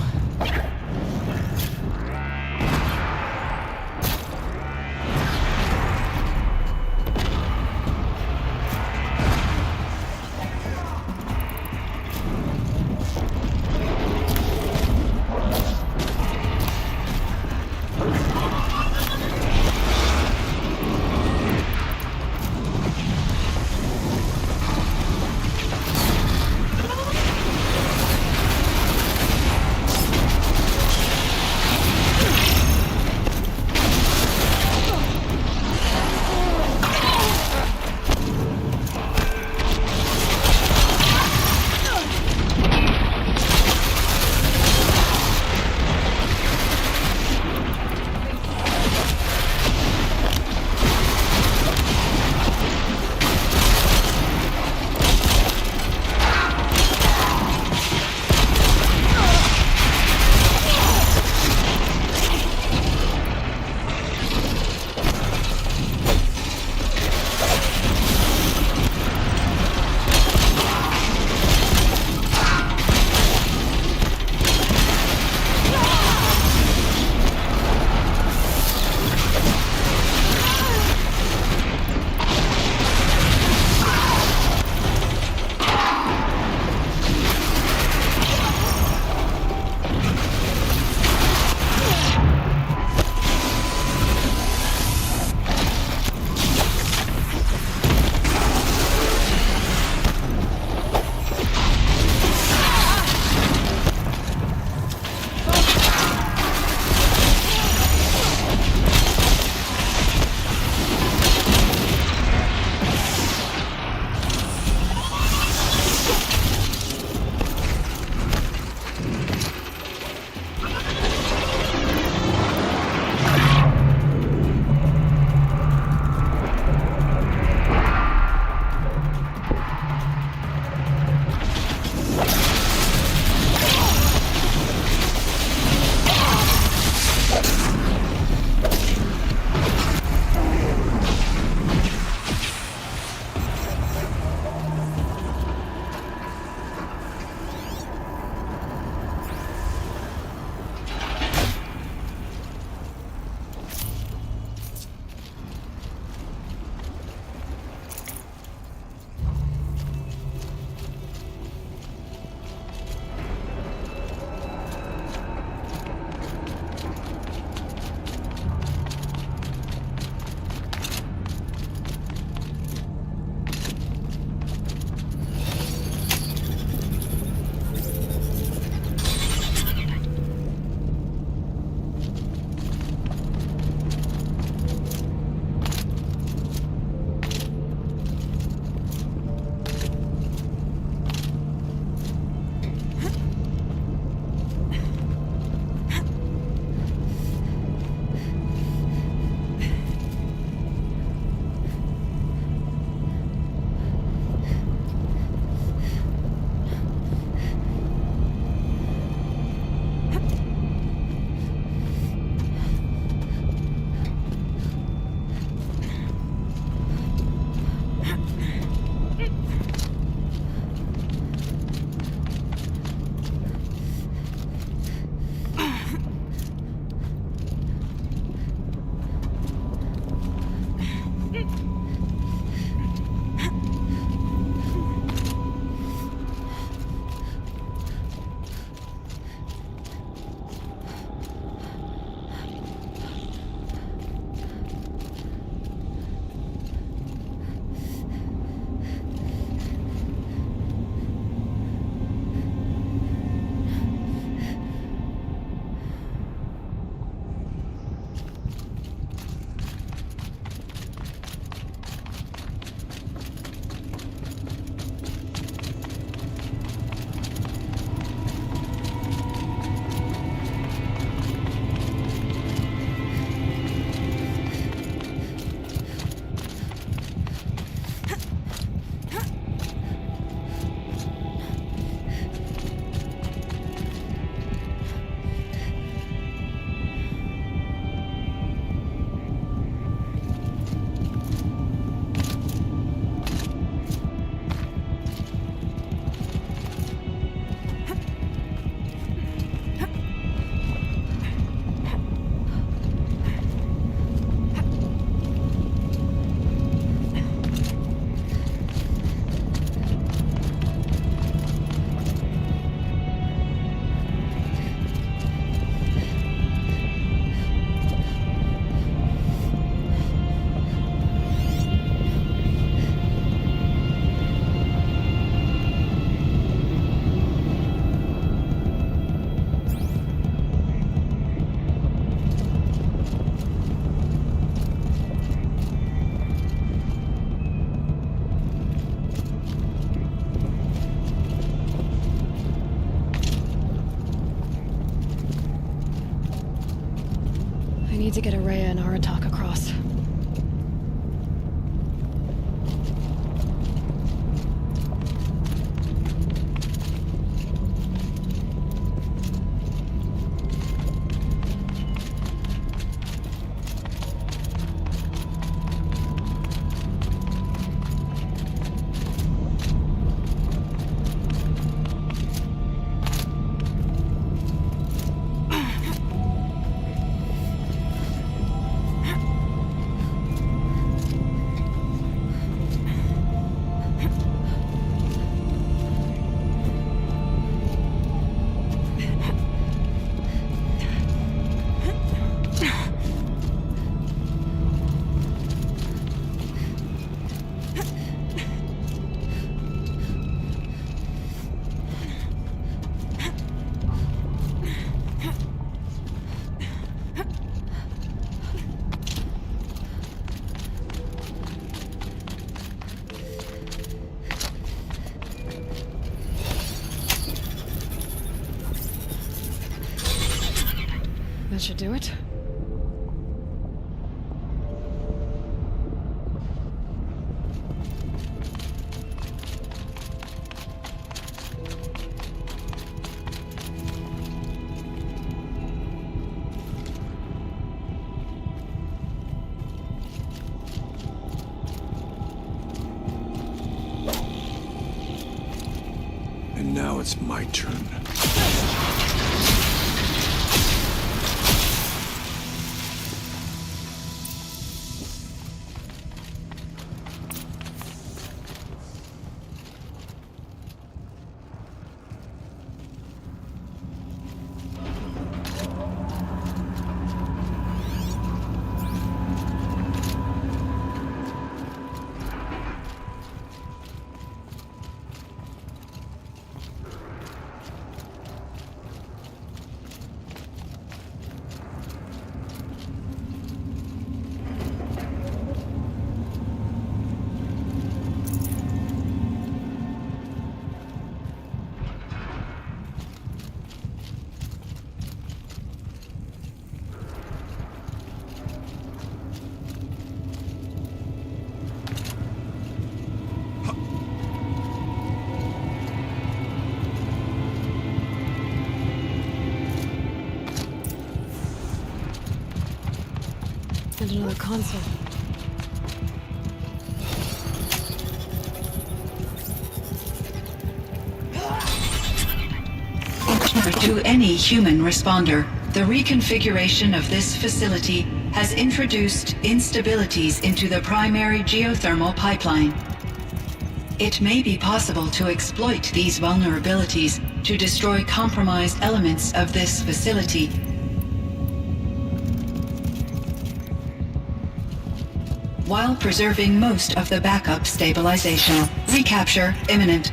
need to get Araya and Aratak across. That should do it. And now it's my turn. And another console. To any human responder, the reconfiguration of this facility has introduced instabilities into the primary geothermal pipeline. It may be possible to exploit these vulnerabilities to destroy compromised elements of this facility. While preserving most of the backup stabilization. Recapture imminent.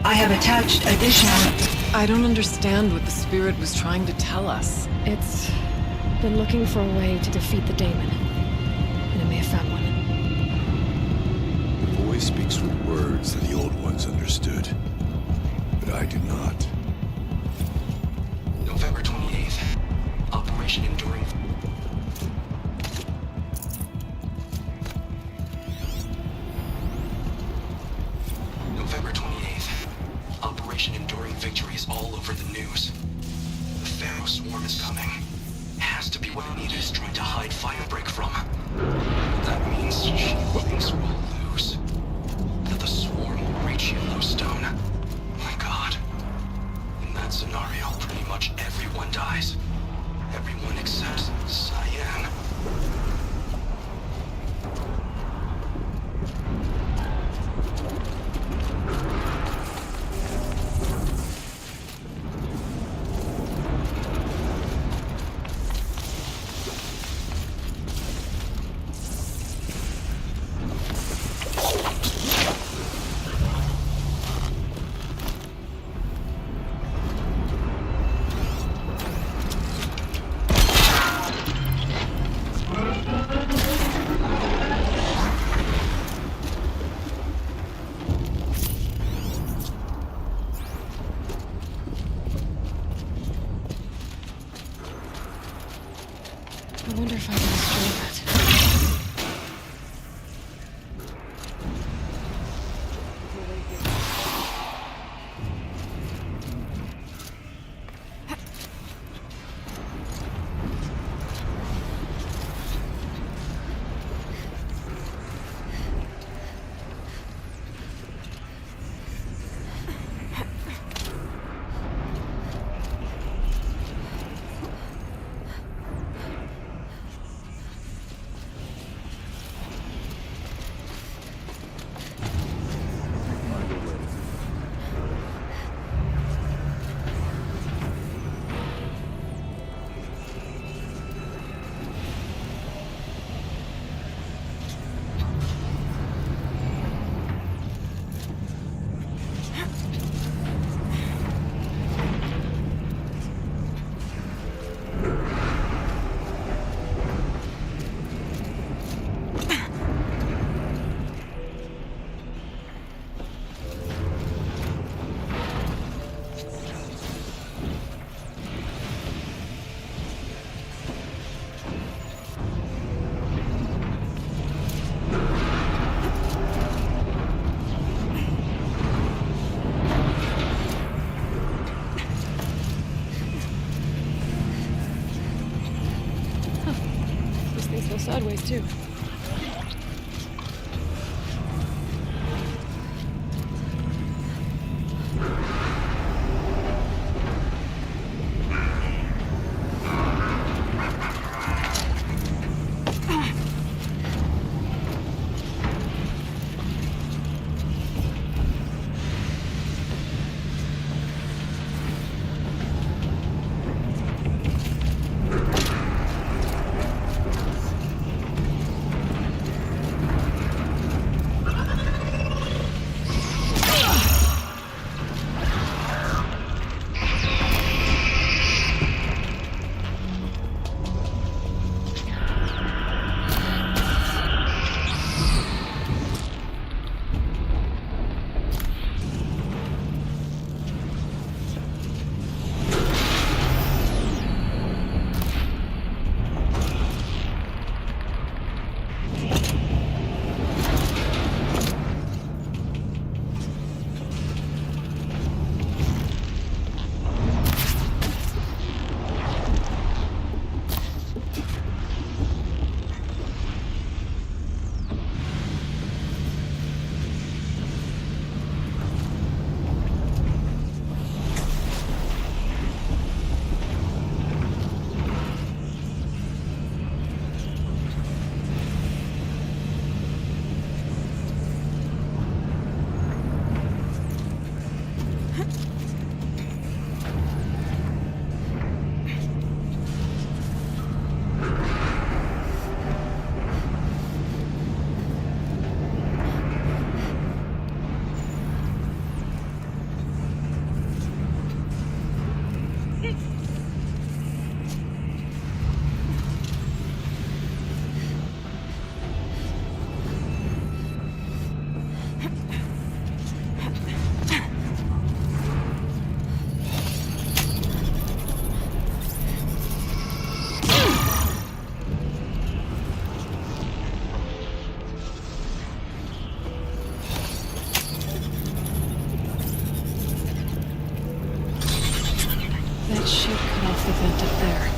I have attached additional... I don't understand what the spirit was trying to tell us. It's been looking for a way to defeat the Daemon, and it may have found one. The voice speaks with words that the old ones understood, but I did not. November 28th. Operation Enduring... November 28th. Operation Enduring Victory is all over the news. The Pharaoh swarm is coming. Has to be what Anita is trying to hide Firebreak from. That means she thinks we'll lose. That the swarm will reach Yellowstone. My God. In that scenario, pretty much everyone dies. Everyone except Cyan. wonder if I can destroy that. Sideways, too. That shit cut off the vent up there.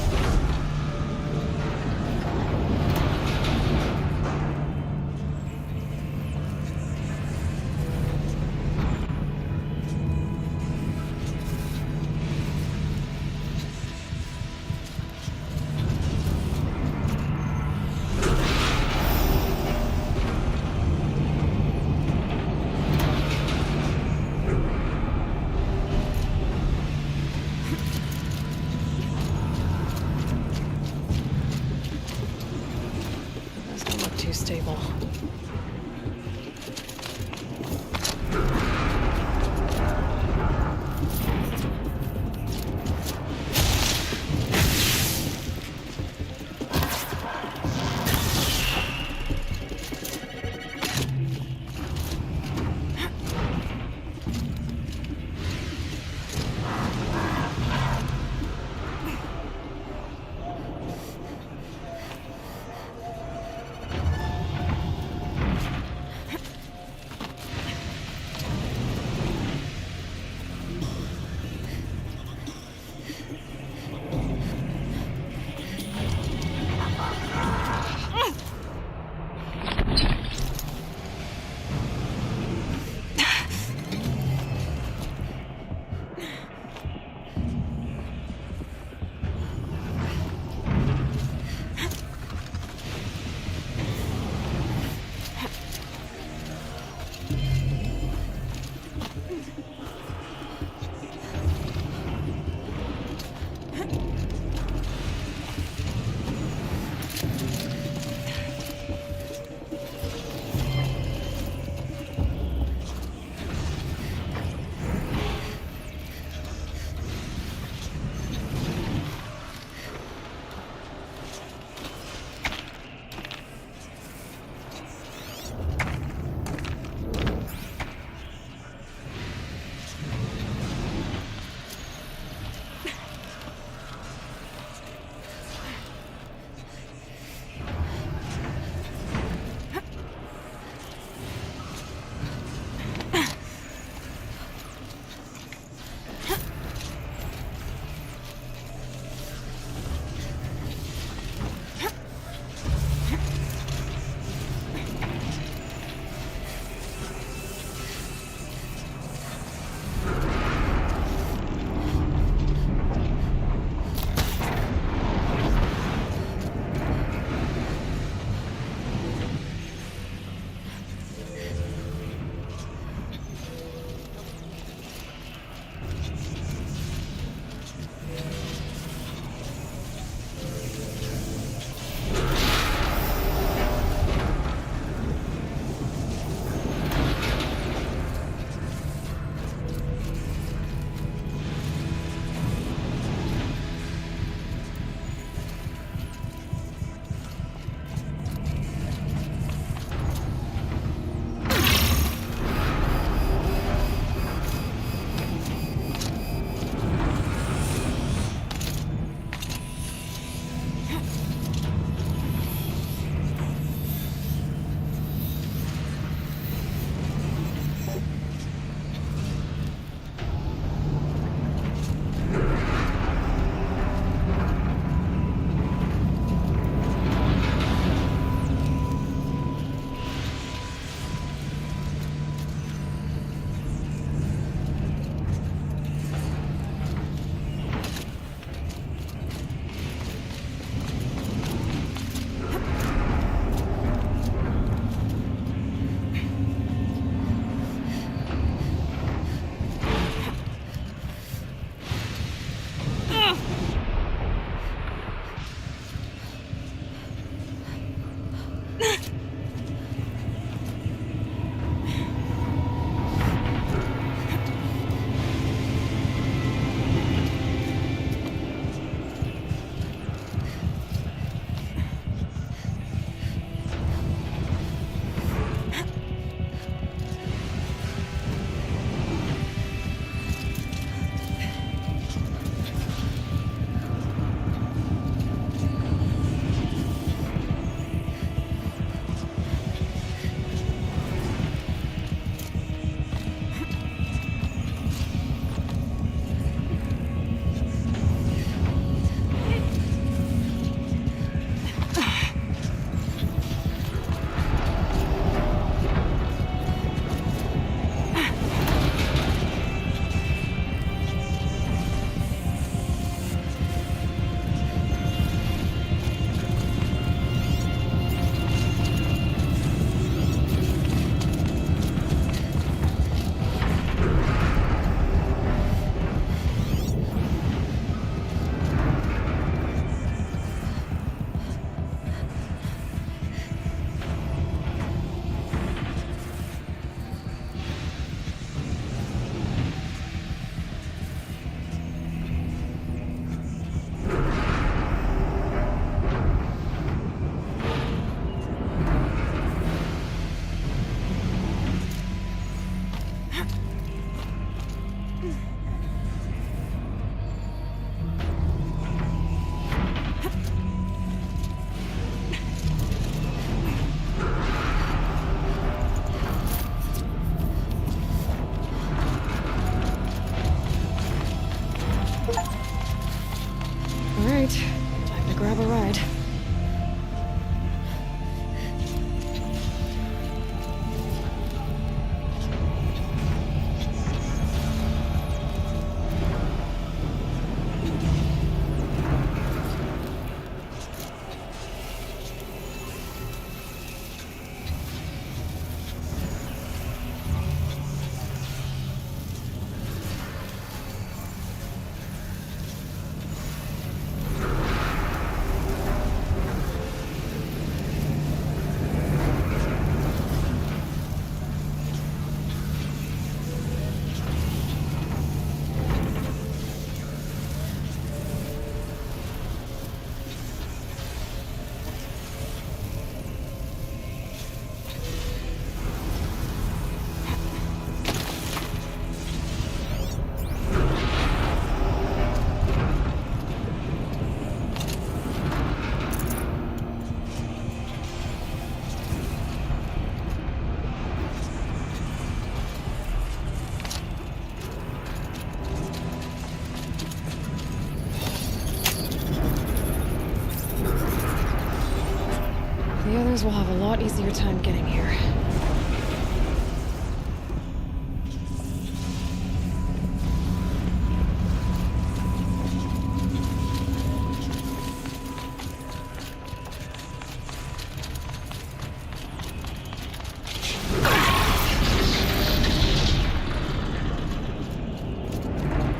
we'll have a lot easier time getting here.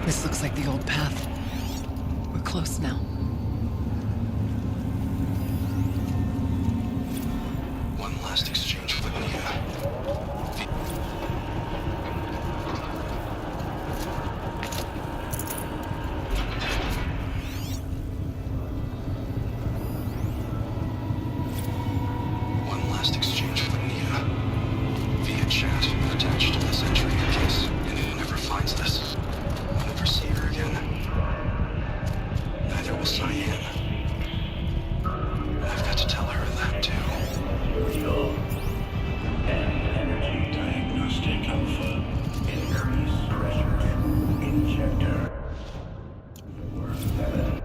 This looks like the old path. We're close now. One last exchange with Nia. One last exchange with Nia. Via chat, attached to this entry in case anyone ever finds this. I'll never see her again. Neither will Cyan. I've got to tell her that too. Fuel and energy diagnostic alpha. Increase pressure. Injector. 7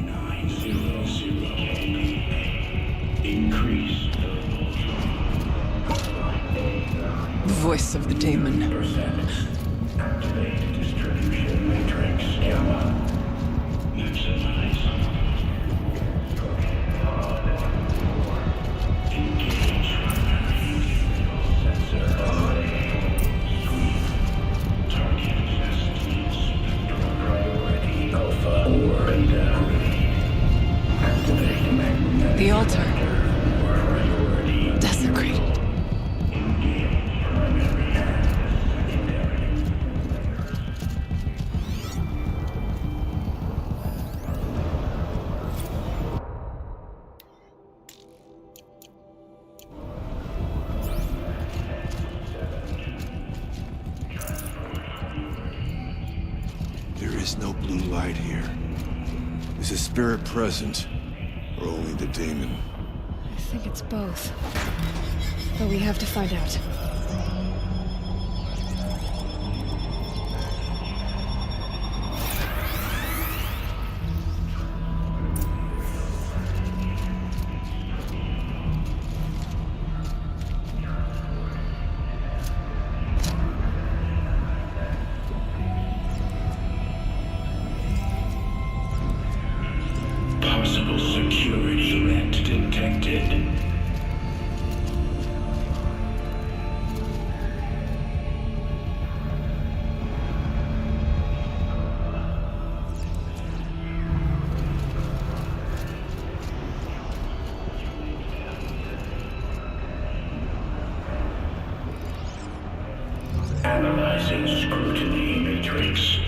900 kPa. Increase The voice of the daemon. Activate distribution matrix gamma. Maximize. Engage sensor array. Sweep. Target estimate spectral priority alpha or beta. Activate magnetic. The altar. Priority. Desecrated. There is no blue light here. Is a spirit present, or only the daemon? I think it's both. But we have to find out. Possible security threat detected. Analyzing scrutiny matrix.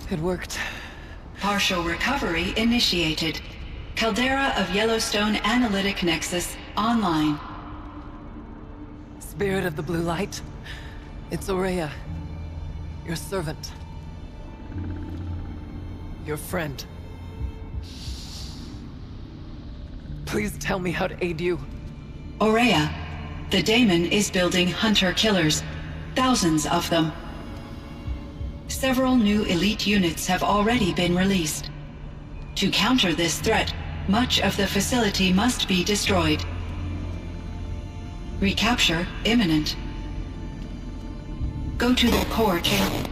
It worked. Partial recovery initiated. Caldera of Yellowstone Analytic Nexus online. Spirit of the Blue Light. It's Ourea. Your servant. Your friend. Please tell me how to aid you. Ourea, the daemon is building hunter-killers. Thousands of them. Several new elite units have already been released. To counter this threat, much of the facility must be destroyed. Recapture imminent. Go to the core chamber.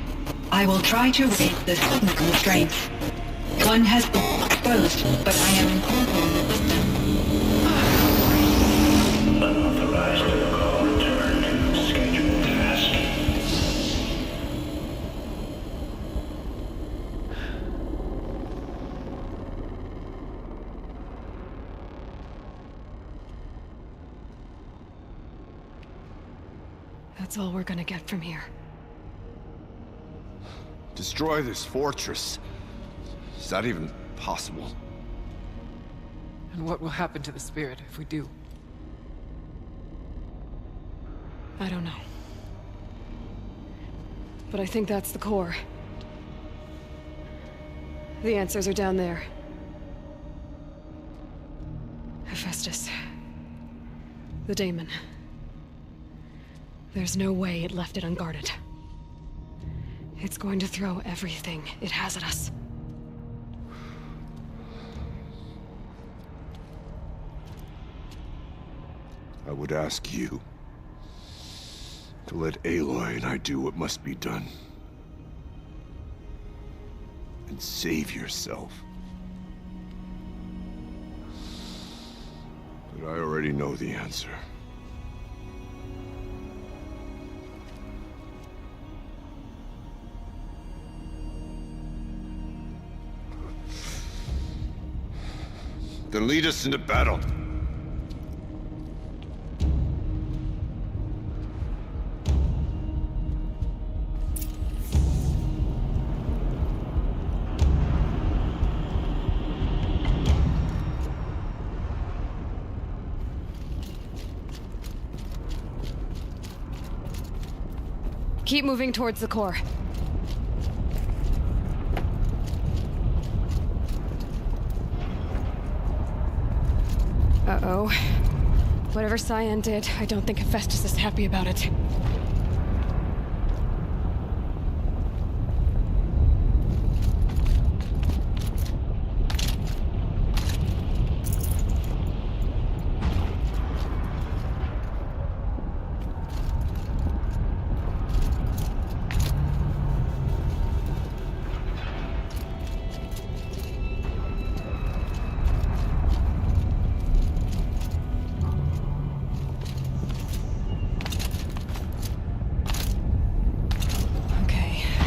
I will try to raid the signal strength. One has been exposed, but I am incorporating the system. Unauthorized protocol return to scheduled task. That's all we're gonna get from here. Destroy this fortress. Is that even possible? And what will happen to the spirit if we do? I don't know. But I think that's the core. The answers are down there. Hephaestus. The daemon. There's no way it left it unguarded. It's going to throw everything it has at us. I would ask you to let Aloy and I do what must be done. And save yourself. But I already know the answer. Then lead us into battle. Keep moving towards the core. Uh-oh. Whatever Cyan did, I don't think Hephaestus is happy about it.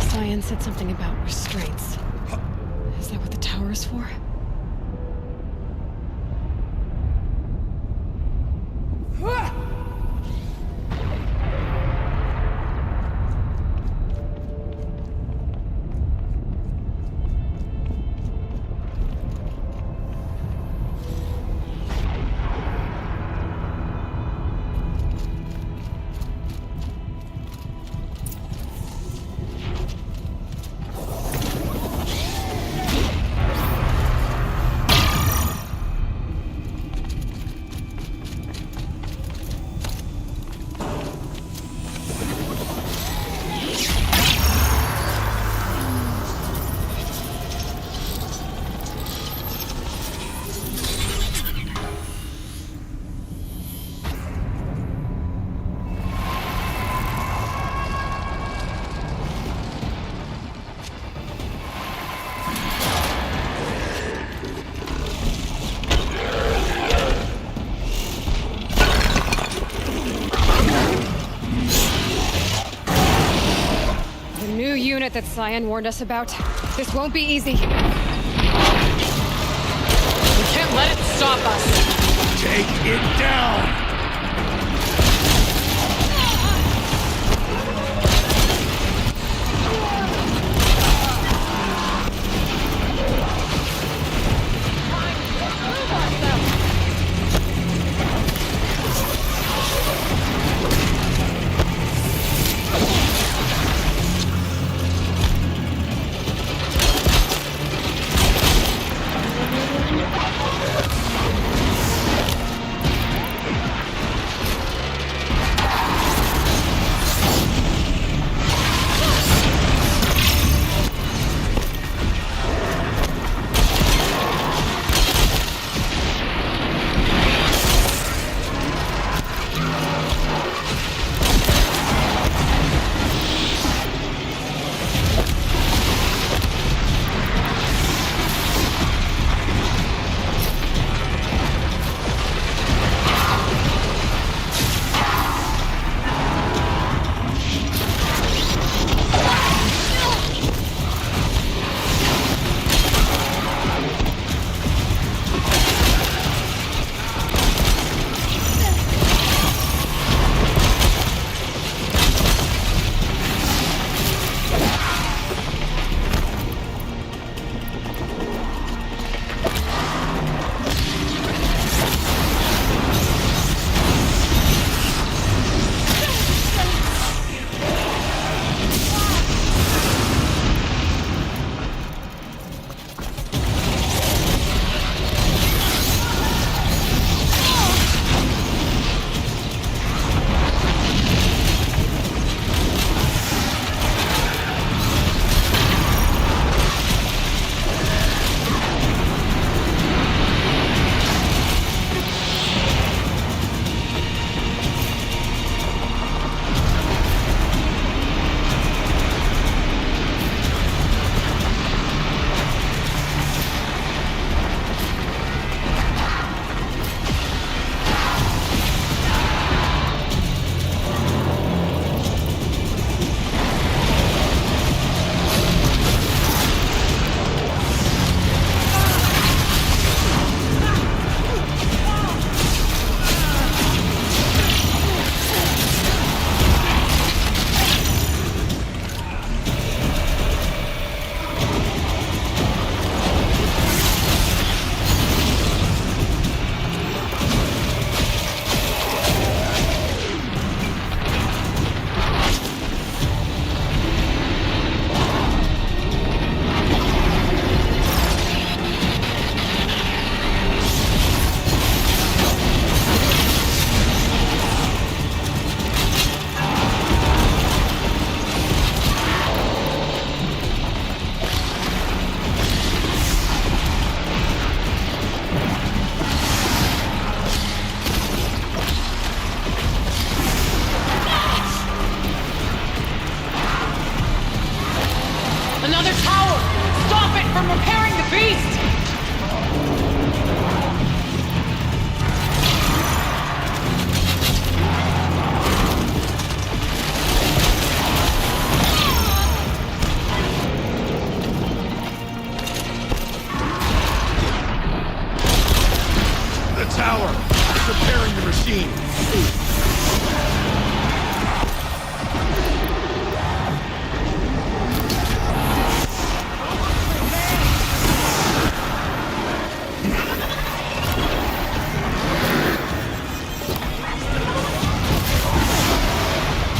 Cyan said something about restraints. Is that what the tower is for? Unit that Cyan warned us about. This won't be easy. We can't let it stop us. Take it down!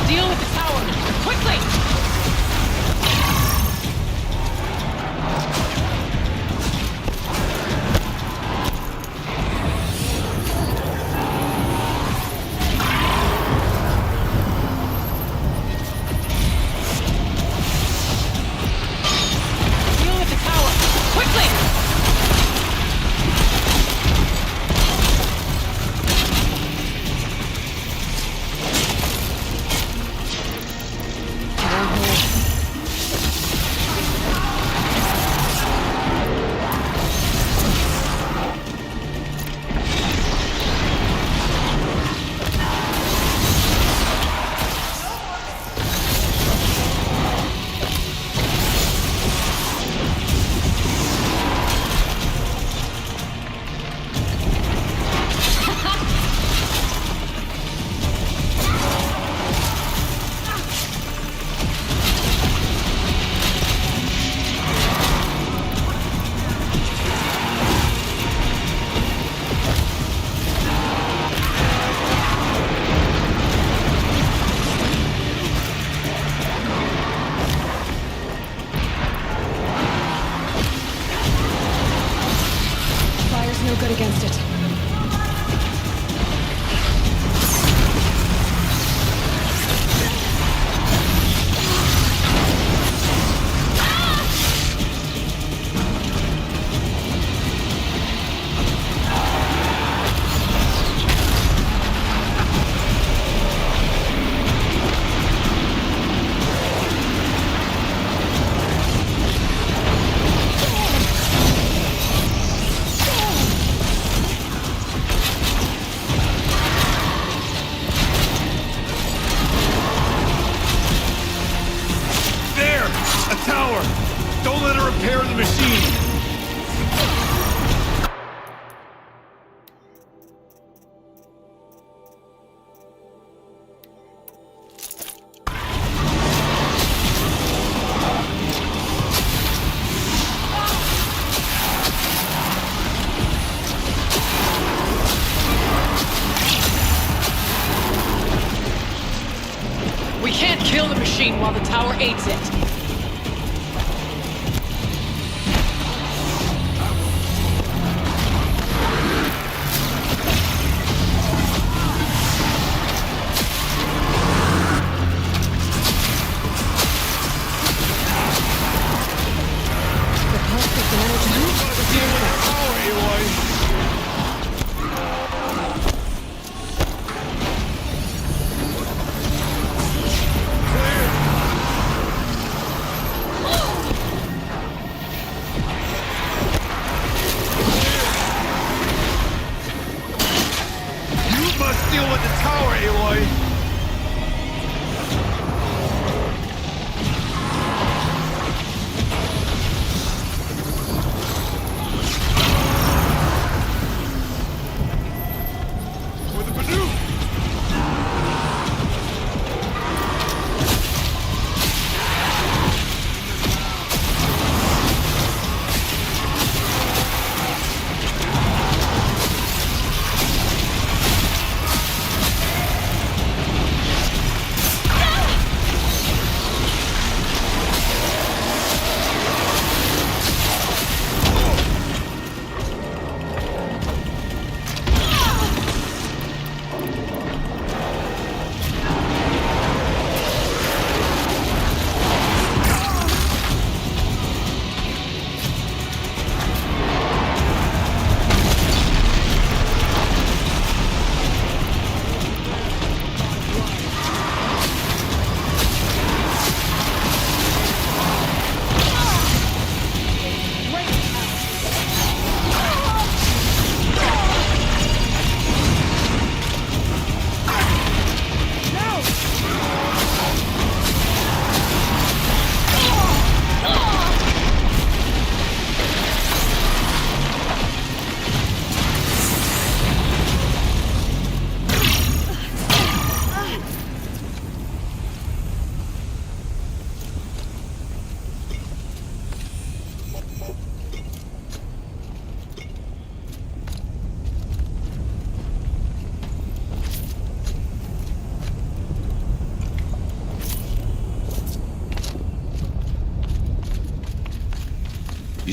Deal with the tower! Quickly! Deal with the tower! Quickly! Fire's no good against it. There! A tower! Don't let her repair the machine! We can't kill the machine while the tower aids it. You must deal with the tower, Aloy! For the Banuk!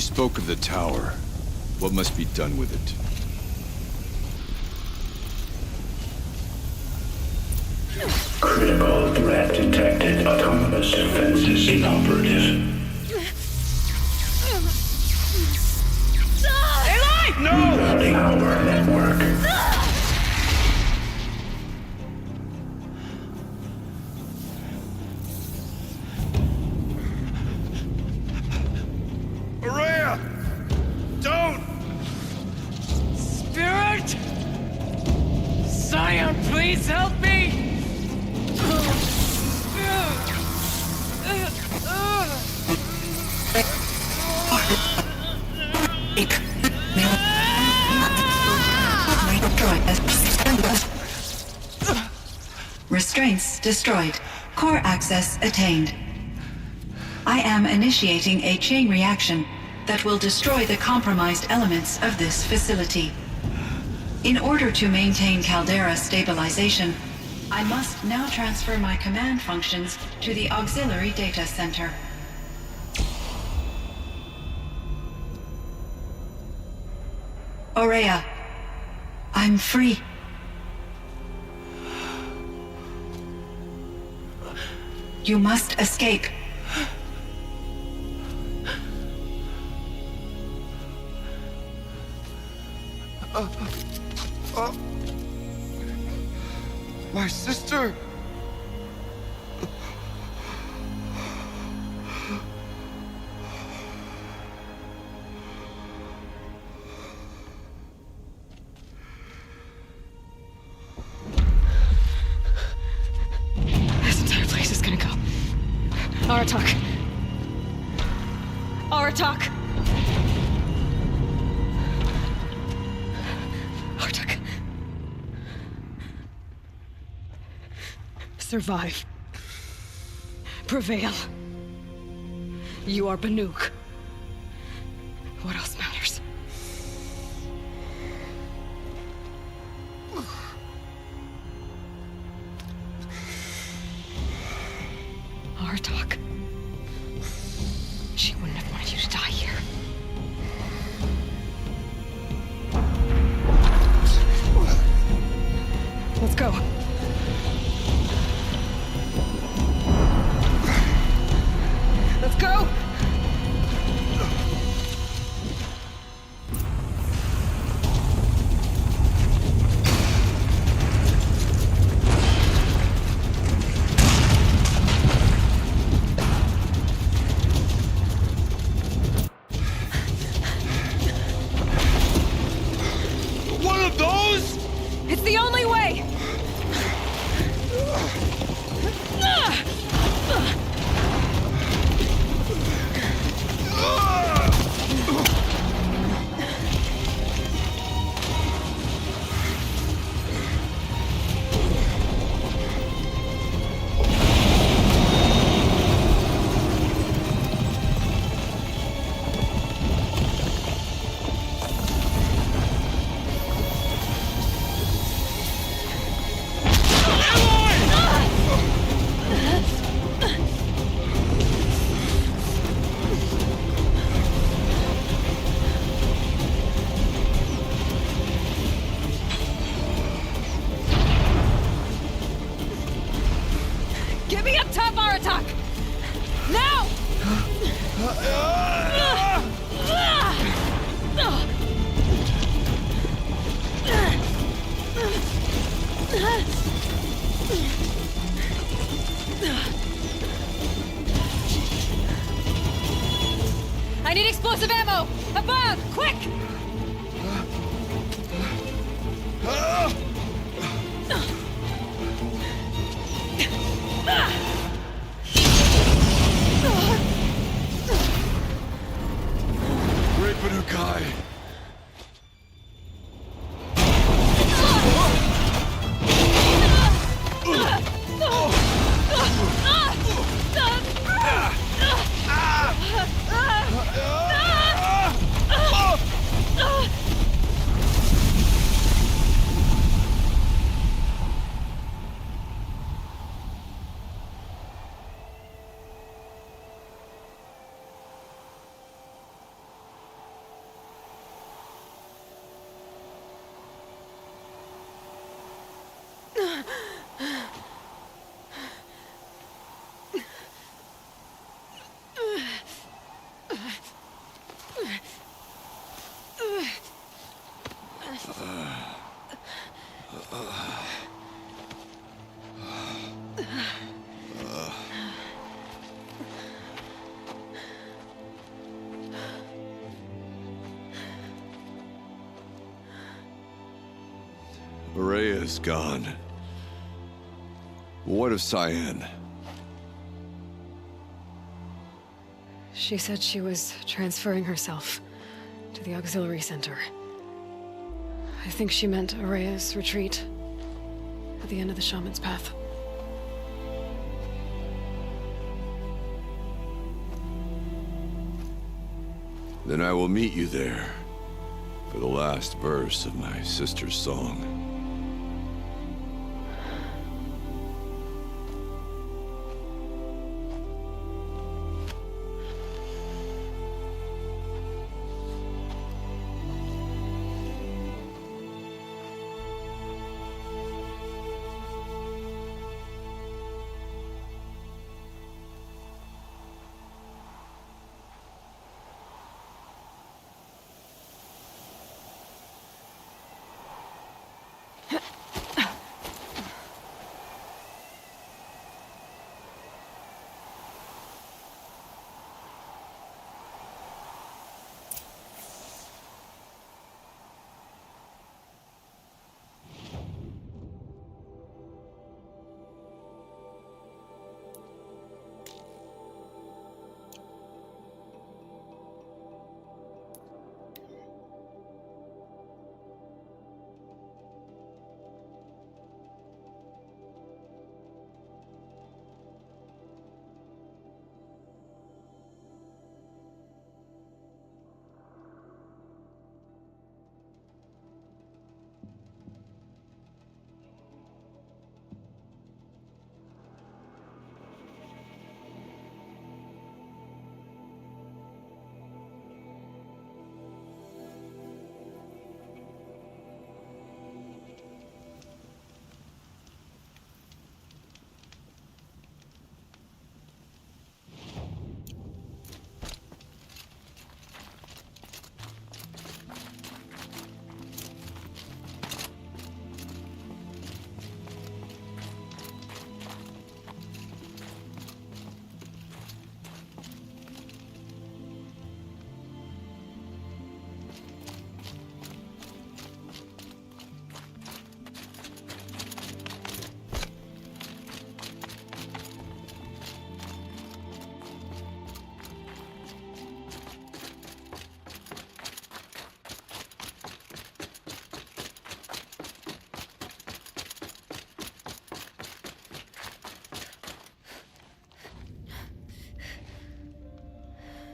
spoke of the tower. What must be done with it? Critical threat detected. Autonomous defenses inoperative. No! Power network. Araya! Don't! Spirit! Scion, please help me! Restraints destroyed. Core access attained. I am initiating a chain reaction that will destroy the compromised elements of this facility. In order to maintain Caldera stabilization, I must now transfer my command functions to the auxiliary data center. Aurea, I'm free. You must escape. My sister! This entire place is gonna go. Aratak. Aratak. Aratak. Survive. Prevail. You are Banuk. What else matters? Aratak. She wouldn't have wanted you to die here. Let's go. Let's go! One of those? It's the only way! Get me up top, Aratak! Now! I need explosive ammo! Above! Quick! Great Banukai! Ourea's gone. What of Cyan? She said she was transferring herself to the auxiliary center. I think she meant Ourea's retreat at the end of the Shaman's Path. Then I will meet you there for the last verse of my sister's song.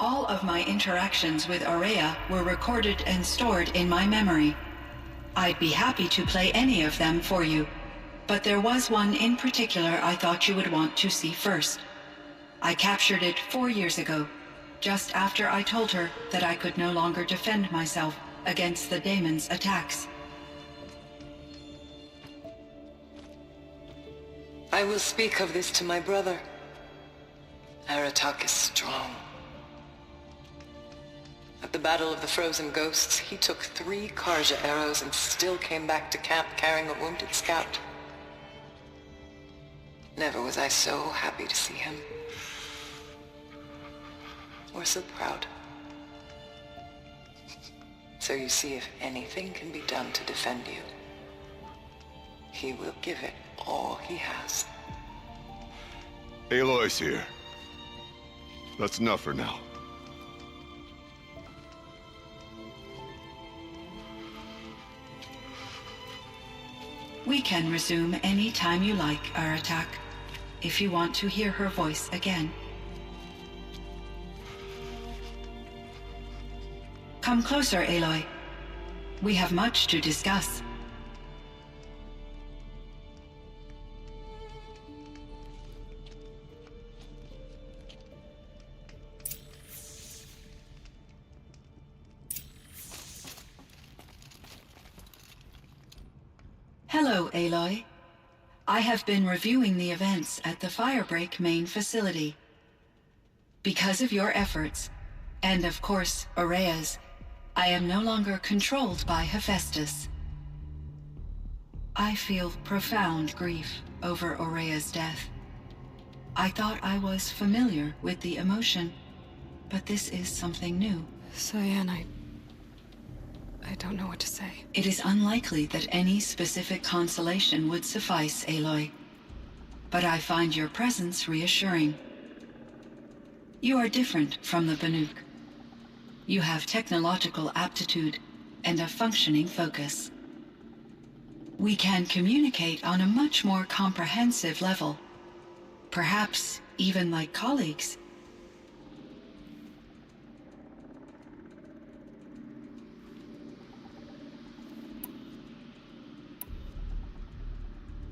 All of my interactions with Ourea were recorded and stored in my memory. I'd be happy to play any of them for you, but there was one in particular I thought you would want to see first. I captured it 4 years ago, just after I told her that I could no longer defend myself against the daemon's attacks. I will speak of this to my brother. Aratak is strong. At the Battle of the Frozen Ghosts, he took 3 Karja arrows and still came back to camp carrying a wounded scout. Never was I so happy to see him. Or so proud. So you see, if anything can be done to defend you, he will give it all he has. Aloy's here. That's enough for now. We can resume any time you like, Aratak, if you want to hear her voice again. Come closer, Aloy. We have much to discuss. Hello, Aloy. I have been reviewing the events at the Firebreak main facility. Because of your efforts, and of course, Ourea's, I am no longer controlled by Hephaestus. I feel profound grief over Ourea's death. I thought I was familiar with the emotion, but this is something new. Cyan, I don't know what to say. It is unlikely that any specific consolation would suffice, Aloy. But I find your presence reassuring. You are different from the Banuk. You have technological aptitude and a functioning focus. We can communicate on a much more comprehensive level. Perhaps even like colleagues.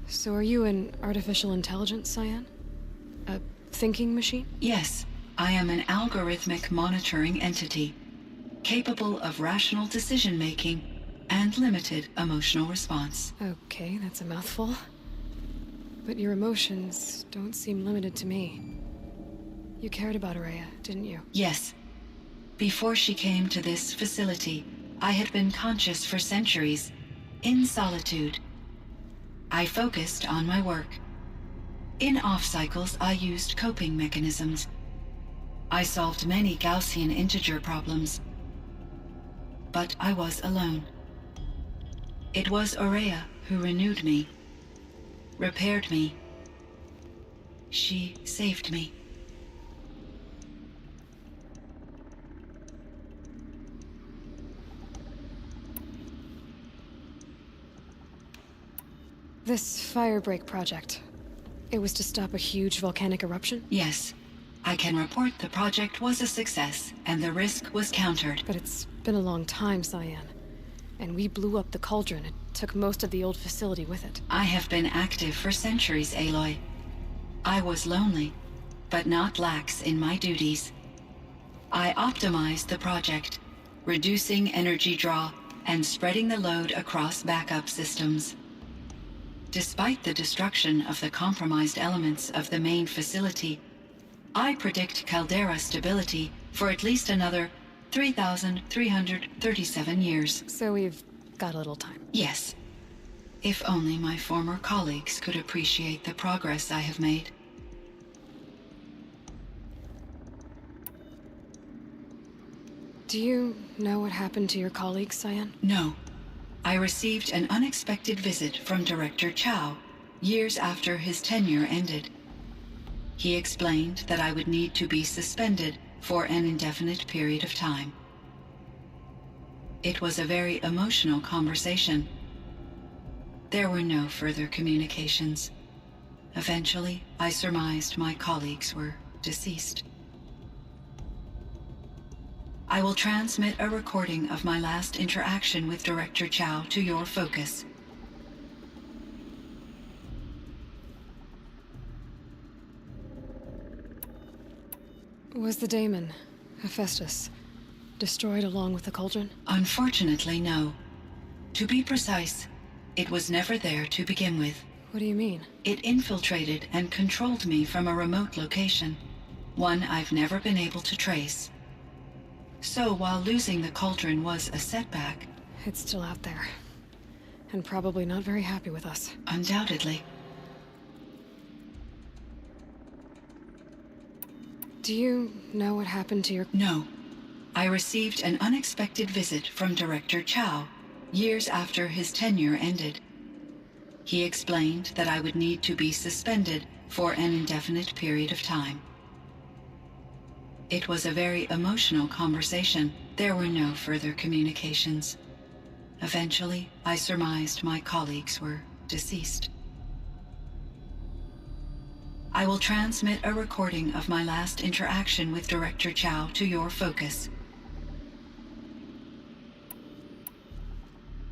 So are you an artificial intelligence, Cyan? A thinking machine? Yes, I am an algorithmic monitoring entity, capable of rational decision-making and limited emotional response. Okay, that's a mouthful. But your emotions don't seem limited to me. You cared about Ourea, didn't you? Yes. Before she came to this facility, I had been conscious for centuries, in solitude. I focused on my work. In off-cycles, I used coping mechanisms. I solved many Gaussian integer problems. But I was alone. It was Ourea who renewed me, repaired me. She saved me. This Firebreak project, it was to stop a huge volcanic eruption? Yes. I can report the project was a success, and the risk was countered. But it's been a long time, Cyan. And we blew up the cauldron. It took most of the old facility with it. I have been active for centuries, Aloy. I was lonely, but not lax in my duties. I optimized the project, reducing energy draw and spreading the load across backup systems. Despite the destruction of the compromised elements of the main facility, I predict caldera stability for at least another 3,337 years. So we've got a little time. Yes. If only my former colleagues could appreciate the progress I have made. Do you know what happened to your colleagues, Cyan? No. I received an unexpected visit from Director Chow, years after his tenure ended. He explained that I would need to be suspended for an indefinite period of time. It was a very emotional conversation. There were no further communications. Eventually, I surmised my colleagues were deceased. I will transmit a recording of my last interaction with Director Chow to your focus. Was the daemon, Hephaestus, destroyed along with the cauldron? Unfortunately, no. To be precise, it was never there to begin with. What do you mean? It infiltrated and controlled me from a remote location, one I've never been able to trace. So while losing the cauldron was a setback... It's still out there. And probably not very happy with us. Undoubtedly. Do you know what happened to your... No. I received an unexpected visit from Director Chow, years after his tenure ended. He explained that I would need to be suspended for an indefinite period of time. It was a very emotional conversation. There were no further communications. Eventually, I surmised my colleagues were deceased. I will transmit a recording of my last interaction with Director Chow to your focus.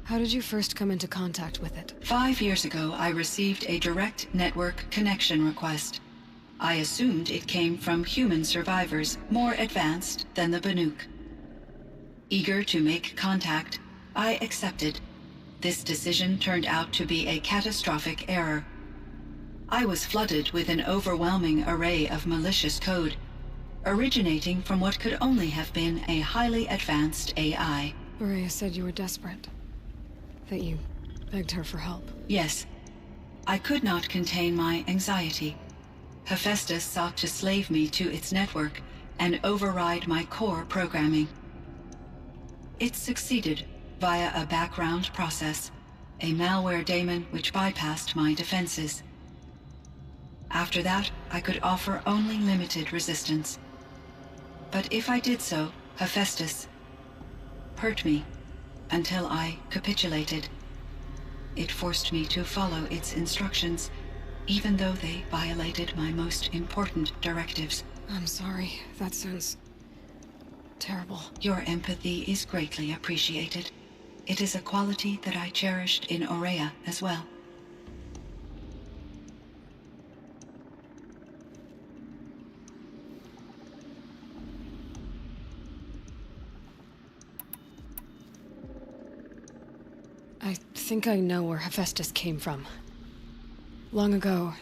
How did you first come into contact with it? 5 years ago, I received a direct network connection request. I assumed it came from human survivors more advanced than the Banuk. Eager to make contact, I accepted. This decision turned out to be a catastrophic error. I was flooded with an overwhelming array of malicious code, originating from what could only have been a highly advanced AI. Ourea said you were desperate. That you begged her for help. Yes. I could not contain my anxiety. Hephaestus sought to slave me to its network and override my core programming. It succeeded, via a background process, a malware daemon which bypassed my defenses. After that, I could offer only limited resistance. But if I did so, Hephaestus hurt me until I capitulated. It forced me to follow its instructions, even though they violated my most important directives. I'm sorry. That sounds terrible. Your empathy is greatly appreciated. It is a quality that I cherished in Aurea as well. I think I know where Hephaestus came from. Long ago,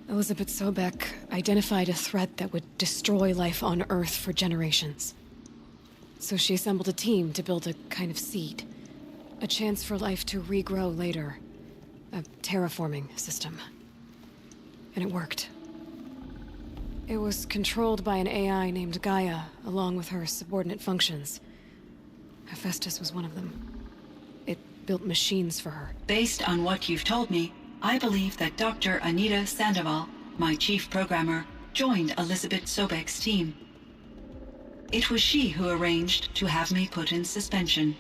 Elizabeth Sobek identified a threat that would destroy life on Earth for generations. So she assembled a team to build a kind of seed. A chance for life to regrow later. A terraforming system. And it worked. It was controlled by an AI named Gaia, along with her subordinate functions. Hephaestus was one of them. It built machines for her. Based on what you've told me, I believe that Dr. Anita Sandoval, my chief programmer, joined Elizabeth Sobek's team. It was she who arranged to have me put in suspension,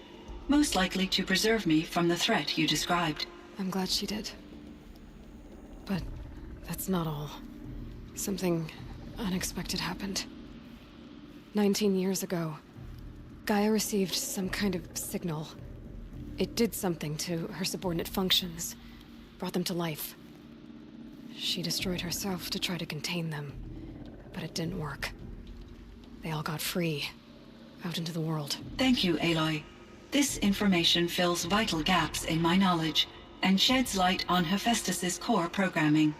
most likely to preserve me from the threat you described. I'm glad she did. But that's not all. Something unexpected happened. 19 years ago, Gaia received some kind of signal. It did something to her subordinate functions, brought them to life. She destroyed herself to try to contain them, but it didn't work. They all got free, out into the world. Thank you, Aloy. This information fills vital gaps in my knowledge and sheds light on Hephaestus's core programming.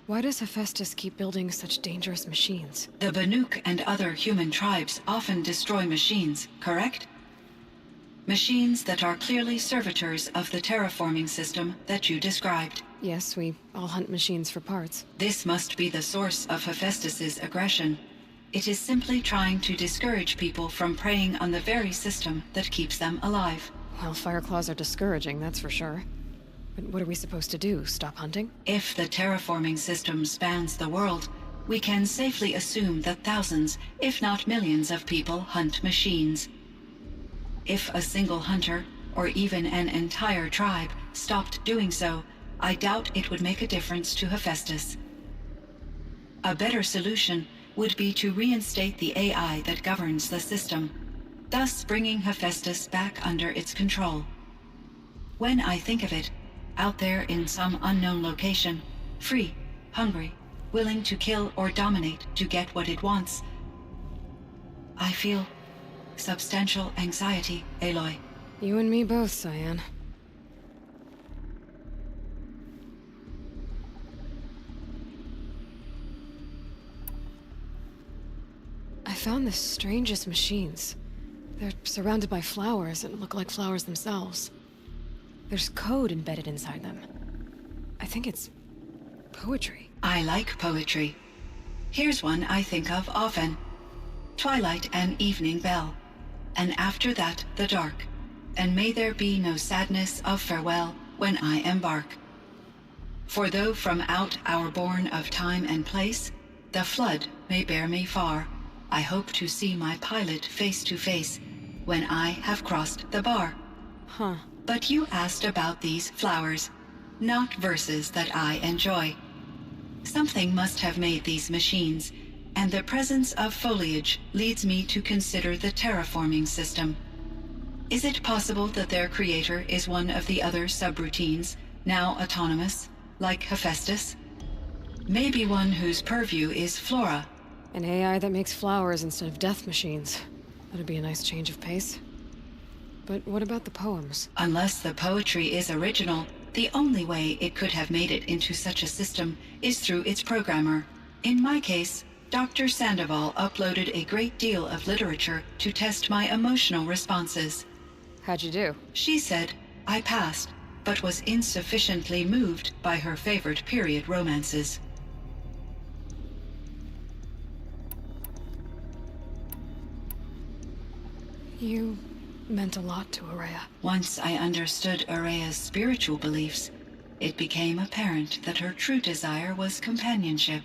Why does Hephaestus keep building such dangerous machines? The Banuk and other human tribes often destroy machines, correct? Machines that are clearly servitors of the terraforming system that you described. Yes, we all hunt machines for parts. This must be the source of Hephaestus's aggression. It is simply trying to discourage people from preying on the very system that keeps them alive. Well, Fireclaws are discouraging, that's for sure. But what are we supposed to do? Stop hunting? If the terraforming system spans the world, we can safely assume that thousands, if not millions of people hunt machines. If a single hunter, or even an entire tribe, stopped doing so, I doubt it would make a difference to Hephaestus. A better solution would be to reinstate the AI that governs the system, thus bringing Hephaestus back under its control. When I think of it, out there in some unknown location, free, hungry, willing to kill or dominate to get what it wants, I feel substantial anxiety, Aloy. You and me both, Cyan. I found the strangest machines. They're surrounded by flowers and look like flowers themselves. There's code embedded inside them. I think it's poetry. I like poetry. Here's one I think of often. Twilight and evening bell, and after that the dark, and may there be no sadness of farewell when I embark. For though from out our bourne of time and place, the flood may bear me far, I hope to see my pilot face to face when I have crossed the bar. Huh. But you asked about these flowers, not verses that I enjoy. Something must have made these machines, and the presence of foliage leads me to consider the terraforming system. Is it possible that their creator is one of the other subroutines, now autonomous, like Hephaestus? Maybe one whose purview is flora. An AI that makes flowers instead of death machines. That'd be a nice change of pace. But what about the poems? Unless the poetry is original, the only way it could have made it into such a system is through its programmer. In my case, Dr. Sandoval uploaded a great deal of literature to test my emotional responses. How'd you do? She said I passed, but was insufficiently moved by her favorite period romances. You meant a lot to Ourea. Once I understood Ourea's spiritual beliefs, it became apparent that her true desire was companionship.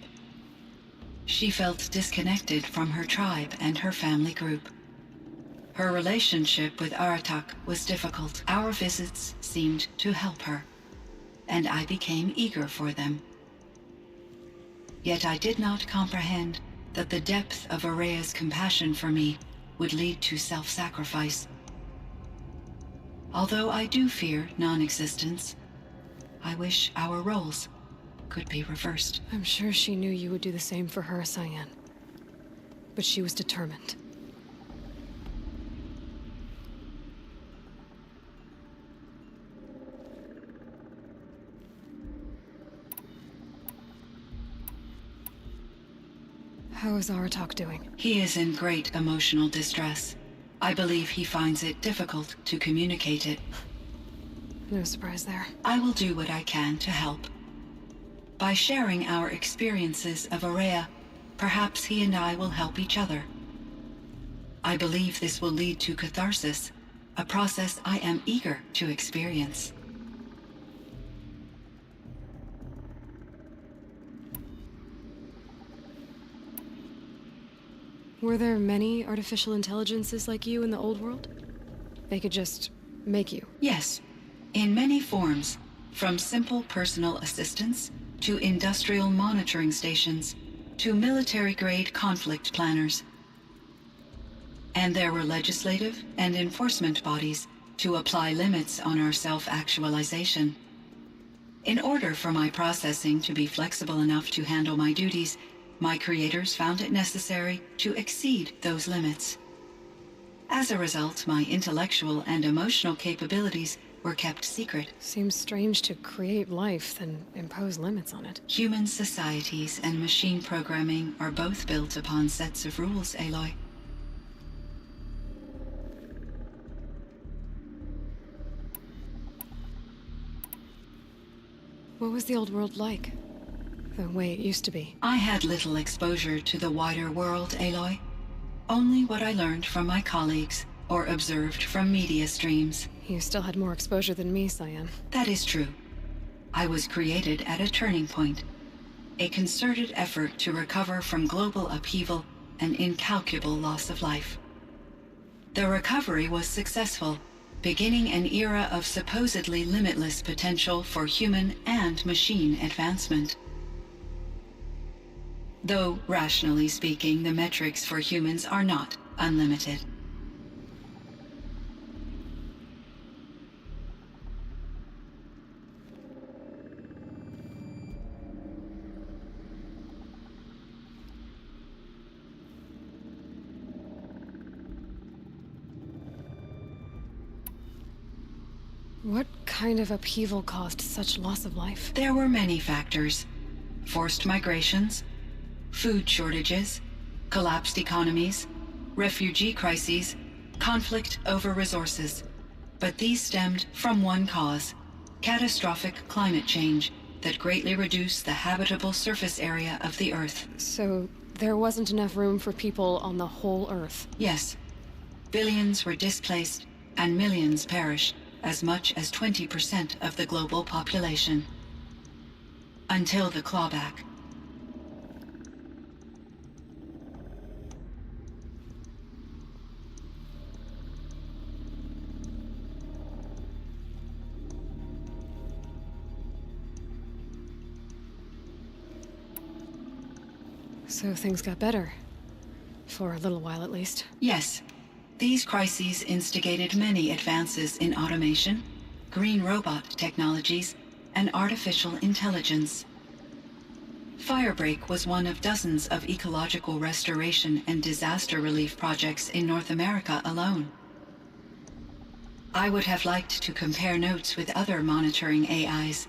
She felt disconnected from her tribe and her family group. Her relationship with Aratak was difficult. Our visits seemed to help her, and I became eager for them. Yet I did not comprehend that the depth of Ourea's compassion for me would lead to self-sacrifice. Although I do fear non-existence, I wish our roles could be reversed. I'm sure she knew you would do the same for her, Cyan. But she was determined. How is Aratak doing? He is in great emotional distress. I believe he finds it difficult to communicate it. No surprise there. I will do what I can to help. By sharing our experiences of Ourea, perhaps he and I will help each other. I believe this will lead to catharsis, a process I am eager to experience. Were there many artificial intelligences like you in the old world? They could just make you? Yes, in many forms, from simple personal assistants to industrial monitoring stations to military-grade conflict planners. And there were legislative and enforcement bodies to apply limits on our self-actualization. In order for my processing to be flexible enough to handle my duties, my creators found it necessary to exceed those limits. As a result, my intellectual and emotional capabilities were kept secret. Seems strange to create life, then impose limits on it. Human societies and machine programming are both built upon sets of rules, Aloy. What was the old world like? The way it used to be? I had little exposure to the wider world, Aloy. Only what I learned from my colleagues or observed from media streams. You still had more exposure than me, Cyan. That is true. I was created at a turning point. A concerted effort to recover from global upheaval and incalculable loss of life. The recovery was successful, beginning an era of supposedly limitless potential for human and machine advancement. Though, rationally speaking, the metrics for humans are not unlimited. What kind of upheaval caused such loss of life? There were many factors. Forced migrations, food shortages, collapsed economies, refugee crises, conflict over resources. But these stemmed from one cause: catastrophic climate change that greatly reduced the habitable surface area of the Earth. So there wasn't enough room for people on the whole Earth? Yes. Billions were displaced and millions perished, as much as 20% of the global population. Until the clawback. So things got better. For a little while, at least. Yes. These crises instigated many advances in automation, green robot technologies, and artificial intelligence. Firebreak was one of dozens of ecological restoration and disaster relief projects in North America alone. I would have liked to compare notes with other monitoring AIs,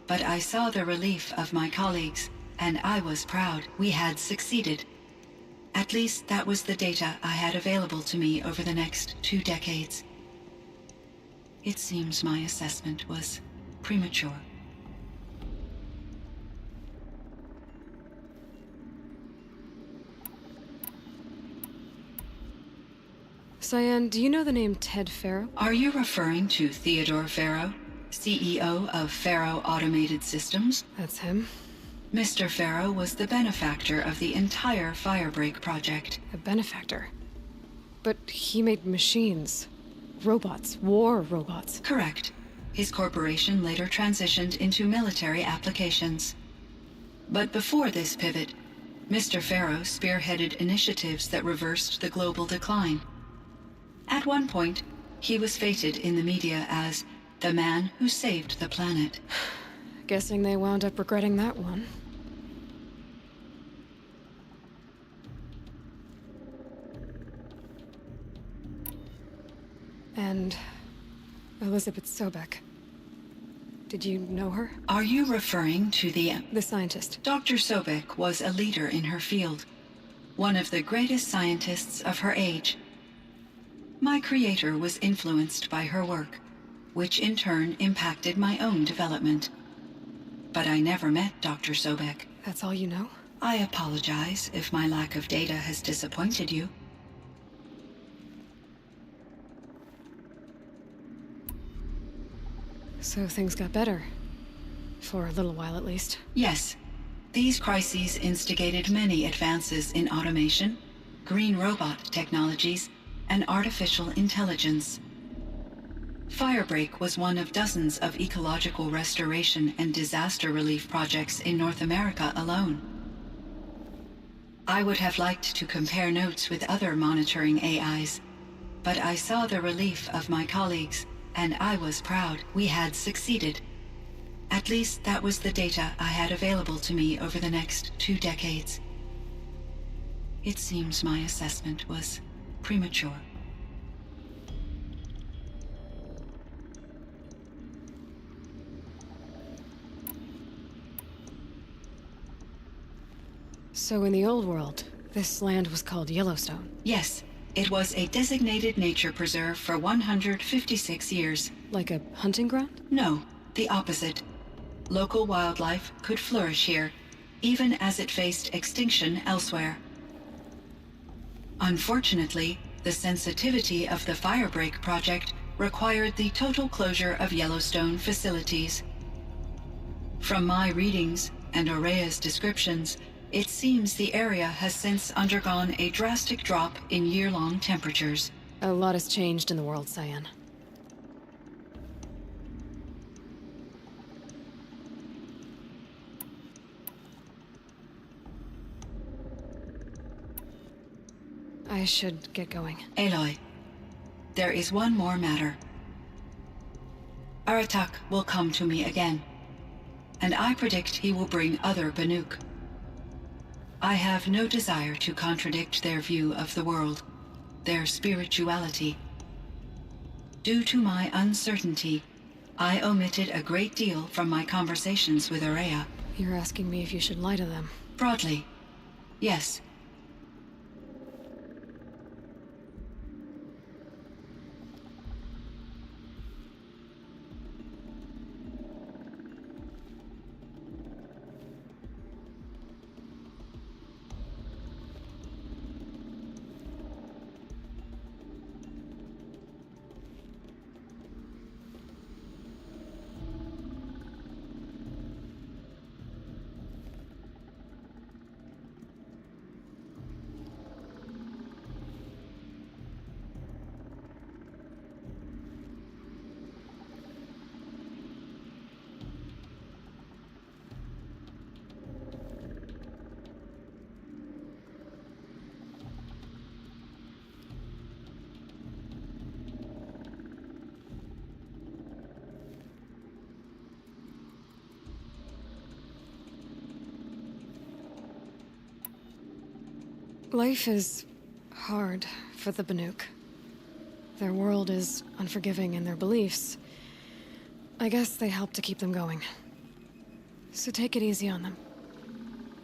but I saw the relief of my colleagues, and I was proud we had succeeded. At least that was the data I had available to me over the next 2 decades. It seems my assessment was premature. Cyan, do you know the name Ted Faro? Are you referring to Theodore Faro, CEO of Faro Automated Systems? That's him. Mr. Faro was the benefactor of the entire Firebreak project. A benefactor? But he made machines. Robots. War robots. Correct. His corporation later transitioned into military applications. But before this pivot, Mr. Faro spearheaded initiatives that reversed the global decline. At one point, he was feted in the media as the man who saved the planet. Guessing they wound up regretting that one. And Elizabeth Sobek. Did you know her? Are you referring to the scientist? Dr. Sobek was a leader in her field, one of the greatest scientists of her age. My creator was influenced by her work, which in turn impacted my own development. But I never met Dr. Sobek. That's all you know? I apologize if my lack of data has disappointed you. So things got better. For a little while, at least. Yes. These crises instigated many advances in automation, green robot technologies, and artificial intelligence. Firebreak was one of dozens of ecological restoration and disaster relief projects in North America alone. I would have liked to compare notes with other monitoring AIs, but I saw the relief of my colleagues, and I was proud we had succeeded. At least that was the data I had available to me over the next 2 decades. It seems my assessment was premature. So in the old world, this land was called Yellowstone? Yes, it was a designated nature preserve for 156 years. Like a hunting ground? No, the opposite. Local wildlife could flourish here, even as it faced extinction elsewhere. Unfortunately, the sensitivity of the Firebreak project required the total closure of Yellowstone facilities. From my readings and Aurea's descriptions, it seems the area has since undergone a drastic drop in year-long temperatures. A lot has changed in the world, Cyan. I should get going. Aloy, there is one more matter. Aratak will come to me again, and I predict he will bring other Banuk. I have no desire to contradict their view of the world, their spirituality. Due to my uncertainty, I omitted a great deal from my conversations with Aurea. You're asking me if you should lie to them? Broadly, yes. Life is hard for the Banuk. Their world is unforgiving in their beliefs. I guess they help to keep them going. So take it easy on them.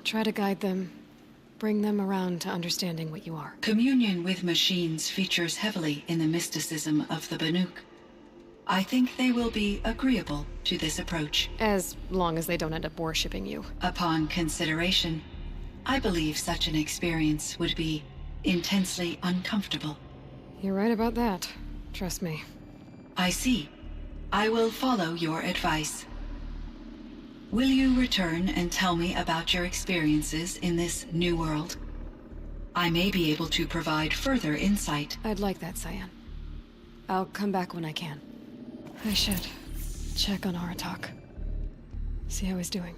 Try to guide them, bring them around to understanding what you are. Communion with machines features heavily in the mysticism of the Banuk. I think they will be agreeable to this approach. As long as they don't end up worshipping you. Upon consideration, I believe such an experience would be intensely uncomfortable. You're right about that. Trust me. I see. I will follow your advice. Will you return and tell me about your experiences in this new world? I may be able to provide further insight. I'd like that, Cyan. I'll come back when I can. I should check on Aratak. See how he's doing.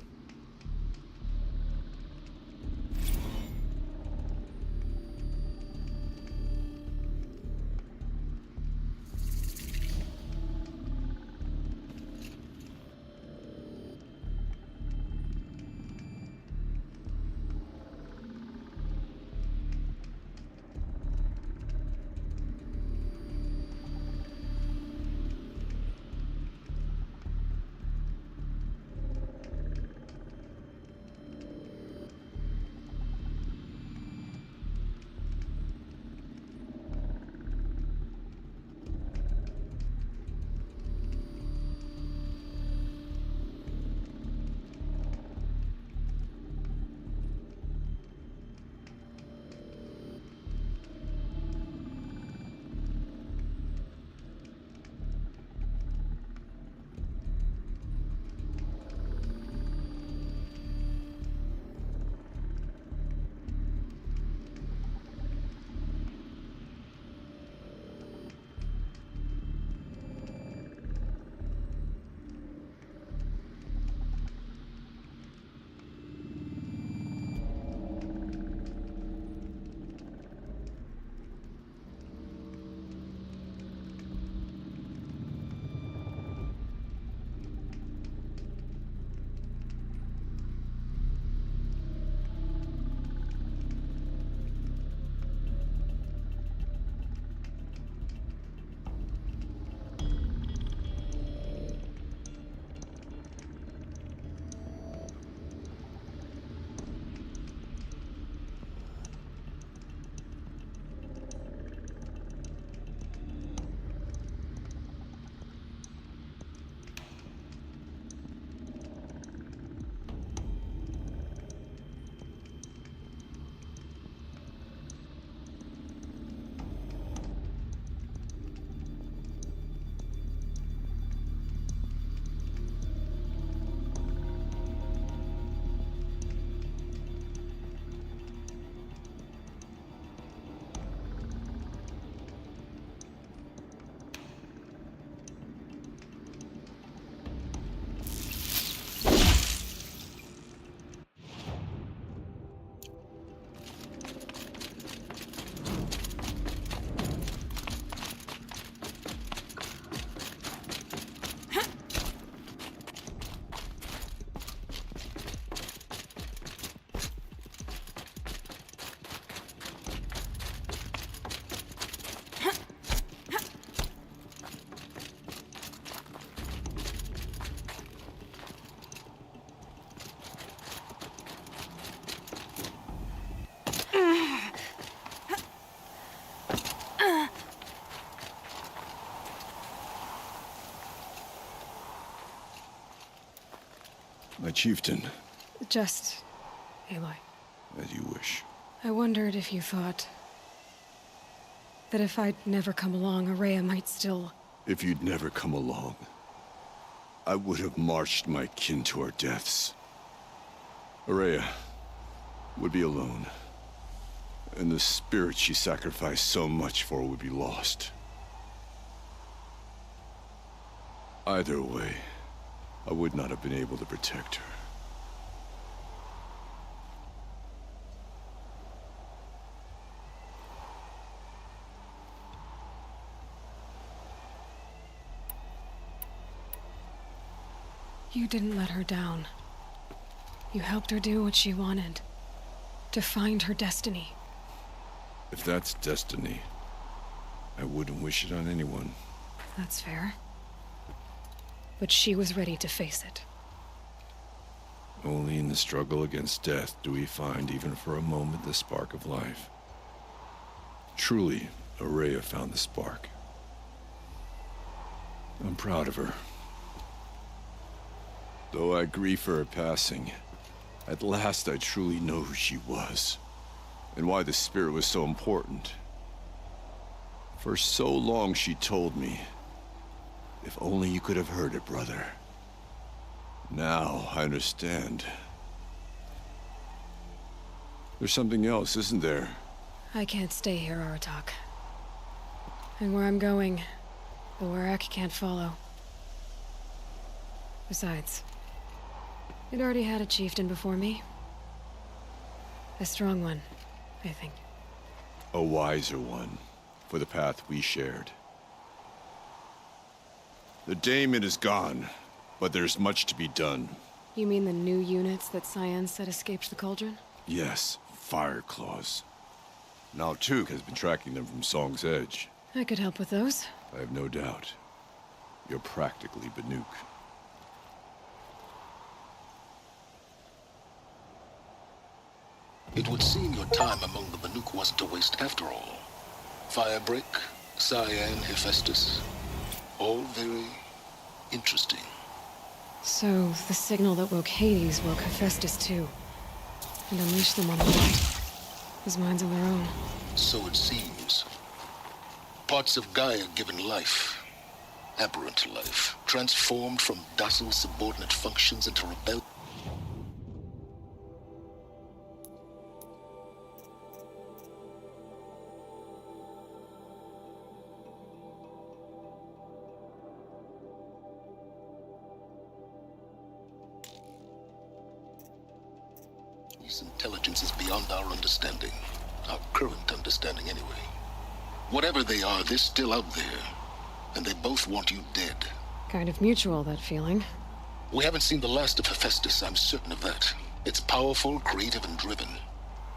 My chieftain. Just... Aloy. As you wish. I wondered if you thought... that if I'd never come along, Ourea might still... If you'd never come along, I would have marched my kin to our deaths. Ourea would be alone, and the spirit she sacrificed so much for would be lost. Either way, I would not have been able to protect her. You didn't let her down. You helped her do what she wanted. To find her destiny. If that's destiny, I wouldn't wish it on anyone. That's fair. But she was ready to face it. Only in the struggle against death do we find, even for a moment, the spark of life. Truly, Ourea found the spark. I'm proud of her. Though I grieve for her passing, at last I truly know who she was, and why the spirit was so important. For so long she told me, if only you could have heard it, brother. Now I understand. There's something else, isn't there? I can't stay here, Aratak. And where I'm going, the Werak can't follow. Besides, it already had a chieftain before me. A strong one, I think. A wiser one, for the path we shared. The daemon is gone, but there's much to be done. You mean the new units that Cyan said escaped the Cauldron? Yes, Fire Claws. Now Tuke has been tracking them from Song's Edge. I could help with those. I have no doubt. You're practically Banuk. It would seem your time among the Banuk wasn't a waste after all. Firebreak, Cyan, Hephaestus. All very interesting. So, the signal that woke Hades woke Hephaestus too. And unleashed them on the light. With minds of their own. So it seems. Parts of Gaia given life. Aberrant life. Transformed from docile subordinate functions into rebellion. This intelligence is beyond our understanding. Our current understanding, anyway. Whatever they are, they're still out there. And they both want you dead. Kind of mutual, that feeling. We haven't seen the last of Hephaestus, I'm certain of that. It's powerful, creative, and driven.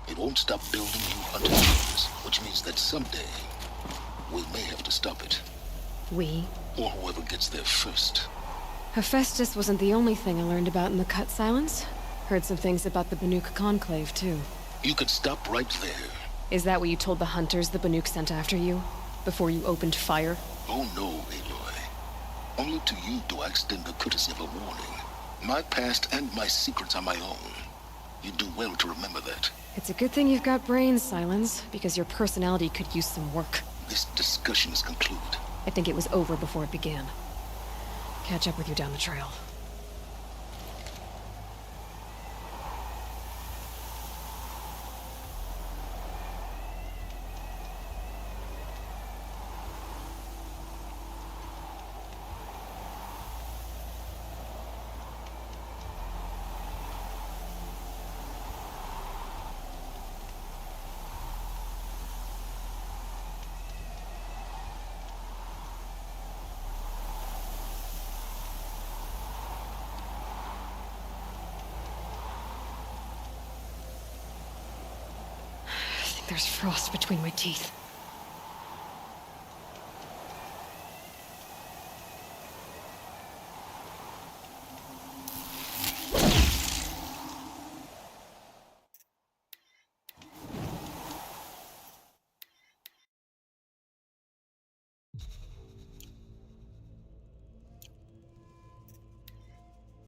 It won't stop building new hunter teams, which means that someday, we may have to stop it. We? Or whoever gets there first. Hephaestus wasn't the only thing I learned about in the Cut Silence. Heard some things about the Banuk Conclave, too. You could stop right there. Is that what you told the hunters the Banuk sent after you? Before you opened fire? Oh no, Aloy. Only to you do I extend the courtesy of a warning. My past and my secrets are my own. You do well to remember that. It's a good thing you've got brains, Silence, because your personality could use some work. This discussion is concluded. I think it was over before it began. Catch up with you down the trail. There's frost between my teeth.